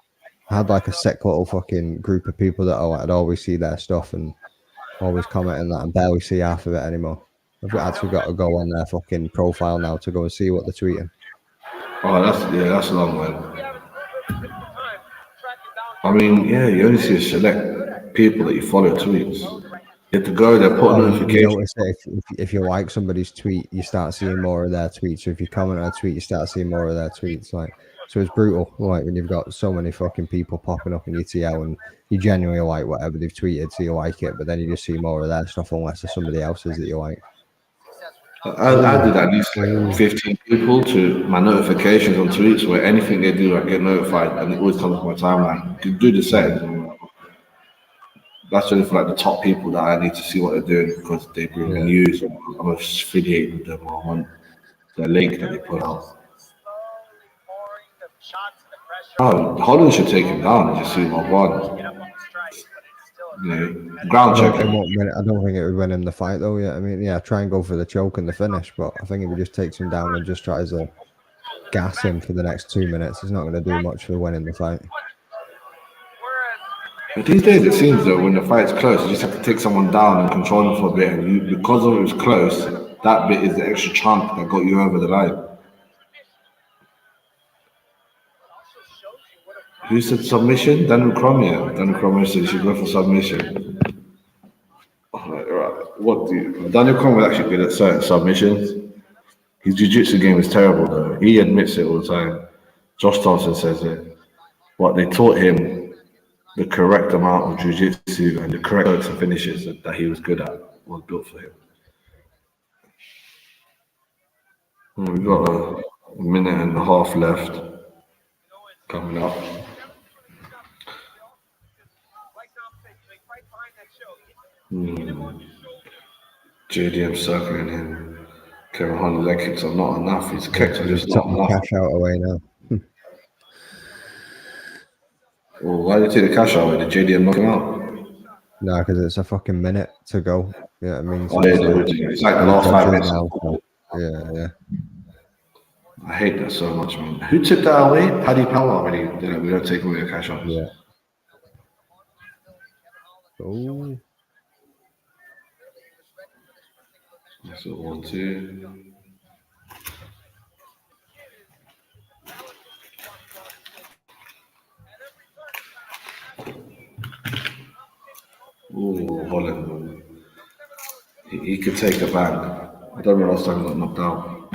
I had like a sick little fucking group of people that I'd always see their stuff and always commenting that and barely see half of it anymore. I've actually got to go on their fucking profile now to go and see what they're tweeting. Oh, that's a long one. I mean, yeah, you only see a select people that you follow tweets. You have to go there, put a Oh, you notification. notice that if you like somebody's tweet, you start seeing more of their tweets. Or if you comment on a tweet, you start seeing more of their tweets. Like, so it's brutal. Like when you've got so many fucking people popping up in your TL and you genuinely like whatever they've tweeted, so you like it, but then you just see more of their stuff unless it's somebody else's that you like. I did at least like 15 people to my notifications on tweets where anything they do, I get notified and it always comes to my timeline. You can do the same. That's only for like the top people that I need to see what they're doing because they bring the Yeah. news. I'm affiliated with them. I want the link that they put out. Oh, Holland should take him down and just see what one. Ground I checking. don't think it would win him the fight though. Yeah, I mean, yeah, try and go for the choke and the finish, but I think if he just takes him down and just tries to gas him for the next 2 minutes, it's not going to do much for winning the fight. But these days it seems though when the fight's close, you just have to take someone down and control them for a bit. And because of it was close, that bit is the extra chunk that got you over the line. Who said submission? Daniel Cormier. Daniel Cormier said you should go for submission. Right. What do you, Daniel Cormier actually good at certain submissions. His jiu-jitsu game is terrible though. He admits it all the time. Josh Thompson says it. What they taught him the correct amount of jiu-jitsu and the correct hooks and finishes that he was good at was built for him. We've got a minute and a half left coming up. JDM circling him. Kevin Hunt leg kicks are not enough. His kicks are just not Took the enough. cash out away now. Well, why did you take the cash out? Did JDM knock him out? No, because it's a fucking minute to go. Yeah, I mean, so Oh, yeah, it's like the last 5 minutes. now. So, yeah. I hate that so much, man. Who took that away? Paddy Powell already. We don't take away the cash outs. Yeah. Oh. That's a 1-2. Ooh, Holland. He could take a bang. I don't know last time he got knocked out.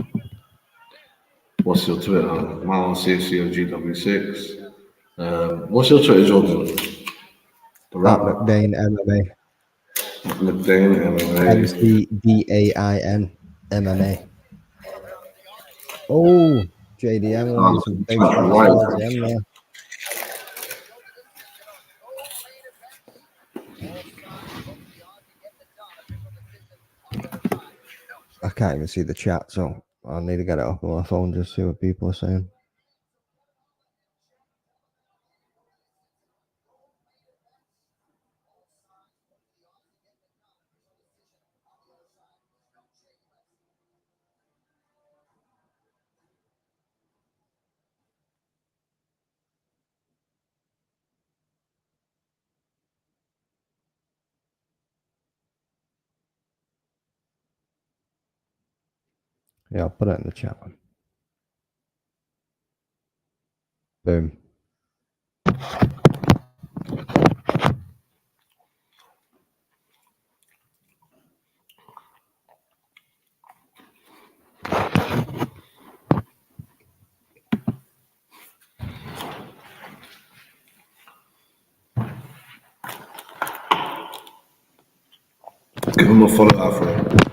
What's your Twitter? Mine CFCOGW6. What's your Twitter, Jordan? The rap. McDain MMA. McDain MMA. McDain MMA. Oh, JDM with some big shots towards the end there. I can't even see the chat, so I'll need to get it up on my phone just to see what people are saying. Yeah, I'll put it in the chat. Boom. Give him a follow after.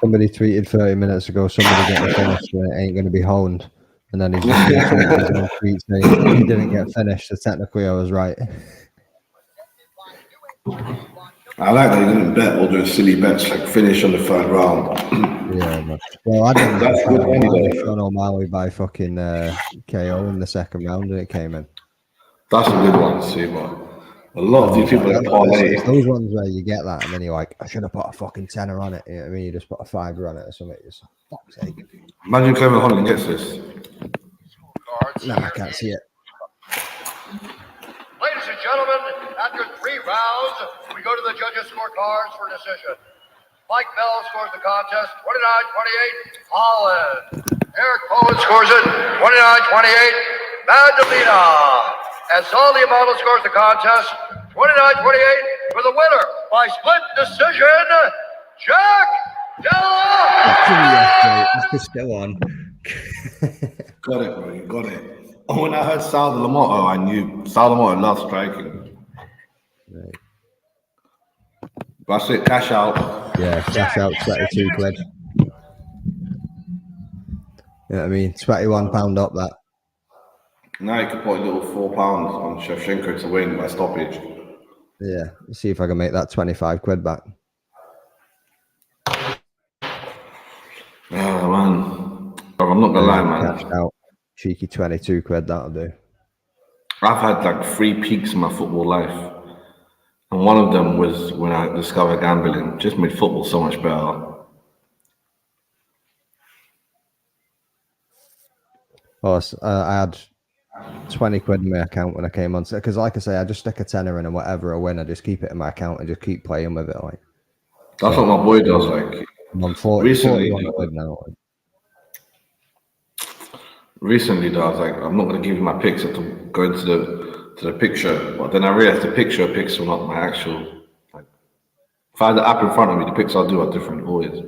Somebody tweeted 30 minutes ago, somebody getting finished and it ain't going to be honed. And then he's just retweeted his own tweet saying he didn't get finished, so technically I was right. I like that you didn't bet all those silly bets like finish on the 3rd round. Yeah, man. Well, I didn't That's good money, Sean O'Malley by fucking KO in the 2nd round and it came in. That's a good one to see, but a lot of these people that parlay. It's those ones where you get that and then you're like, I should have put a fucking tenner on it. You know what I mean? You just put a $5 on it or something. It's fuck's sake. Imagine Kevin Holland gets this. No, I can't see it. Ladies and gentlemen, after 3 rounds, we go to the judges' scorecards for decision. Mike Bell scores the contest 29-28, Holland. Eric Poland scores it 29-28, Magdalena. And Saul Model scores the contest 29-28 for the winner by split decision, Jack Della. It's still on. Got it, bro. You got it. Oh, when I heard Sal Lamoto, I knew Sal Lamoto loves striking. Right. That's it. Cash out. Yeah, cash out 22 quid. You know what I mean? £21 up that. Now you can put a little £4 on Shevchenko to win by stoppage. Yeah, let's see if I can make that 25 quid back. Yeah, man. Bro, I'm not gonna lie, man. Cashed out. Cheeky 22 quid, that'll do. I've had like 3 peaks in my football life. And one of them was when I discovered gambling. Just made football so much better. Oh, I had 20 quid in my account when I came on. Because like I say, I just stick a tenner in and whatever I win, I just keep it in my account and just keep playing with it. Like That's what my boy does. Like I'm on 41 quid now. Recently, though, I was like, I'm not going to give you my picks. I have to go into the picture. But then I realized the picks are not my actual. Like, if I had the app in front of me, the picks I'll do are different always.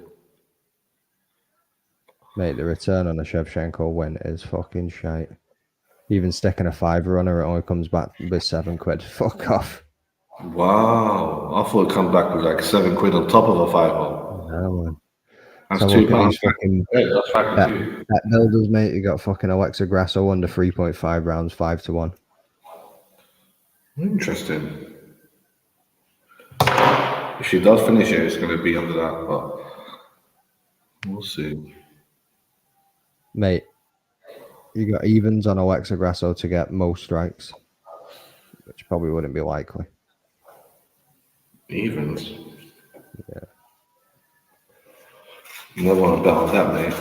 Mate, the return on a Shevchenko win is fucking shite. Even sticking a fiver on her, it only comes back with 7 quid. Fuck off. Wow. I thought it comes back with like 7 quid on top of a £5. No, man. That's So £2. fucking That's fucking bet builders, mate. You got fucking Alexa Grasso under 3.5 rounds, 5-1. Interesting. If she does finish it, it's going to be under that, but we'll see. Mate, you got evens on Alexa Grasso to get most strikes, which probably wouldn't be likely. Evens? Yeah. No one bet on that, mate.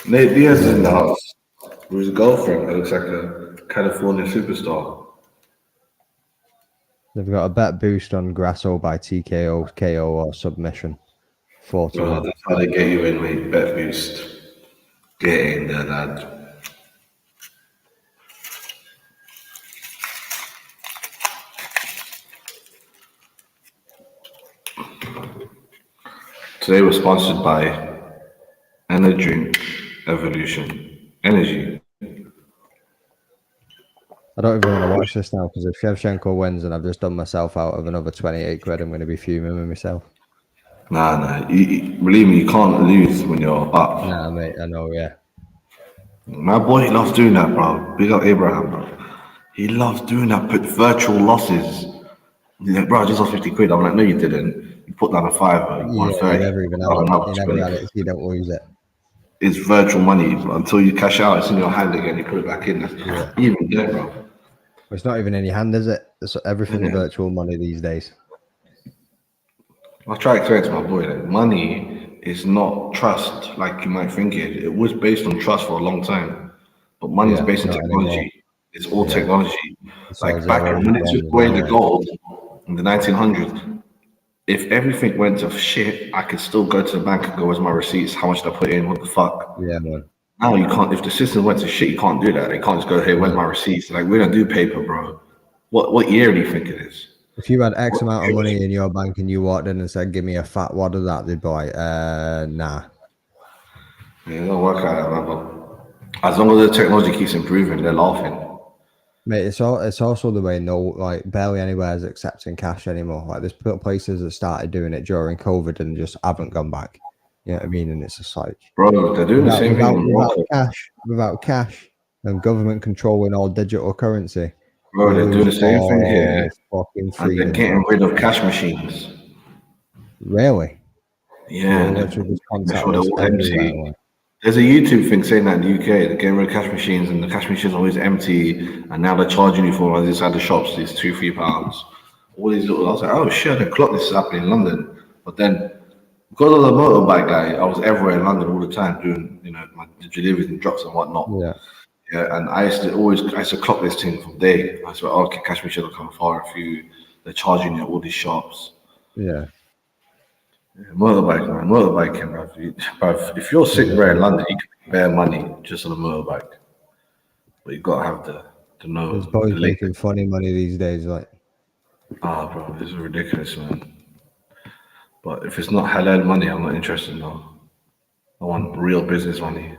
Nate Diaz is in the house with his girlfriend. That looks like a California superstar. They've got a bet boost on Grasso by TKO, KO, or submission. 4-1. Well, that's how they get you in, mate. Bet boost. Get in there, lad. Today we're sponsored by Energy Evolution. Energy. I don't even want to watch this now because if Shevchenko wins and I've just done myself out of another 28 quid, I'm going to be fuming with myself. Nah. Believe me, you can't lose when you're up. Nah, mate, I know, yeah. My boy loves doing that, bro. Big up Abraham, bro. He loves doing that, put virtual losses. He's like, bro, I just lost 50 quid. I'm like, no, you didn't. You put down a $5, You 130. never even had it. You never had it, so you don't lose it. It's virtual money, bro. Until you cash out, it's in your hand again. You put it back in. Yeah. Even there, bro. It's not even in your hand, is it? It's everything's virtual money these days. I try to explain to my boy that money is not trust like you might think it. It was based on trust for a long time, but money is based on technology. Anymore. It's all technology. It's like all back zero when it took away the zero. gold in the 1900s, if everything went to shit, I could still go to the bank and go, where's my receipts? How much did I put in? What the fuck? Yeah, man. Now you can't. If the system went to shit, you can't do that. They can't just go, hey, where's my receipts? Like, we don't do paper, bro. What year do you think it is? If you had X amount of money in your bank and you walked in and said, give me a fat wad of that, they'd be like, nah. Yeah, it don't work like that, man. But as long as the technology keeps improving, they're laughing. Mate, it's also the way barely anywhere is accepting cash anymore. Like, there's places that started doing it during COVID and just haven't gone back. You know what I mean? And it's just like, bro, they're doing the same thing. Without cash and government controlling all digital currency. Bro, they're doing the same thing here. Fucking And they're getting rid of cash machines. Really? Yeah. Literally just they're all empty. There's a YouTube thing saying that in the UK, they're getting rid of cash machines and the cash machines are always empty. And now they're charging you for it inside the shops, these £2-3. All these little, I was like, oh shit, I didn't clock this is happening in London. But then, because of the motorbike guy, I was everywhere in London all the time doing, my deliveries and drops and whatnot. Yeah, and I used to clock this thing from day. I was like, okay, cash machines will come far if they're charging you at all these shops. Yeah. Motorbike, man, motorbiking, bro. If you're sitting there in London, you can make bare money just on a motorbike. But you gotta have don't know. There's boys the making latest. funny money these days. Like, Ah, bro, this is ridiculous, man. But if it's not halal money, I'm not interested. No, I want real business money.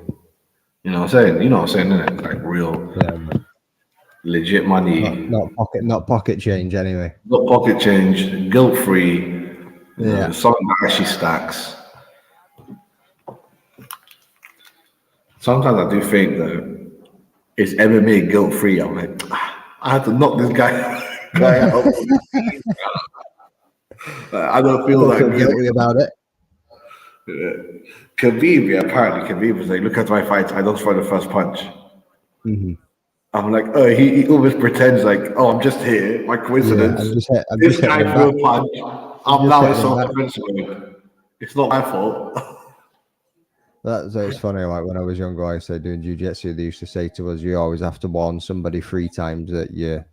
You know what I'm saying? You know what I'm saying, innit? Like real, yeah, man. legit money, Not pocket change anyway. not pocket change, guilt free. You know, Yeah. something that actually stacks. Sometimes I do think that it's MMA guilt free. I'm like, I had to knock this guy out. I don't feel Don't that feel good. guilty about it. Khabib, yeah, apparently Khabib was like, look at my fights. I don't throw the first punch. Mm-hmm. I'm like, oh, he almost pretends like, oh, I'm just here. My Yeah, coincidence. I'm This just hitting guy him threw back. a punch. I'm Just now in hitting him back. self-defense mode. It's not my fault. It's funny. Like when I was younger, I used to doing jiu-jitsu. They used to say to us, "You always have to warn somebody 3 times that you're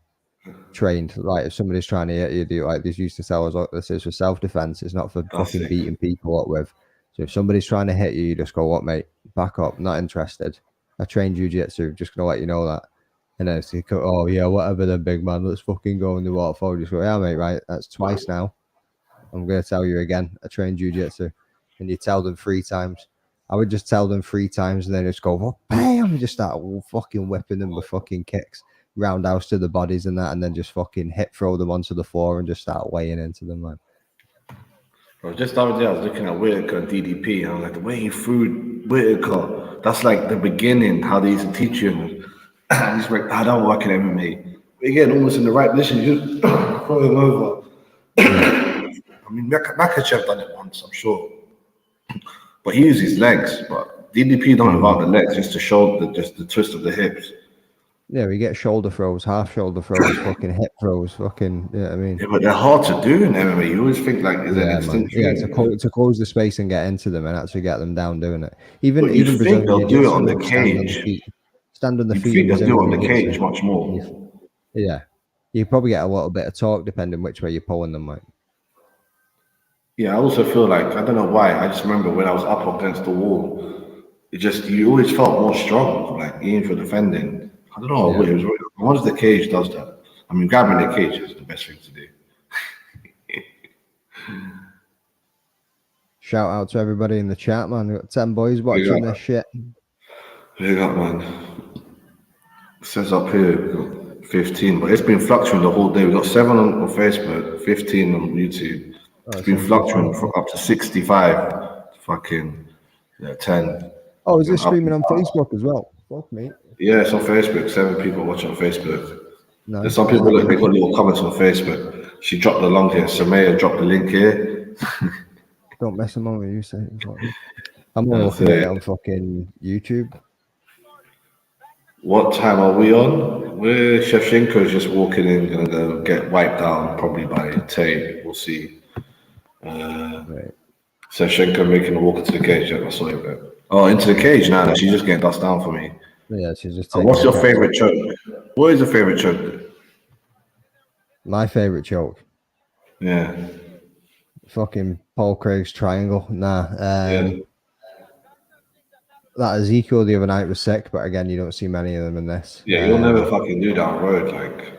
trained. Like if somebody's trying to hit you, like this used to tell us, look, this is for self-defense. It's not for That's fucking sick. beating people up with. So if somebody's trying to hit you, you just go, "What, mate? Back up. Not interested. I train jiu-jitsu. Just gonna let you know that." And then it's like, "Oh yeah, whatever, then big man. Let's fucking go in the waterfall." Just go, "Yeah, mate. Right. That's twice now. I'm gonna tell you again. I train jiu-jitsu." And you tell them 3 times. I would just tell them 3 times and then just go, "What, bam," and just start fucking whipping them with fucking kicks, roundhouse to the bodies and that, and then just fucking hip throw them onto the floor and just start weighing into them, man. Bro, just the other day, I was looking at Whitaker and DDP, and I was like, the way he threw Whitaker, that's like the beginning, how they used to teach you. And he's like, I don't work in MMA. But again, almost in the right position, you just throw him over. I mean, Makachev done it once, I'm sure. But he used his legs, but DDP don't involve the legs, just the shoulder, just the twist of the hips. Yeah, we get shoulder throws, half shoulder throws, fucking hip throws, fucking, yeah, I mean, Yeah, but they're hard to do in MMA. You always think like, is it yeah, man, instant yeah, training? to close the space and get into them and actually get them down doing it. Even But you'd think Brazilian they'll do it jiu-jitsu, on the will stand on the cage. feet, stand on the You'd feet in think they'll do it Brazilian on the jiu-jitsu. cage much more. Yeah, you probably get a little bit of torque depending which way you're pulling them, like. Yeah, I also feel like I don't know why. I just remember when I was up against the wall, it just you always felt more strong, like even for defending. I don't know. Yeah. It was once the cage does that. I mean, grabbing the cage is the best thing to do. Shout out to everybody in the chat, man. We've got 10 boys watching this shit. Big up, man. It says up here we've got 15, but it's been fluctuating the whole day. We got 7 on Facebook, 15 on YouTube. It's been fluctuating from up to 65, fucking 10. Oh, is this Up streaming and on down. Facebook as well? Fuck me. Yeah, it's on Facebook. 7 people watching on Facebook. No, There's some people that they got little comments on Facebook. She dropped the link here. Samaya dropped the link here. don't mess them on with you. Say I'm only That's looking at it. it on fucking YouTube. What time are we on? We're Shevchenko is just walking in, gonna go get wiped down probably by Tay. We'll see. Right. Shevchenko making a walk into the cage. Yeah, I saw it. Oh, into the cage now. She's just getting dust down for me. Yeah, she's just. What's taking your the favorite choke? What is your favorite choke? My favorite choke. Yeah. Fucking Paul Craig's triangle. Nah. Yeah. That Ezekiel the other night was sick, but again, you don't see many of them in this. Yeah, you'll never fucking do down road. Like,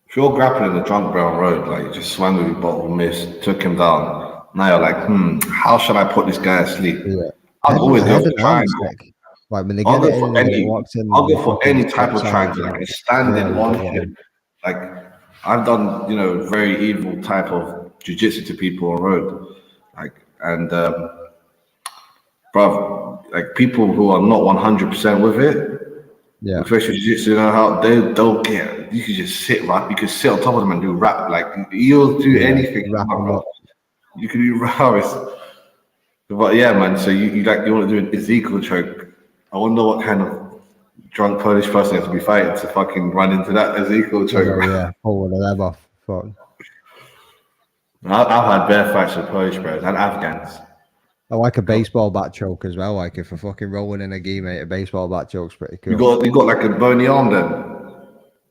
if you're grappling the drunk brown road, like, you just swung with your bottle, missed, took him down. Now you're like, how should I put this guy asleep? Yeah. I'll always go for triangle. Like when they I'll get go it for in and it any. walks in, I'll they go for fucking any type of step triangle, sides like a out. standing Yeah, on yeah. him. Like, I've done, very evil type of jiu-jitsu to people on road. Like, and, bruv, like people who are not 100% with it, Yeah. professional jiu-jitsu, you know how they'll get, you can just sit, right? You can sit on top of them and do rap. Like, you'll do anything. wrap 'em bro. up. You can do rap. But yeah, man, so you want to do an Ezekiel choke. I wonder what kind of drunk Polish person has to be fighting to fucking run into that Ezekiel choke. Yeah, pull one of them off. Fuck. I've had bear fights with Polish bros and Afghans. I like a baseball bat choke as well. Like if I'm fucking rolling in a gi, mate, a baseball bat choke's pretty cool. You got like a bony arm then.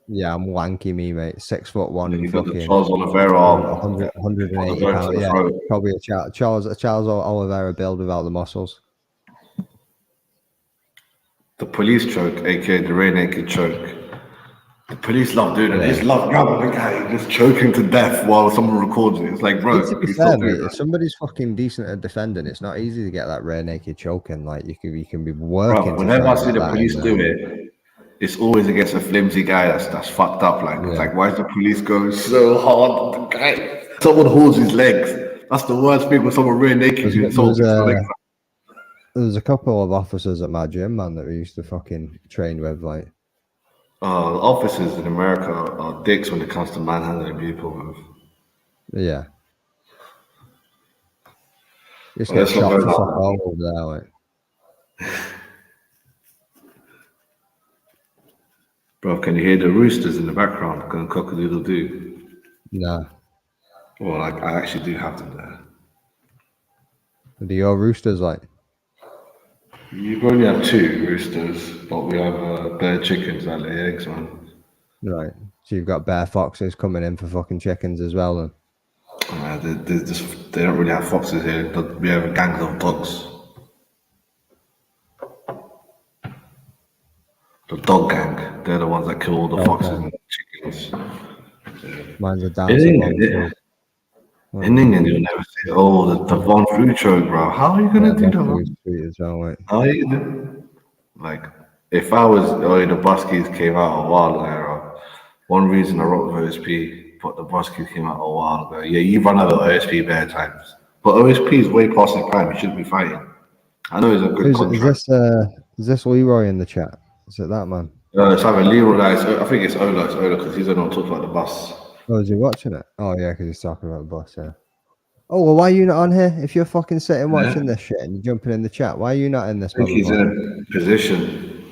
Yeah, I'm wanky, me, mate. 6'1", And you got the fucking Charles Oliveira arm. 180 Oliveira pounds. to the Yeah, throat. probably a Charles Oliveira build without the muscles. The police choke, aka the rear naked choke. The police love doing it. They Yeah. just love grabbing the guy, just choking to death while someone records it. It's like, bro, To be you fair, stop mate, doing if that. somebody's fucking decent at defending, it's not easy to get that rear naked choking. Like you can be Bro, working to whenever try I and see get the that in police there. do it, it's always against a flimsy guy that's fucked up. Like, it's Yeah. like, why is the police going so hard? The guy, someone holds his legs. That's the worst thing when someone rear naked you insult. There was a couple of officers at my gym, man, that we used to fucking train with, like. Officers in America are dicks when it comes to manhandling people. Yeah. Just Well, get let's not shot go for that fuck way. all over there, like. Bro, can you hear the roosters in the background going cock-a-doodle-doo? Nah. Well, I actually do have them there. Do your roosters, like? You only have 2 roosters, but we have bare chickens that lay eggs, man. Right. So you've got bear foxes coming in for fucking chickens as well, then. They don't really have foxes here. We have a gang of dogs. The dog gang. They're the ones that kill all the foxes and chickens. Mine's a In dancing one. England, in England, you'll never say, "Oh, the Von Food choke, bro." How are you gonna do that? Man? Sweet as well, like. How are you gonna like? If I was, the Buskies came out a while ago. One reason I wrote with OSP, but the Buskies came out a while ago. Yeah, you run out of OSP bare times, but OSP is way past their prime. You shouldn't be fighting. I know he's a good contract. Is this Leroy in the chat? Is it that man? It's either Leroy. I think it's Ola. It's Ola because he's the one talking about the bus. Oh, is he watching it? Oh yeah, because he's talking about the boss. Yeah. Oh well, why are you not on here? If you're fucking sitting watching this shit and you're jumping in the chat, why are you not in this? I think he's in a position,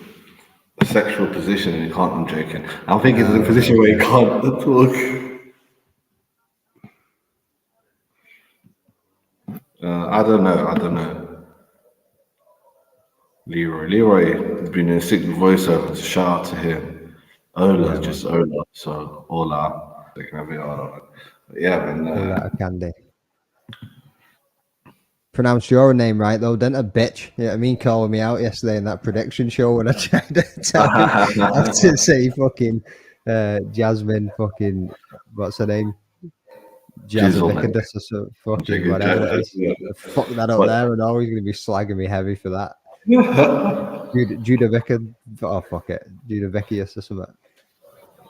a sexual position, and he can't. I'm joking. I think he's in a position where he can't talk. I don't know. Leroy has been in a sick voiceover. Shout out to him. Ola's just Ola. So Ola, they can have it all. Yeah, man. Ola Candy. Pronounced your name right though, didn't a bitch? You know what I mean? Calling me out yesterday in that prediction show when I tried to tell him I have to say fucking Jasmine fucking what's her name? Jasmine or so fucking whatever it is. Fuck that up there and always gonna be slagging me heavy for that. Judah Vicker, oh fuck it. Judah Vickius or something.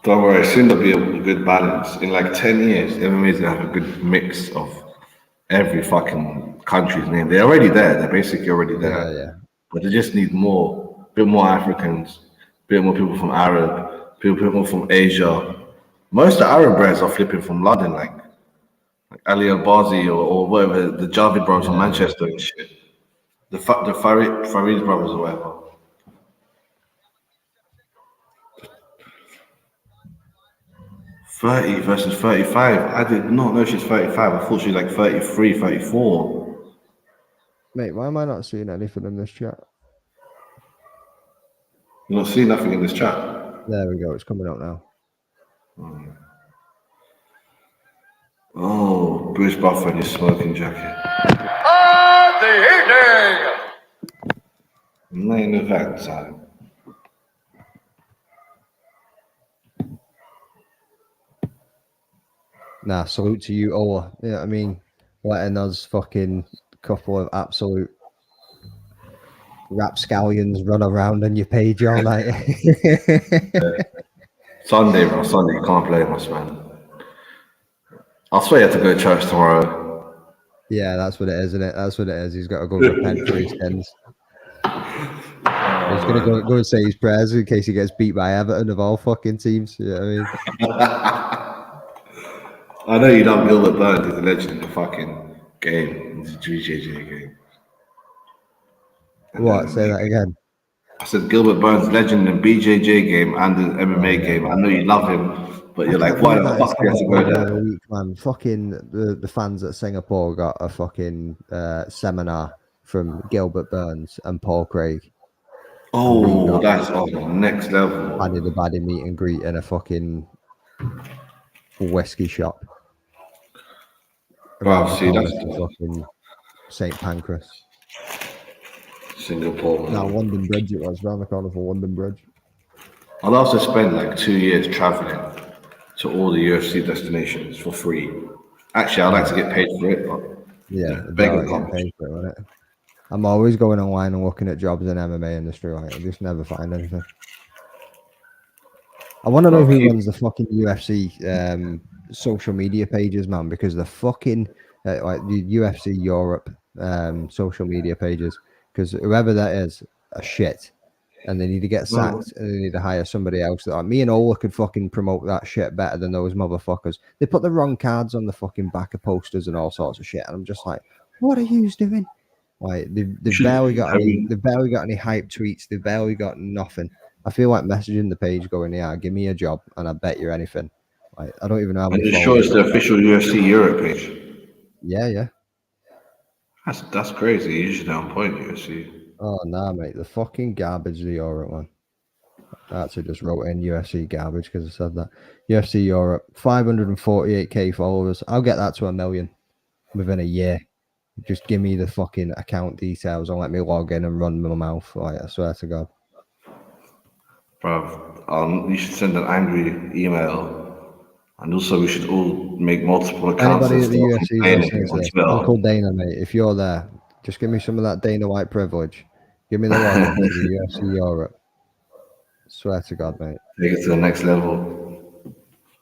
Don't worry, soon there'll be a good balance. In like 10 years, MMA is gonna have a good mix of every fucking country's name. They're already there. They're basically already there. Yeah. But they just need more, a bit more Africans, a bit more people from Arab, people from Asia. Most of the Arab brands are flipping from London, like Ali Al-Bazi or whatever, the Javid brothers from Manchester and shit. The Farid brothers or whatever. "30 versus 35. I did not know she's 35. I thought she was like 33, 34. Mate, why am I not seeing anything in this chat? You don't see nothing in this chat. There we go, it's coming out now. Oh, Bruce Buffer in his smoking jacket. On the evening. Main event time. Nah, salute to you, Ola. You know what I mean? Letting us fucking couple of absolute rapscallions run around on your page all night. Sunday, bro. Sunday. You can't blame us, man. I swear you have to go to church tomorrow. Yeah, that's what it is, isn't it? That's what it is. He's got to go repent for his sins. He's going to go and say his prayers in case he gets beat by Everton of all fucking teams. You know what I mean? I know you love Gilbert Burns. He's a legend in the fucking game. It's a GJJ game. What? Say that again. I said Gilbert Burns, legend in the BJJ game and the MMA game. I know you love him, but you're like, why the fuck do you have to go there? Week, man. Fucking the fans at Singapore got a fucking seminar from Gilbert Burns and Paul Craig. Oh, that's on the next level. I did a baddie meet and greet in a fucking whiskey shop. Wow, see, that's fucking St. Pancras. Singapore. No, London Bridge it was, round the corner from London Bridge. I'd also spend like 2 years traveling to all the UFC destinations for free. Actually, I'd like to get paid for it, but Yeah, it'd be begging alright getting competition. paid for it, wouldn't it? I'm always going online and looking at jobs in MMA industry, like I just never find anything. I want to know who runs the fucking UFC social media pages, man, because the fucking like the UFC Europe social media pages, because whoever that is, are shit, and they need to get sacked, and they need to hire somebody else. Like me and Ola could fucking promote that shit better than those motherfuckers. They put the wrong cards on the fucking back of posters and all sorts of shit, and I'm just like, what are you doing? Like they've barely got any hype tweets. They've barely got nothing. I feel like messaging the page going, yeah, give me a job and I bet you anything. Like I don't even know how And many you sure it's followers. the official UFC Europe page? Yeah. That's crazy. You should on point, UFC. Oh nah, mate, the fucking garbage the Europe one. I actually just wrote in UFC garbage because I said that. UFC Europe, 548k followers. I'll get that to 1 million within a year. Just give me the fucking account details and let me log in and run my mouth. Like I swear to God. Bruv, you should send an angry email, and also we should all make multiple accounts Anybody and at the start UFC is complaining listening to on this, Twitter. Uncle Dana, mate, if you're there, just give me some of that Dana White privilege. Give me the login to the UFC Europe. Swear to God, mate. Take it to the next level.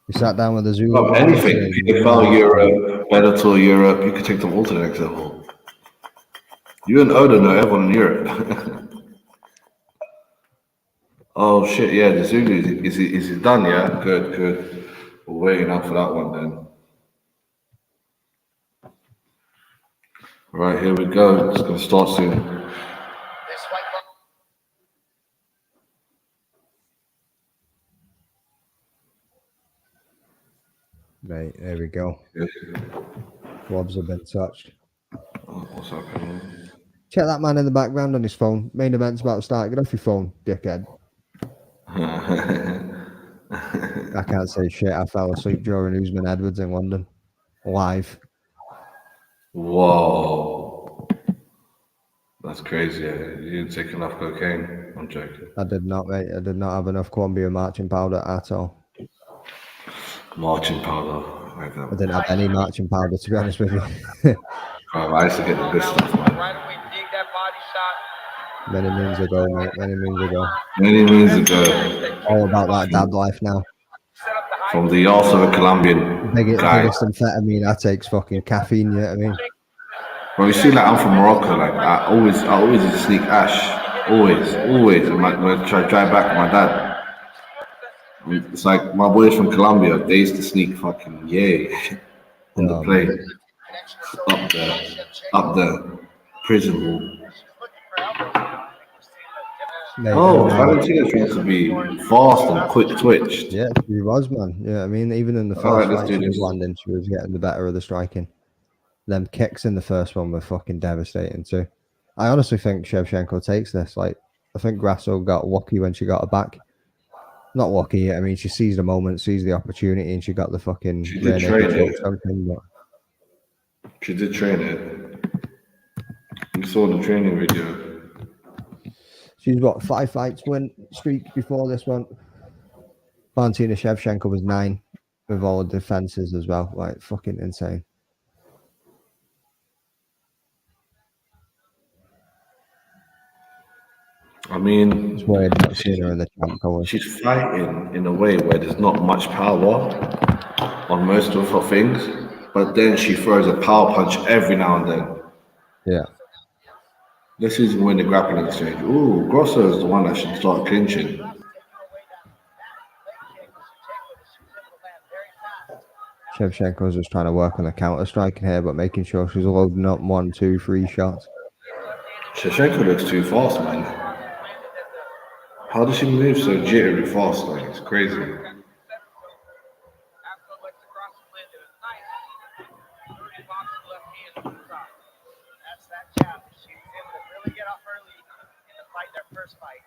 We sat down with the Zulu Bruv, brothers anything. today. PFL Europe, Bellator Europe, you could take them all to the next level. You and Oda know everyone in Europe. Oh shit, yeah, the Zulu, is he done, yeah? Good. We're waiting up for that one then. Right, here we go. It's gonna start soon. This fight club. Mate, there we go. Yeah. Gloves have been touched. Oh, what's happening? Check that man in the background on his phone. Main event's about to start. Get off your phone, dickhead. I can't say shit. I fell asleep during Usman Edwards in London. Live. Whoa. That's crazy. Yeah. You didn't take enough cocaine. I'm joking. I did not, mate. I did not have enough Columbia marching powder at all. Marching powder. Like I didn't have any marching powder, to be honest with you. I used to get the good stuff, man. Right away, dig that body shot. Many moons ago, mate. Many moons ago. Many moons ago, All about that dad life now. Set up the high. from the arse of a Colombian guy. Biggest amphetamine I take's fucking caffeine, you know what I mean? Bro, you see, like, I'm from Morocco. Like, I always used to sneak ash. Always. And when I try to drive back with my dad. It's like my boys from Colombia. They used to sneak fucking on the plane up the prison wall. Mate, Oh, Valentina used to be fast and quick twitched. yeah, she was, man. Yeah, I mean, even in the first Alright, let's fight do she was this. landing, she was getting the better of the striking. Them kicks in the first one were fucking devastating too. I honestly think Shevchenko takes this. Like, I think Grasso got lucky when she got her back. Not lucky. I mean, she seized the moment, seized the opportunity, and she got the fucking She did train it. She did train it. You saw the training video. She's got 5 fights win streak before this one. Valentina Shevchenko was 9 with all the defenses as well. Like, fucking insane. I mean, It's weird not seeing her in the champ colors. she's fighting in a way where there's not much power on most of her things, but then she throws a power punch every now and then. Yeah. Let's see win the grappling exchange. Ooh, Grasso is the one that should start clinching. Shevchenko's just trying to work on the counter striking here, but making sure she's loading up 1, 2, 3 shots. Shevchenko looks too fast, man. How does she move so jittery fast? Like, it's crazy. That's that jab. She was able to really get off early in the fight, their first fight.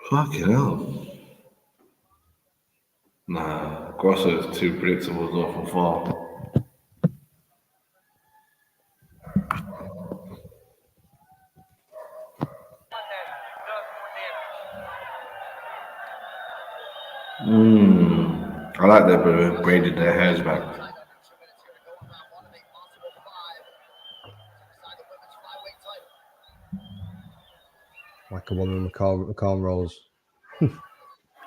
Fucking hell. Nah, Grasso is too predictable as well from far. I like that they braided their hairs back. Like a woman with cornrows.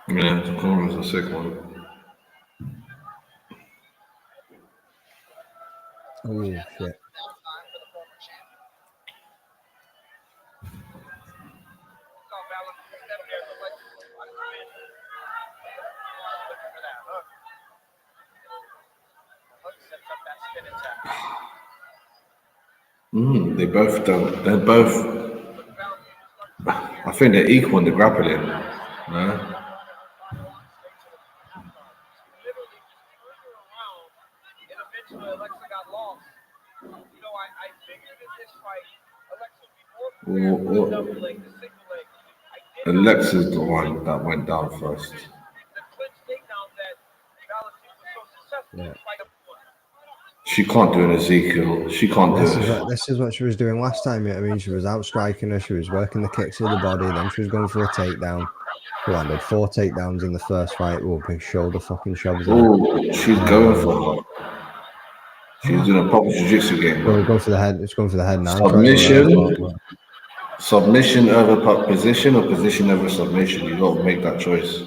Yeah, the corner is a sick one. Oh shit. They both don't. They're both. I think they're equal in the grappling. No? Alexa's the one that went down first. Yeah. She can't do an Ezekiel. She can't do it. This is what she was doing last time. You know what I mean? She was out striking her. She was working the kicks to the body. Then she was going for a takedown. She landed 4 takedowns in the first fight. Oh, big shoulder fucking shoves. Oh, she's going for her. She's doing a proper jiu-jitsu game. Go for the head. It's going for the head now. Submission over position or position over submission. You got to make that choice.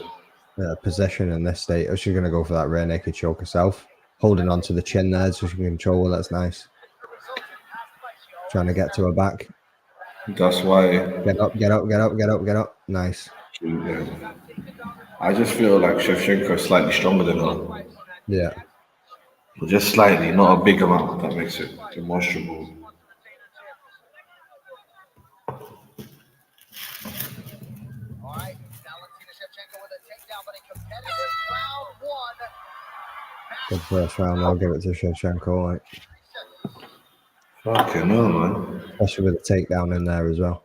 Possession in this state. She's going to go for that rear naked choke herself. Holding on to the chin there so she can control her. That's nice. Trying to get to her back. That's why. Get up. Nice. Yeah. I just feel like Shevchenko is slightly stronger than her. Yeah. But just slightly, not a big amount. That makes it demonstrable. Good first round. I'll give it to Shevchenko. Right? Fucking hell, man. Especially with the takedown in there as well.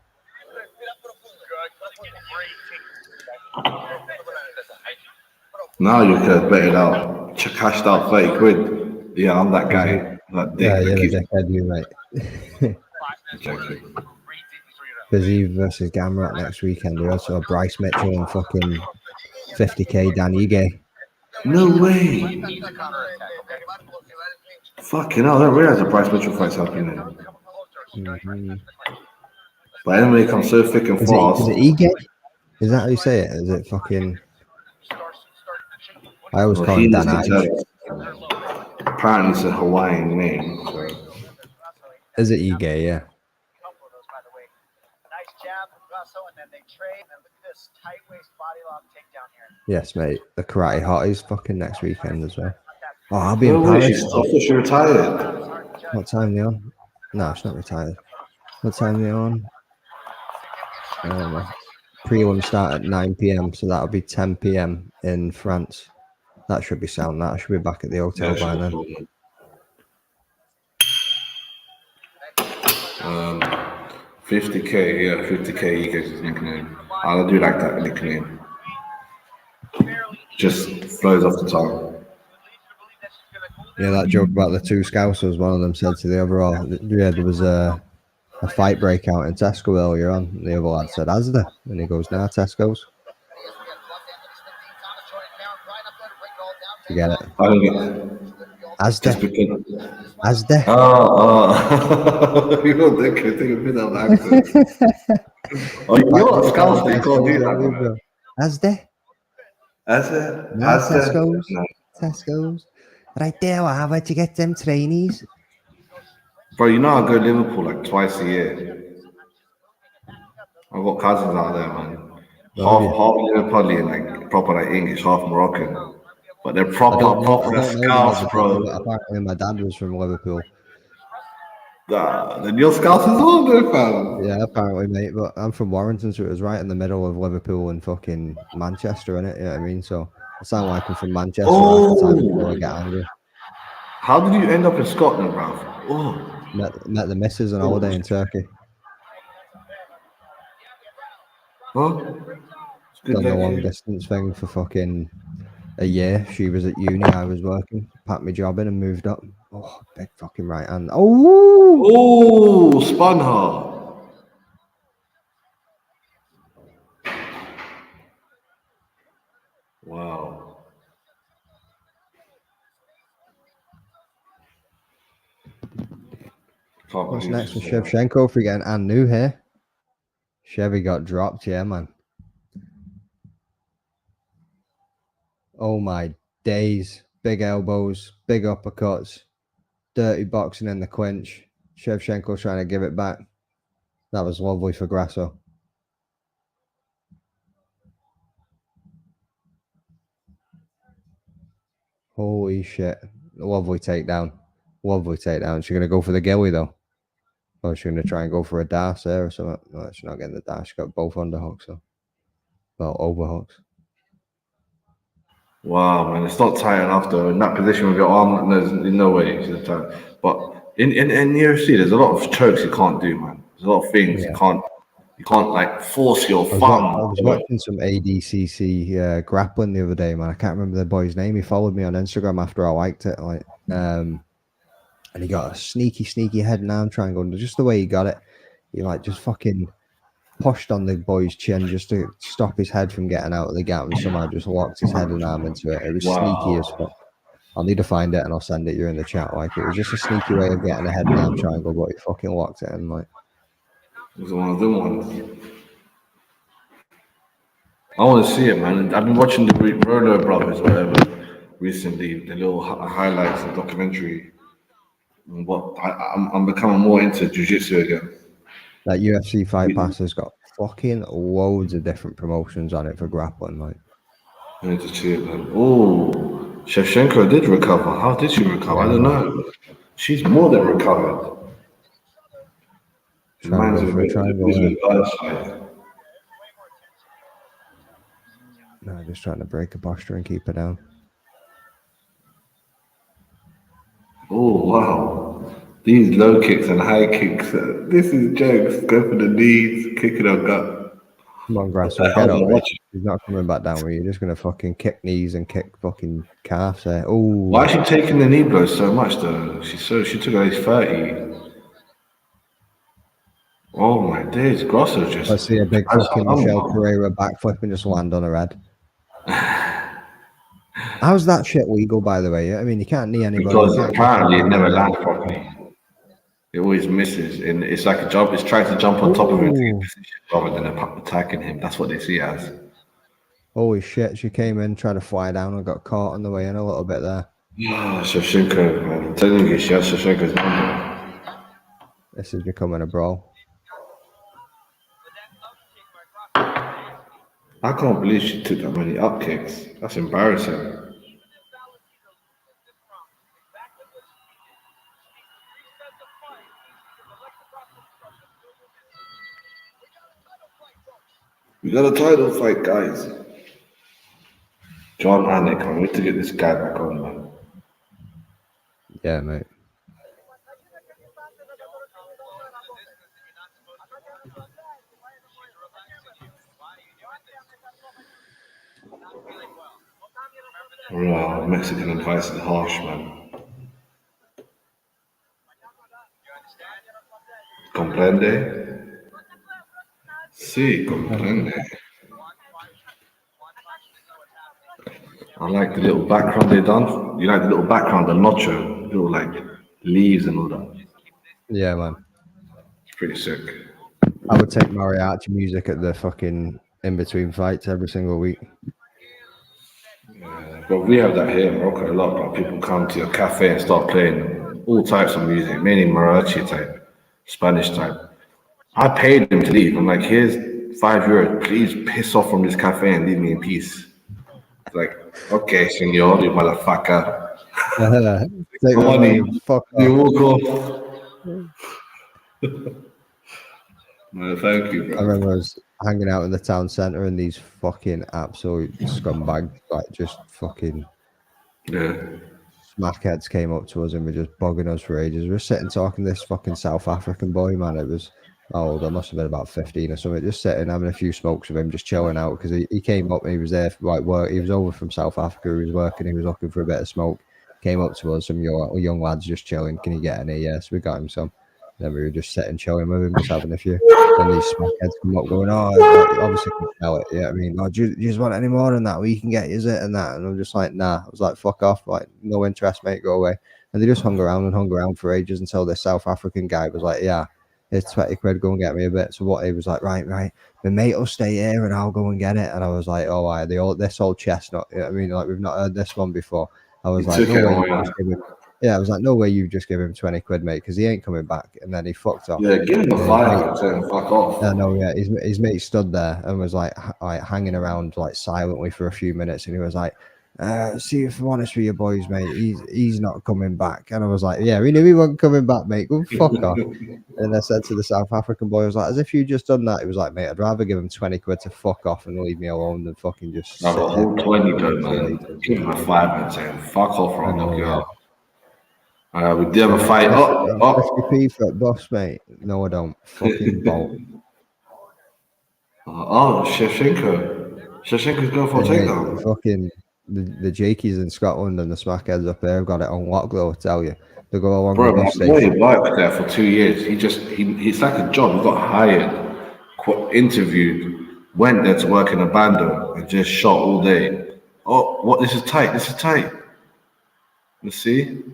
Now you could have betted out, cashed out 30 quid. Yeah, I'm that guy. That dick. Yeah, you're the dickhead, you, mate. Exactly. Busy versus Gamrot next weekend. We also have Bryce Mitchell and fucking 50k Dan Ige. No way. Fucking hell, I don't realize the Bryce Mitchell fight's happening. But anyway, it comes so thick and fast. Is it Ige? Is that how you say it? Is it fucking... I always call him Dan Ige. Apparently it's a Hawaiian name. So. Is it Ige? Yeah. Nice jab from Grasso, and then they trade. And look at this tight waist body lock takedown here. Yes, mate. The Karate Hotties fucking next weekend as well. Oh, I'll be in Paris. I thought she retired. What time are they on? No, she's not retired. What time are they on? Prelim start at 9 p.m, so that'll be 10 p.m. in France. That should be sound. That I should be back at the hotel by then. 50k, yeah, 50k he gets his nickname. I do like that nickname. Just flows off the tongue. Yeah, that joke about the two Scousers, one of them said to the other, yeah, there was a fight breakout in Tesco earlier on. And the other lad said, Asda. And he goes, nah, Tesco's. You get it? I don't get it. Asda. Asda. Oh. You're thinking, take a bit of accent. Oh, you're not Scouse, you can't do that. Asda. Asda? No, Asda? Tesco's. No. Tesco's. Right there, where'd you get them trainees? Bro, you know I go to Liverpool like twice a year. I've got cousins out there, man. Half Liverpoolian, like proper like English, half Moroccan. But they're proper Scouts, bro. Apparently my dad was from Liverpool. Then your Scouts is all there, fam. Yeah, apparently, mate. But I'm from Warrington, so it was right in the middle of Liverpool and fucking Manchester, innit? You know what I mean? So I sound like I'm from Manchester half the time before I get angry. How did you end up in Scotland, bro? Oh. Met the missus on holiday in Turkey. Huh? Done the long distance thing for fucking a year. She was at uni, I was working. Packed my job in and moved up. Oh, big fucking right hand. Oh, spun her. Wow. Can't What's believe next for she's there. Shevchenko if we get an Anu here? Chevy got dropped, yeah, man. Oh my days. Big elbows, big uppercuts, dirty boxing in the clinch. Shevchenko trying to give it back. That was lovely for Grasso. Holy shit. Lovely takedown. Lovely takedown. She's going to go for the gilly, though. Or she's going to try and go for a dash there or something. No, she's not getting the dash. She got both underhooks, so. Well, overhooks. Wow, man, it's not tight enough though. In that position with your arm, there's no way it's tight. But in UFC, there's a lot of chokes you can't do, man. There's a lot of things Yeah. you can't like force your I thumb. was watching some ADCC grappling the other day, man. I can't remember the boy's name. He followed me on Instagram after I liked it, and he got a sneaky head and arm triangle. Just the way he got it, he like just fucking pushed on the boy's chin just to stop his head from getting out of the gap, and somehow just locked his head and arm into it. It was sneaky as fuck. I'll need to find it and I'll send it you in the chat. Like, it was just a sneaky way of getting a head and arm triangle, but he fucking locked it in. Like, It was one of them ones. I want to see it, man. I've been watching the Roller Brothers, whatever, recently. The little highlights of documentary. But I'm becoming more into jiu-jitsu again. that UFC Fight Pass has got fucking loads of different promotions on it for grappling. Like, I need to see it, man. Oh, Shevchenko did recover. How did she recover? I don't know. She's more than recovered. Reminds me of Elizabeth Guy's fight. no, just trying to break a posture and keep it down. Oh, wow. These low kicks and high kicks. This is jokes. Go for the knees, kick it or gut. Come on, Grasso, get up. He's not coming back down with you. You're just going to fucking kick knees and kick fucking calves there. Oh, Why is she taking the knee blows so much, though? She took at least 30. Oh, my days. Grasso just... I see a big fucking Michelle Pereira backflip and just land on her head. How's that shit legal, by the way? I mean, you can't knee anybody. Because apparently it never lands properly. It always misses, and it's like a jump. It's trying to jump on top of him to get position rather than attacking him. That's what they see it as. Holy shit! She came in, tried to fly down, and got caught on the way in a little bit there. Yeah, Shevchenko, man. I'm telling you, she has Shevchenko's number. This is becoming a brawl. I can't believe she took that many up kicks. That's embarrassing. We got a title fight, guys. John Anik, I need to get this guy back on, man. Yeah, mate. Oh, Mexican advice is harsh, man. Comprende? Sí, comprende. I like the little background they done. You like the little background, the Noche, little like leaves and all that. Yeah, man. It's pretty sick. I would take mariachi music at the fucking in-between fights every single week. Yeah, but we have that here in Morocco a lot. Like, people come to your cafe and start playing all types of music, mainly mariachi type, Spanish type. I paid them to leave. I'm like, here's €5. Please piss off from this cafe and leave me in peace. It's like, okay, senor, you motherfucker. Take money. Fuck off. You walk off. No, thank you, bro. I remember I was hanging out in the town centre and these fucking absolute scumbags, like, just fucking smackheads came up to us and were just bugging us for ages. We were sitting talking to this fucking South African boy, man. It was, I must have been about 15 or something, just sitting having a few smokes with him, just chilling out, because he came up and he was there for like work. He was over from South Africa, he was working, he was looking for a bit of smoke. Came up to us, some young lads just chilling. Can you get any? Yes, we got him some. Then we were just sitting, chilling with him, just having a few. Then these smackheads come up going, oh, obviously can smell it. Yeah, I mean, oh, do you just want any more than that? We can get, is it? And that. And I'm just like, nah. I was like, fuck off. Like, no interest, mate. Go away. And they just hung around for ages until this South African guy was like, yeah, it's 20 quid, go and get me a bit. So what he was like, right, my mate will stay here and I'll go and get it. And I was like, oh, why, this old chestnut. I mean, like, we've not heard this one before. I was like, no way. I was like, no way you just give him 20 quid, mate, because he ain't coming back. And then he fucked off. Yeah, give him a five and tell him fuck off. I know, yeah. His mate stood there and was like hanging around like silently for a few minutes, and he was like, see, if I'm honest with you boys, mate, he's not coming back. And I was like, yeah, we knew he wasn't coming back, mate. Go fuck off. And I said to the South African boy, I was like, as if you just done that. He was like, mate, I'd rather give him 20 quid to fuck off and leave me alone than fucking just No, but whole 20 quid, man. Give him a five and tell him fuck off or I'll knock you out. We did have a fight. 50p for a boss, mate. No, I don't. Fucking bolt. Shevchenko. Shevchenko's going for a takedown. Fucking the Jakeys in Scotland and the smackheads up there have got it on lock, though, I tell you. They go along Bro, with my the boy station. worked there for 2 years. It's like a job. He got hired, interviewed, went there to work in a bando and just shot all day. Oh, what? This is tight. This is tight. Let's see.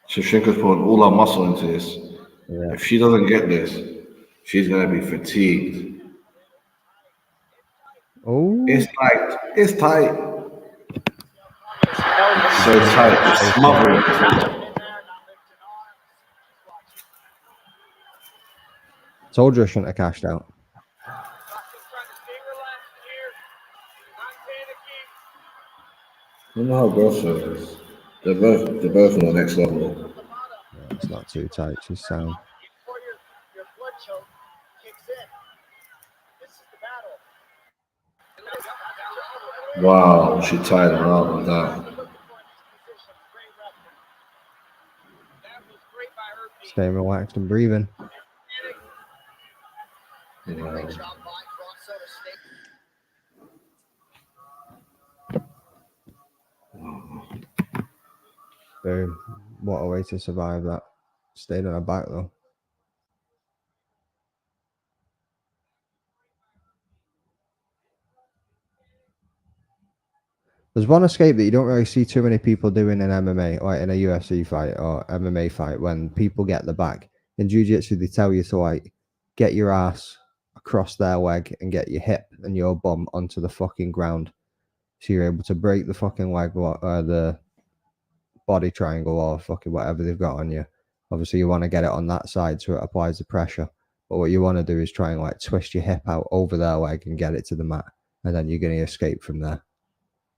Shevchenko's putting all her muscle into this. Yeah. If she doesn't get this, she's gonna be fatigued. Oh, It's tight. It's tight. It's so tight. It's smothering. told you I shouldn't have cashed out. You know how Grasso is. They're both on the next level. Yeah, it's not too tight. She's sound. Before your blood choke kicks in. This is the battle. Wow, she tied her out with that. Staying relaxed and breathing. Great job by Grasso to stay. Boom. What a way to survive that. Stayed on her back, though. There's one escape that you don't really see too many people doing in MMA, like in a UFC fight or MMA fight, when people get the back. In Jiu-Jitsu, they tell you to like get your ass across their leg and get your hip and your bum onto the fucking ground. So you're able to break the fucking leg or the body triangle or fucking whatever they've got on you. Obviously, you want to get it on that side so it applies the pressure. But what you want to do is try and like twist your hip out over their leg and get it to the mat. And then you're going to escape from there.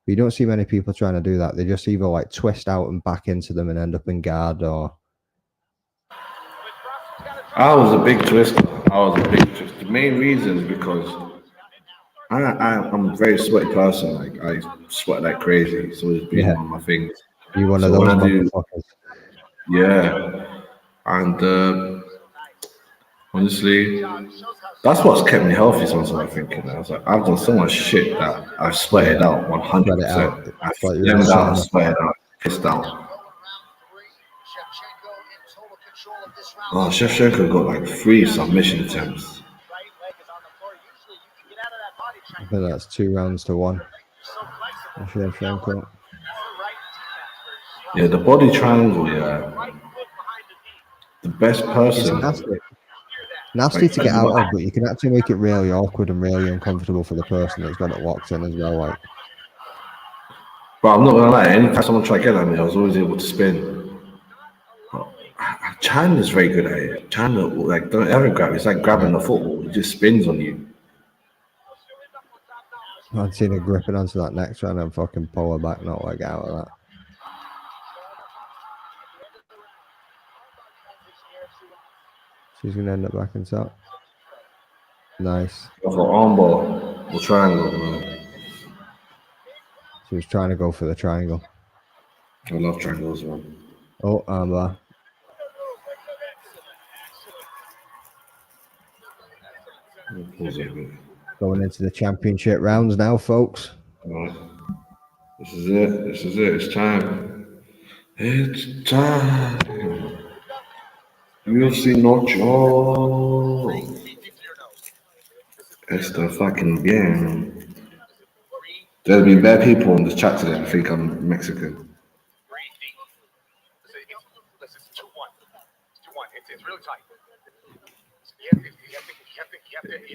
But you don't see many people trying to do that. They just either like twist out and back into them and end up in guard, or I was a big twister. The main reason is because I'm a very sweaty person. Like I sweat like crazy, so it's been one of my things. you one So of those when I do- motherfuckers. Yeah, and honestly, that's what's kept me healthy. Sometimes I think, I was like, I've done so much shit that I've sweated out 100%. I've It's like you're in flamed out, sauna. sweated out, pissed out. Oh, Shevchenko got like 3 submission attempts. I think that's 2 rounds to 1. Shevchenko. Yeah, the body triangle. Yeah, the best It's person. nasty to get out of, but you can actually make it really awkward and really uncomfortable for the person that's got it locked in as well. Like, But I'm not gonna lie. Anytime someone tried to get at me, I was always able to spin. But Chan is very good at it. Chan, like, don't ever grab. It's like grabbing the football. It just spins on you. I'd seen her gripping onto that next round and fucking pull her back, not like out of that. She's gonna end up back in top. Nice. Go for armbar or triangle, man. She was trying to go for the triangle. I love triangles, man. Oh, armbar. Pause it a bit. Going into the championship rounds now, folks. Alright. This is it. This is it. It's time. It's time. UFC Noche. Oh. It's the fucking game. There's been bad people in the chat today who think I'm Mexican. Breathe deep. Listen, it's 2-1. It's 2-1. It's really tight. You have to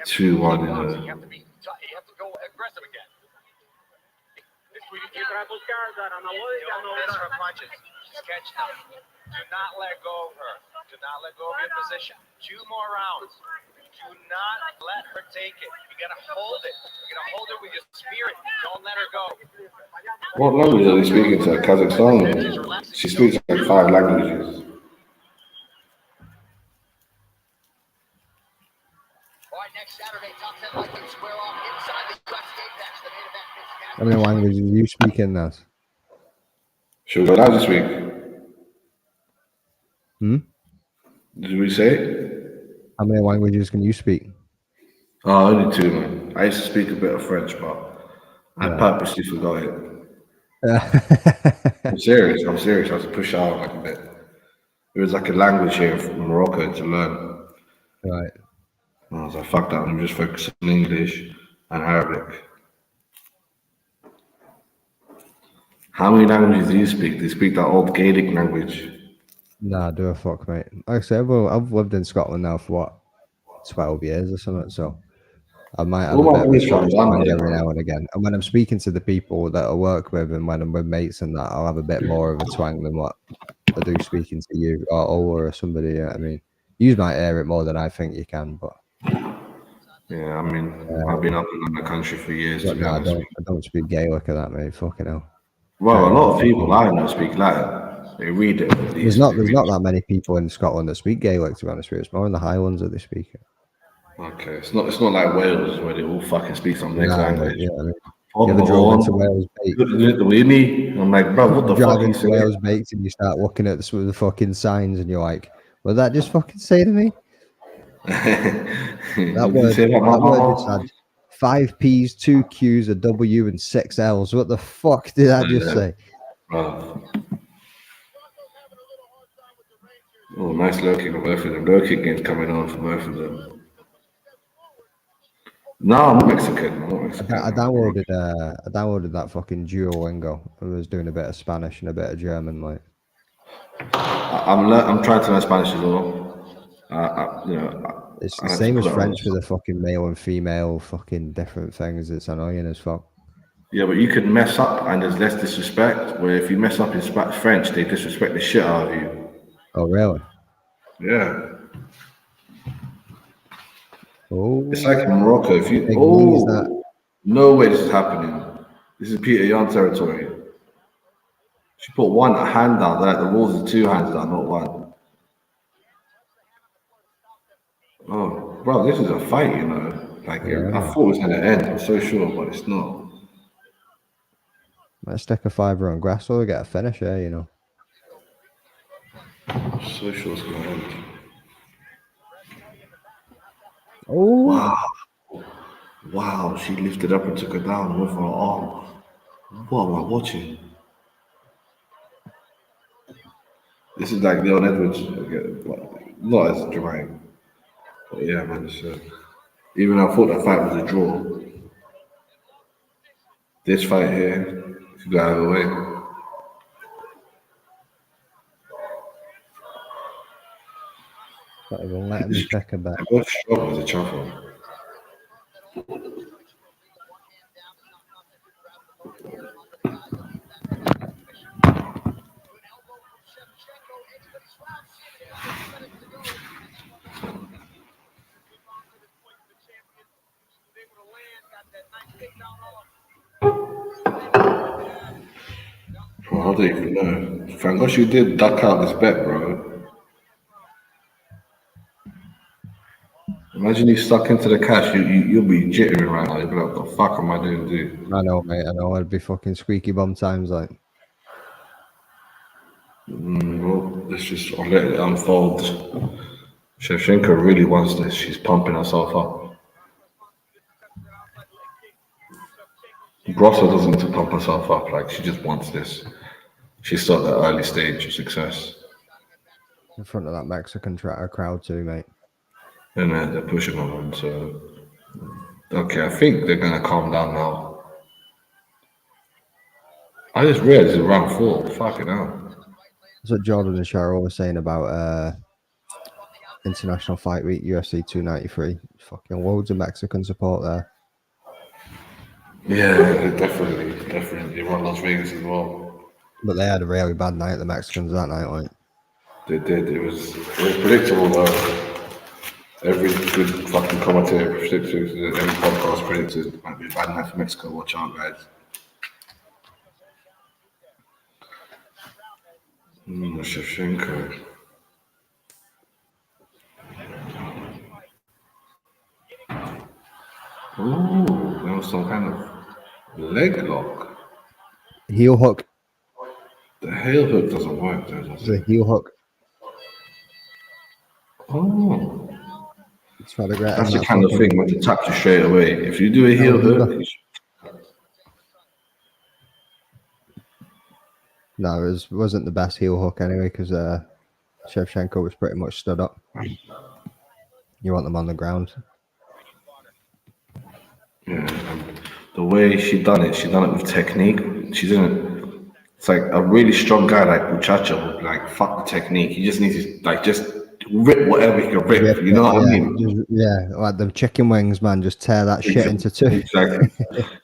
2-1, you yeah. have to be tight. You have to go aggressive again. Miss her punches. Just catch them. Do not let go of her. Do not let go of your position. 2 more rounds. Do not let her take it. You gotta hold it. You gotta hold it with your spirit. Don't let her go. What language are they speaking to? Kazakhstan? She speaks like 5 languages. All right, next Saturday, top 10 lightweight square off inside the UFC Apex. The main event is How many languages are you speaking, Nas? Should we go down this week? Did we say? How many languages can you speak? Oh, only 2, man. I used to speak a bit of French, but I purposely forgot it. I'm serious. I had to push out like a bit. It was like a language here from Morocco to learn. Right. And I was like, fuck that. I'm just focusing on English and Arabic. How many languages do you speak? Do you speak that old Gaelic language? Nah, do a fuck, mate. Like I said, I've lived in Scotland now for what, 12 years or something, so I might have All a my bit of a mates from Scottish London, twang every man. now and again. And when I'm speaking to the people that I work with and when I'm with mates and that, I'll have a bit more of a twang than what I do speaking to you or somebody. You know what I mean, you might hear it more than I think you can, but Yeah, I mean, I've been up and down the country for years, to be no, I honest. don't speak Gaelic or that, mate. Fucking hell. Well, a lot of people I know speak Latin. They read it at least. There's not that many people in Scotland that speak Gaelic, to be honest with you. It's more in the Highlands that they speak it. Okay, it's not like Wales where they all fucking speak some next language. Yeah, I mean, On you the ever drove into horn, Wales, mate? the Winnie. I'm like, bro, what the Drive fuck you into saying? Wales, mate, and you start looking at some of the fucking signs, and you're like, "What did that just fucking say to me?" That Did you say that, word just mama? had 5 P's, 2 Q's, a W, and 6 L's. What the fuck did that just say? Bro. Oh, nice low kick on both of them. Low kick games coming on for both of them. No, I'm not Mexican. I'm not Mexican. I downloaded that fucking Duolingo. I was doing a bit of Spanish and a bit of German, like. I'm trying to learn Spanish as well. It's the I like to same as put it on. French for the fucking male and female fucking different things. It's annoying as fuck. Yeah, but you could mess up and there's less disrespect. Where if you mess up in French, they disrespect the shit out of you. Oh, really? Yeah. Oh, It's like in Morocco. If you big knees, that. no way this is happening. This is Peter Yan territory. She put one hand down, like the rules are 2 hands down, not one. Oh, bro, this is a fight, you know. Like Yeah, I thought it was gonna end. I'm so sure, but it's not. Might stick a 5 on Grasso to get a finish here, you know. I'm so sure it's gonna end. Oh, Wow, she lifted up and took her down with her arm. What am I watching? This is like Leon Edwards. Not as dramatic. But yeah, man. Even I thought that fight was a draw. This fight here, if you go out of the way. not even letting me pick a bet. I both strong as a truffle. Bro, I don't even know. Thank God you did duck out this bet, bro. Imagine you stuck into the cash, you'll be jittering right now. You'll be like, what the fuck am I doing, dude? I know, mate. I know. I'd be fucking squeaky bum times, like. Well, let's just I'll let it unfold. Shevchenko really wants this. She's pumping herself up. Grasso doesn't need to pump herself up. Like, she just wants this. She's still at the early stage of success. In front of that Mexican crowd too, mate. And they're pushing on them. So, okay, I think they're going to calm down now. I just read it's round 4. Fucking hell. That's what Jordan and Cheryl were saying about International Fight Week, UFC 293. Fucking loads of Mexican support there. Yeah, definitely. They won Las Vegas as well. But they had a really bad night, the Mexicans, that night. Like, They did. It was predictable though. Every good fucking commentator predicted, every podcast predicted might be a bad night for Mexico. Watch out, guys. Shevchenko. Ooh, that was some kind of leg lock. heel hook. The heel hook doesn't work though, does It's a it? heel hook. Oh, It's not a great. that's the kind of thing where to tap you straight away. If you do a heel hook, you No, it wasn't the best heel hook anyway, because Shevchenko was pretty much stood up. You want them on the ground. yeah, the way she done it with technique. She didn't. It's like a really strong guy like Muchacho would like fuck the technique. He just needs to like just rip whatever he can rip. You know what I mean? Like the chicken wings, man. Just tear that shit into two. Exactly.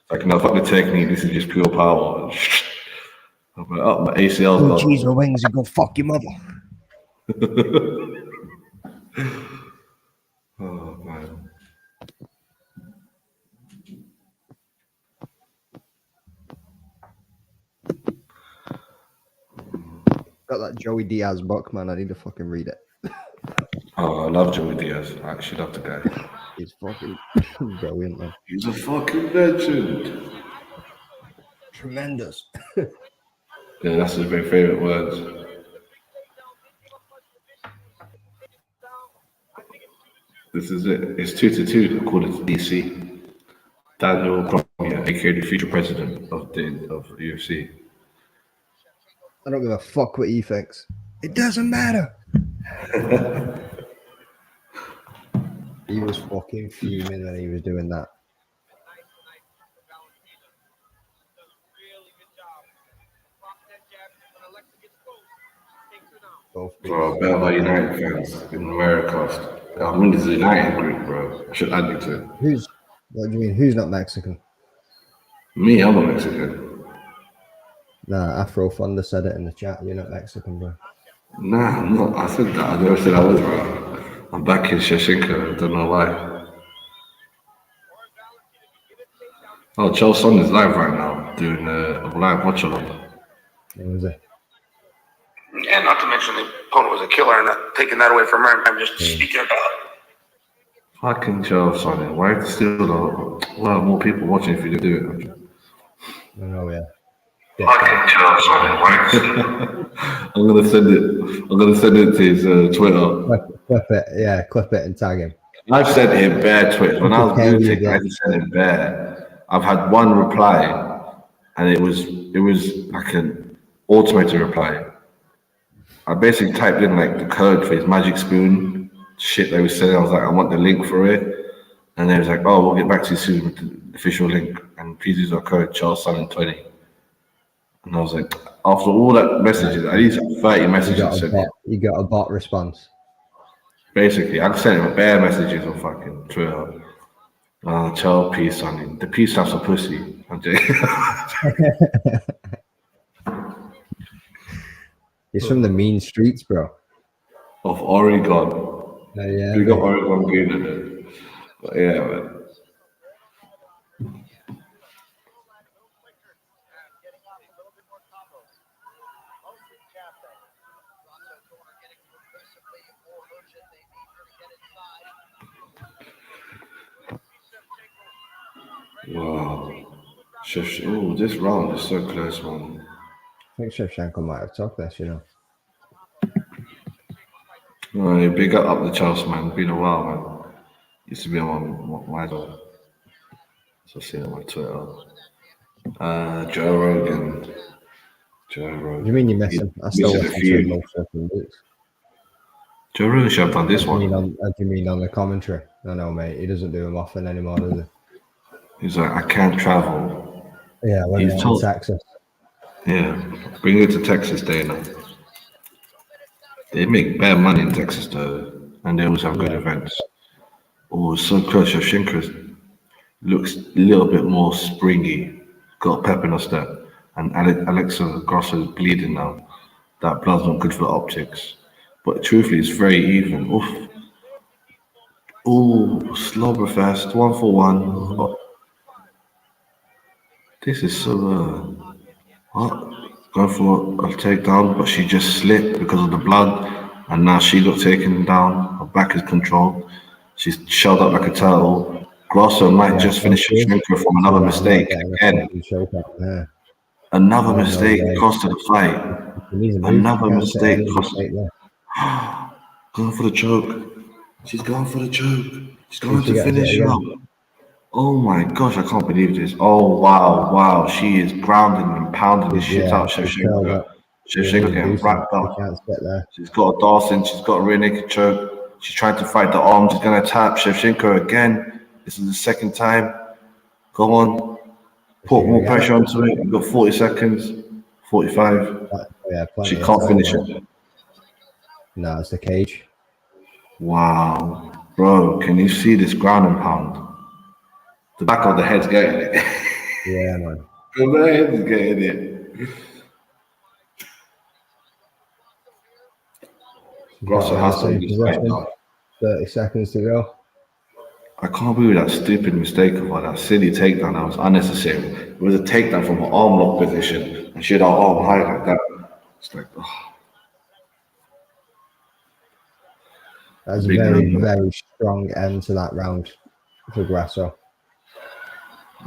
Like no, fuck the technique. This is just pure power. I'm like, oh, my ACL's Oh, gone. cheese or wings, you go fuck your mother. Oh man. Got that Joey Diaz book, man. I need to fucking read it. Oh, I love Joey Diaz. I actually love the guy. He's fucking brilliant, man. He's a fucking legend. Tremendous. Yeah, that's his very favorite words. This is it. It's 2-2 according to DC. Daniel Cormier, aka the future president of UFC. I don't give a fuck what he thinks. It doesn't matter. He was fucking fuming when he was doing that. Both Bro, Belva United fans in America. I'm in this United group, bro. I should add you to it. What do you mean? Who's not Mexican? Me, I'm not Mexican. Nah, Afro Thunder said it in the chat. You're not Mexican, bro. Nah, I'm not. I said that. I never said I was, bro. I'm back in Shevchenko. I don't know why. Oh, Chelsea is live right now doing a live WatchAlong. What was it? And not to mention the opponent was a killer and not taking that away from her. I'm just speaking about it. Fucking Chelsea, why still a lot more people watching if you do it? I know, yeah. Fucking Chelsea. I'm gonna send it to his Twitter. Clip it, yeah, clip it and tag him. I've sent him bare tweets. When I was booting, I just sent him bare. I've had one reply, and it was like an automated reply. I basically typed in like the code for his magic spoon shit they were selling. I was like, I want the link for it, and they was like, oh, we'll get back to you soon with the official link, and please use our code CharlesSalon20. And I was like, after all that messages, at least 30 messages. You got a bot response. Basically, I sent him bare messages on fucking Twitter. Child, peace, sonny. The peace stuff's a pussy. I'm joking. He's from the mean streets, bro. Of Oregon. Yeah, We got Oregon good in it. But yeah, man. Wow. Oh, this round is so close, man. I think Shevchenko might have took this, you know. No, big up the Chelsea, man. Been a while, man. Used to be on my door. So I see it on my Twitter. Joe Rogan. What do you mean you miss him? I still listen to him most fucking weeks. Joe Rogan should have done this one. What do you mean on the commentary? I know, mate. He doesn't do them often anymore, does he? He's like, I can't travel. Yeah, when he's in Texas. Yeah, bring it to Texas Day now. They make bad money in Texas though, and they always have good Yeah. events. Oh, it's so close. Shevchenko looks a little bit more springy, got a pep in her step, and Alexa Grasso is bleeding now. That blood's not good for the optics. But truthfully, it's very even. Oof. Ooh, Slobberfest, 1-for-1. Oh, this is so, what? Going for a takedown, but she just slipped because of the blood, and now she got taken down. Her back is controlled. She's shelled up like a turtle. Grasso might Yeah, just finish she is. Shevchenko from She's another like, I'm not mistake. getting a Again, fucking choke out there. another Oh, no mistake way. cost her the fight. She needs a move. She Another can't take mistake any cost. mistake there. Going for the choke. She's going for the choke. She's See if going she to gets it finish again. up. Oh my gosh, I can't believe this. Oh wow, wow. She is grounding and pounding the shit Yeah, out of she's curled Shevchenko. up. She ain't Shevchenko gonna do getting something. wrapped She up. can't sit there. She's got a Dawson, she's got a rear naked choke. She's trying to fight the arm, she's gonna tap Shevchenko again. This is the second time. Go on. Is she Put gonna more get pressure it? onto it. You've got 40 seconds. 45. Yeah, She plenty of can't time. finish it. No, it's the cage. Wow. Bro, can you see this ground and pound? The back of the head's getting it. Yeah, man. The head's getting it. She's got Grasso her in the has to same win this fight position. now. 30 seconds to go. I can't believe that stupid mistake of her, that silly takedown. That was unnecessary. It was a takedown from her arm lock position, and she had her arm high like that. It's like, oh, That's a big very, number. very strong end to that round for Grasso.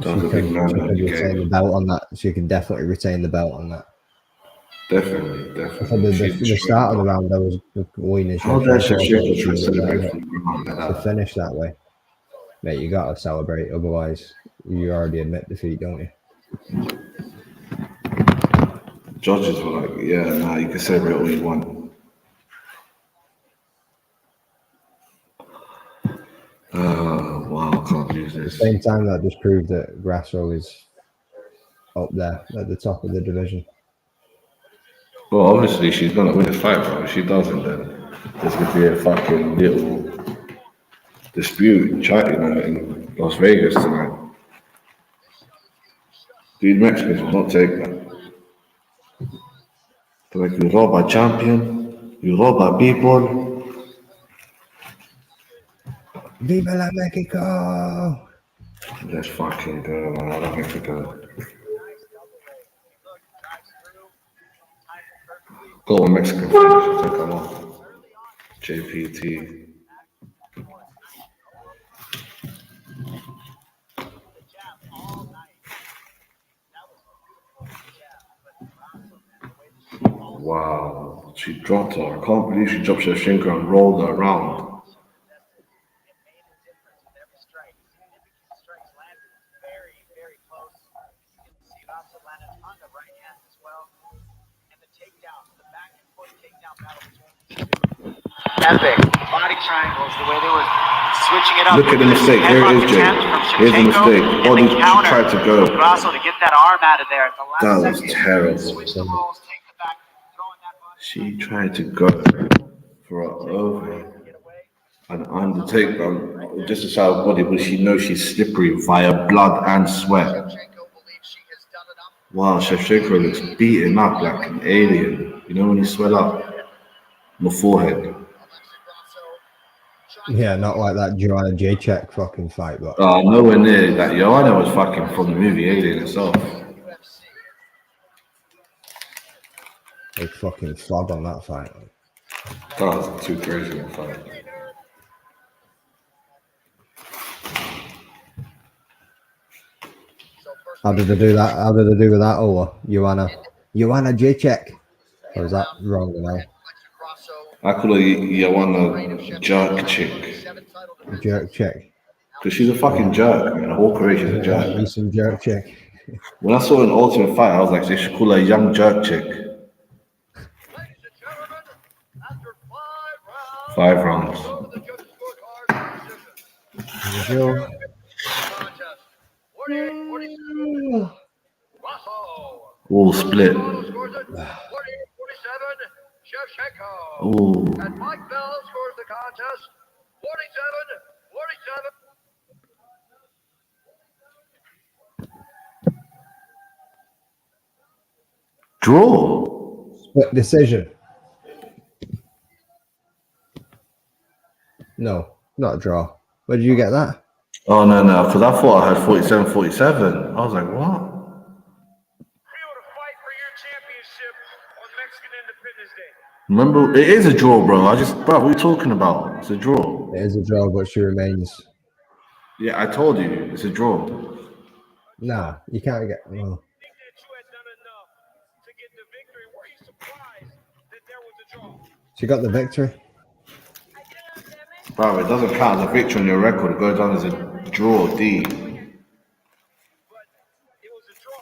That was a big She number could you retain the gave. belt on that. She can definitely retain the belt on that. Definitely, I said definitely. She's the destroyed the start of the belt. round, I was winning How dare Shevchenko. I thought Shevchenko she try to was going celebrate to from the ground like to that? finish that way. Mate, you got to celebrate. Otherwise, you already admit defeat, don't you? Judges were like, yeah, nah, you can celebrate all you want. Wow, I can't believe At the this. same time, that just proved that Grasso is up there at the top of the division. Well, obviously she's gonna win the fight, bro. If she doesn't, then there's gonna be a fucking little dispute, in Las Vegas tonight. These Mexicans will not take that. They're like, you rob a champion, you rob a people. Viva la Mexico! Let's fucking go, man. I love Mexico. Got one Mexican friend, I think I'm off. JPT. Wow, she dropped her. I can't believe she dropped Shevchenko and rolled her around. Epic body triangles, the way they were switching it up. Look at the mistake. Here it is, Jay. Here's the mistake. Oh, she tried to go. Grasso to get that arm out of there at the last That was second. terrible. Switch the roles, take the back, throwing that body. She tried to go for her over and under takedown. Just to show her body, but she knows she's slippery via blood and sweat. Wow, Shevchenko looks beaten up like an alien. You know when you swell up on the forehead? Yeah, not like that Joanna Jacek fucking fight, but Nowhere near that. Joanna was fucking from the movie Alien itself. they fucking flogged on that fight. That was too crazy of a fight. How did they do that? How did they do with that? Oh, Joanna Jacek. Or is that wrong now? I call her Joanna Jerk Chick. Jerk check. Because she's a fucking jerk, man. Her whole career she's a jerk. Be some jerk check. When I saw an Ultimate Fight, I was like, they should call her Young Jerk Chick. 5 rounds. All split. Scores it 48-47. Shevchenko. Ooh. And Mike Bell scores the contest 47-47. Draw. Split decision. No, not a draw. Where did you get that? Oh, no, because I thought I had 47-47. I was like, what? Feel to fight for your championship on Mexican Independence Day. Remember, it is a draw, bro. Bro, what are you talking about? It's a draw. It is a draw, but she remains. Yeah, I told you, it's a draw. Nah, you can't get. Oh. Think that you had done enough to get the victory. Were you surprised that there was a draw? She got the victory. Bro, it doesn't count as a victory on your record. It goes down as a draw, D. But it was a draw.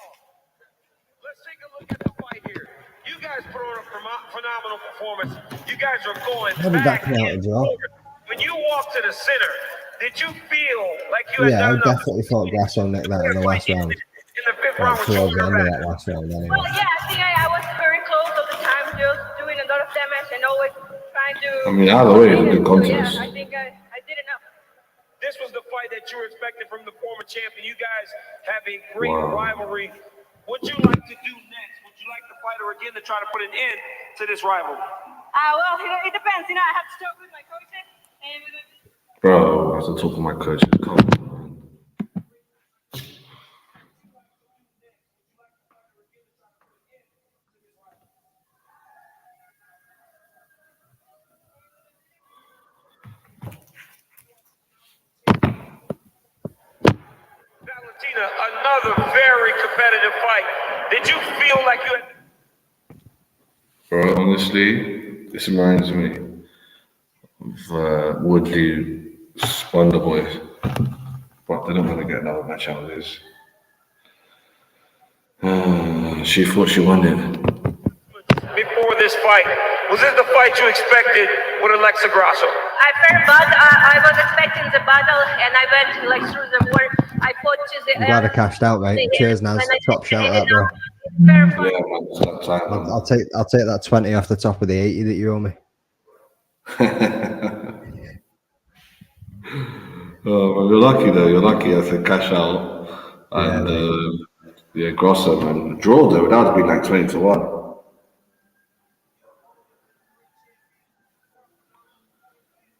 Let's take a look at the fight here. You guys put on a phenomenal performance. You guys are going How did that back come out a and draw? forward. When you walked to the center, did you feel like you had Yeah, I done enough? definitely thought Grasso nicked that in the last round. In the fifth round, Like was towards the showing end of her that back. last round, anyway. Well, yeah, I think I was very close all the time, just doing a lot of damage and always trying to. I mean, either way, it was a good So, contest. yeah, I think I did enough. This was the fight that you were expecting from the former champion. You guys have a great Wow. rivalry. What would you like to do next? Would you like to fight her again to try to put an end to this rivalry? Well, it depends. You know, I have to talk with my coaches and. Bro, I have to talk to my coach. Come on, man. Valentina, another very competitive fight. Did you feel like you had... Bro, honestly, this reminds me of Woodley Wonder Boys. But they don't want to get another match out of this. She thought she won it. Before this fight, was this the fight you expected with Alexa Grasso? I was expecting the battle, and I went like through the war. I fought to the. I'm glad I cashed out, mate. Cheers, Naz. Top shout out, bro. Yeah, man, it's that time, man. I'll take that 20 off the top of the 80 that you owe me. Oh, well, you're lucky though. You're lucky. I said cash out, and yeah, Grasso, man. Draw though. That would be like 20-1.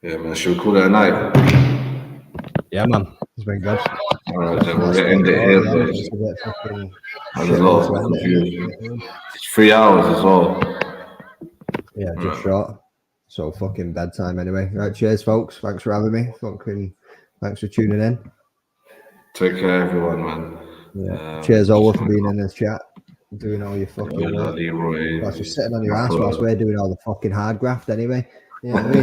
Yeah, man. Should we call it a night? Yeah, man. It's been good. All right, then we'll end it here, boys. Just a bit fucking There's shit a lot to of end it. confusion. It's 3 hours as well. Yeah, just short. So fucking bedtime anyway. Right, cheers, folks. Thanks for having me. Fucking thanks for tuning in. Take care, everyone, man. Yeah. Cheers, Ola, for being in this chat. Doing all your fucking work. Leroy. Plus, you're sitting on your ass whilst we're doing all the fucking hard graft anyway. You know what I mean?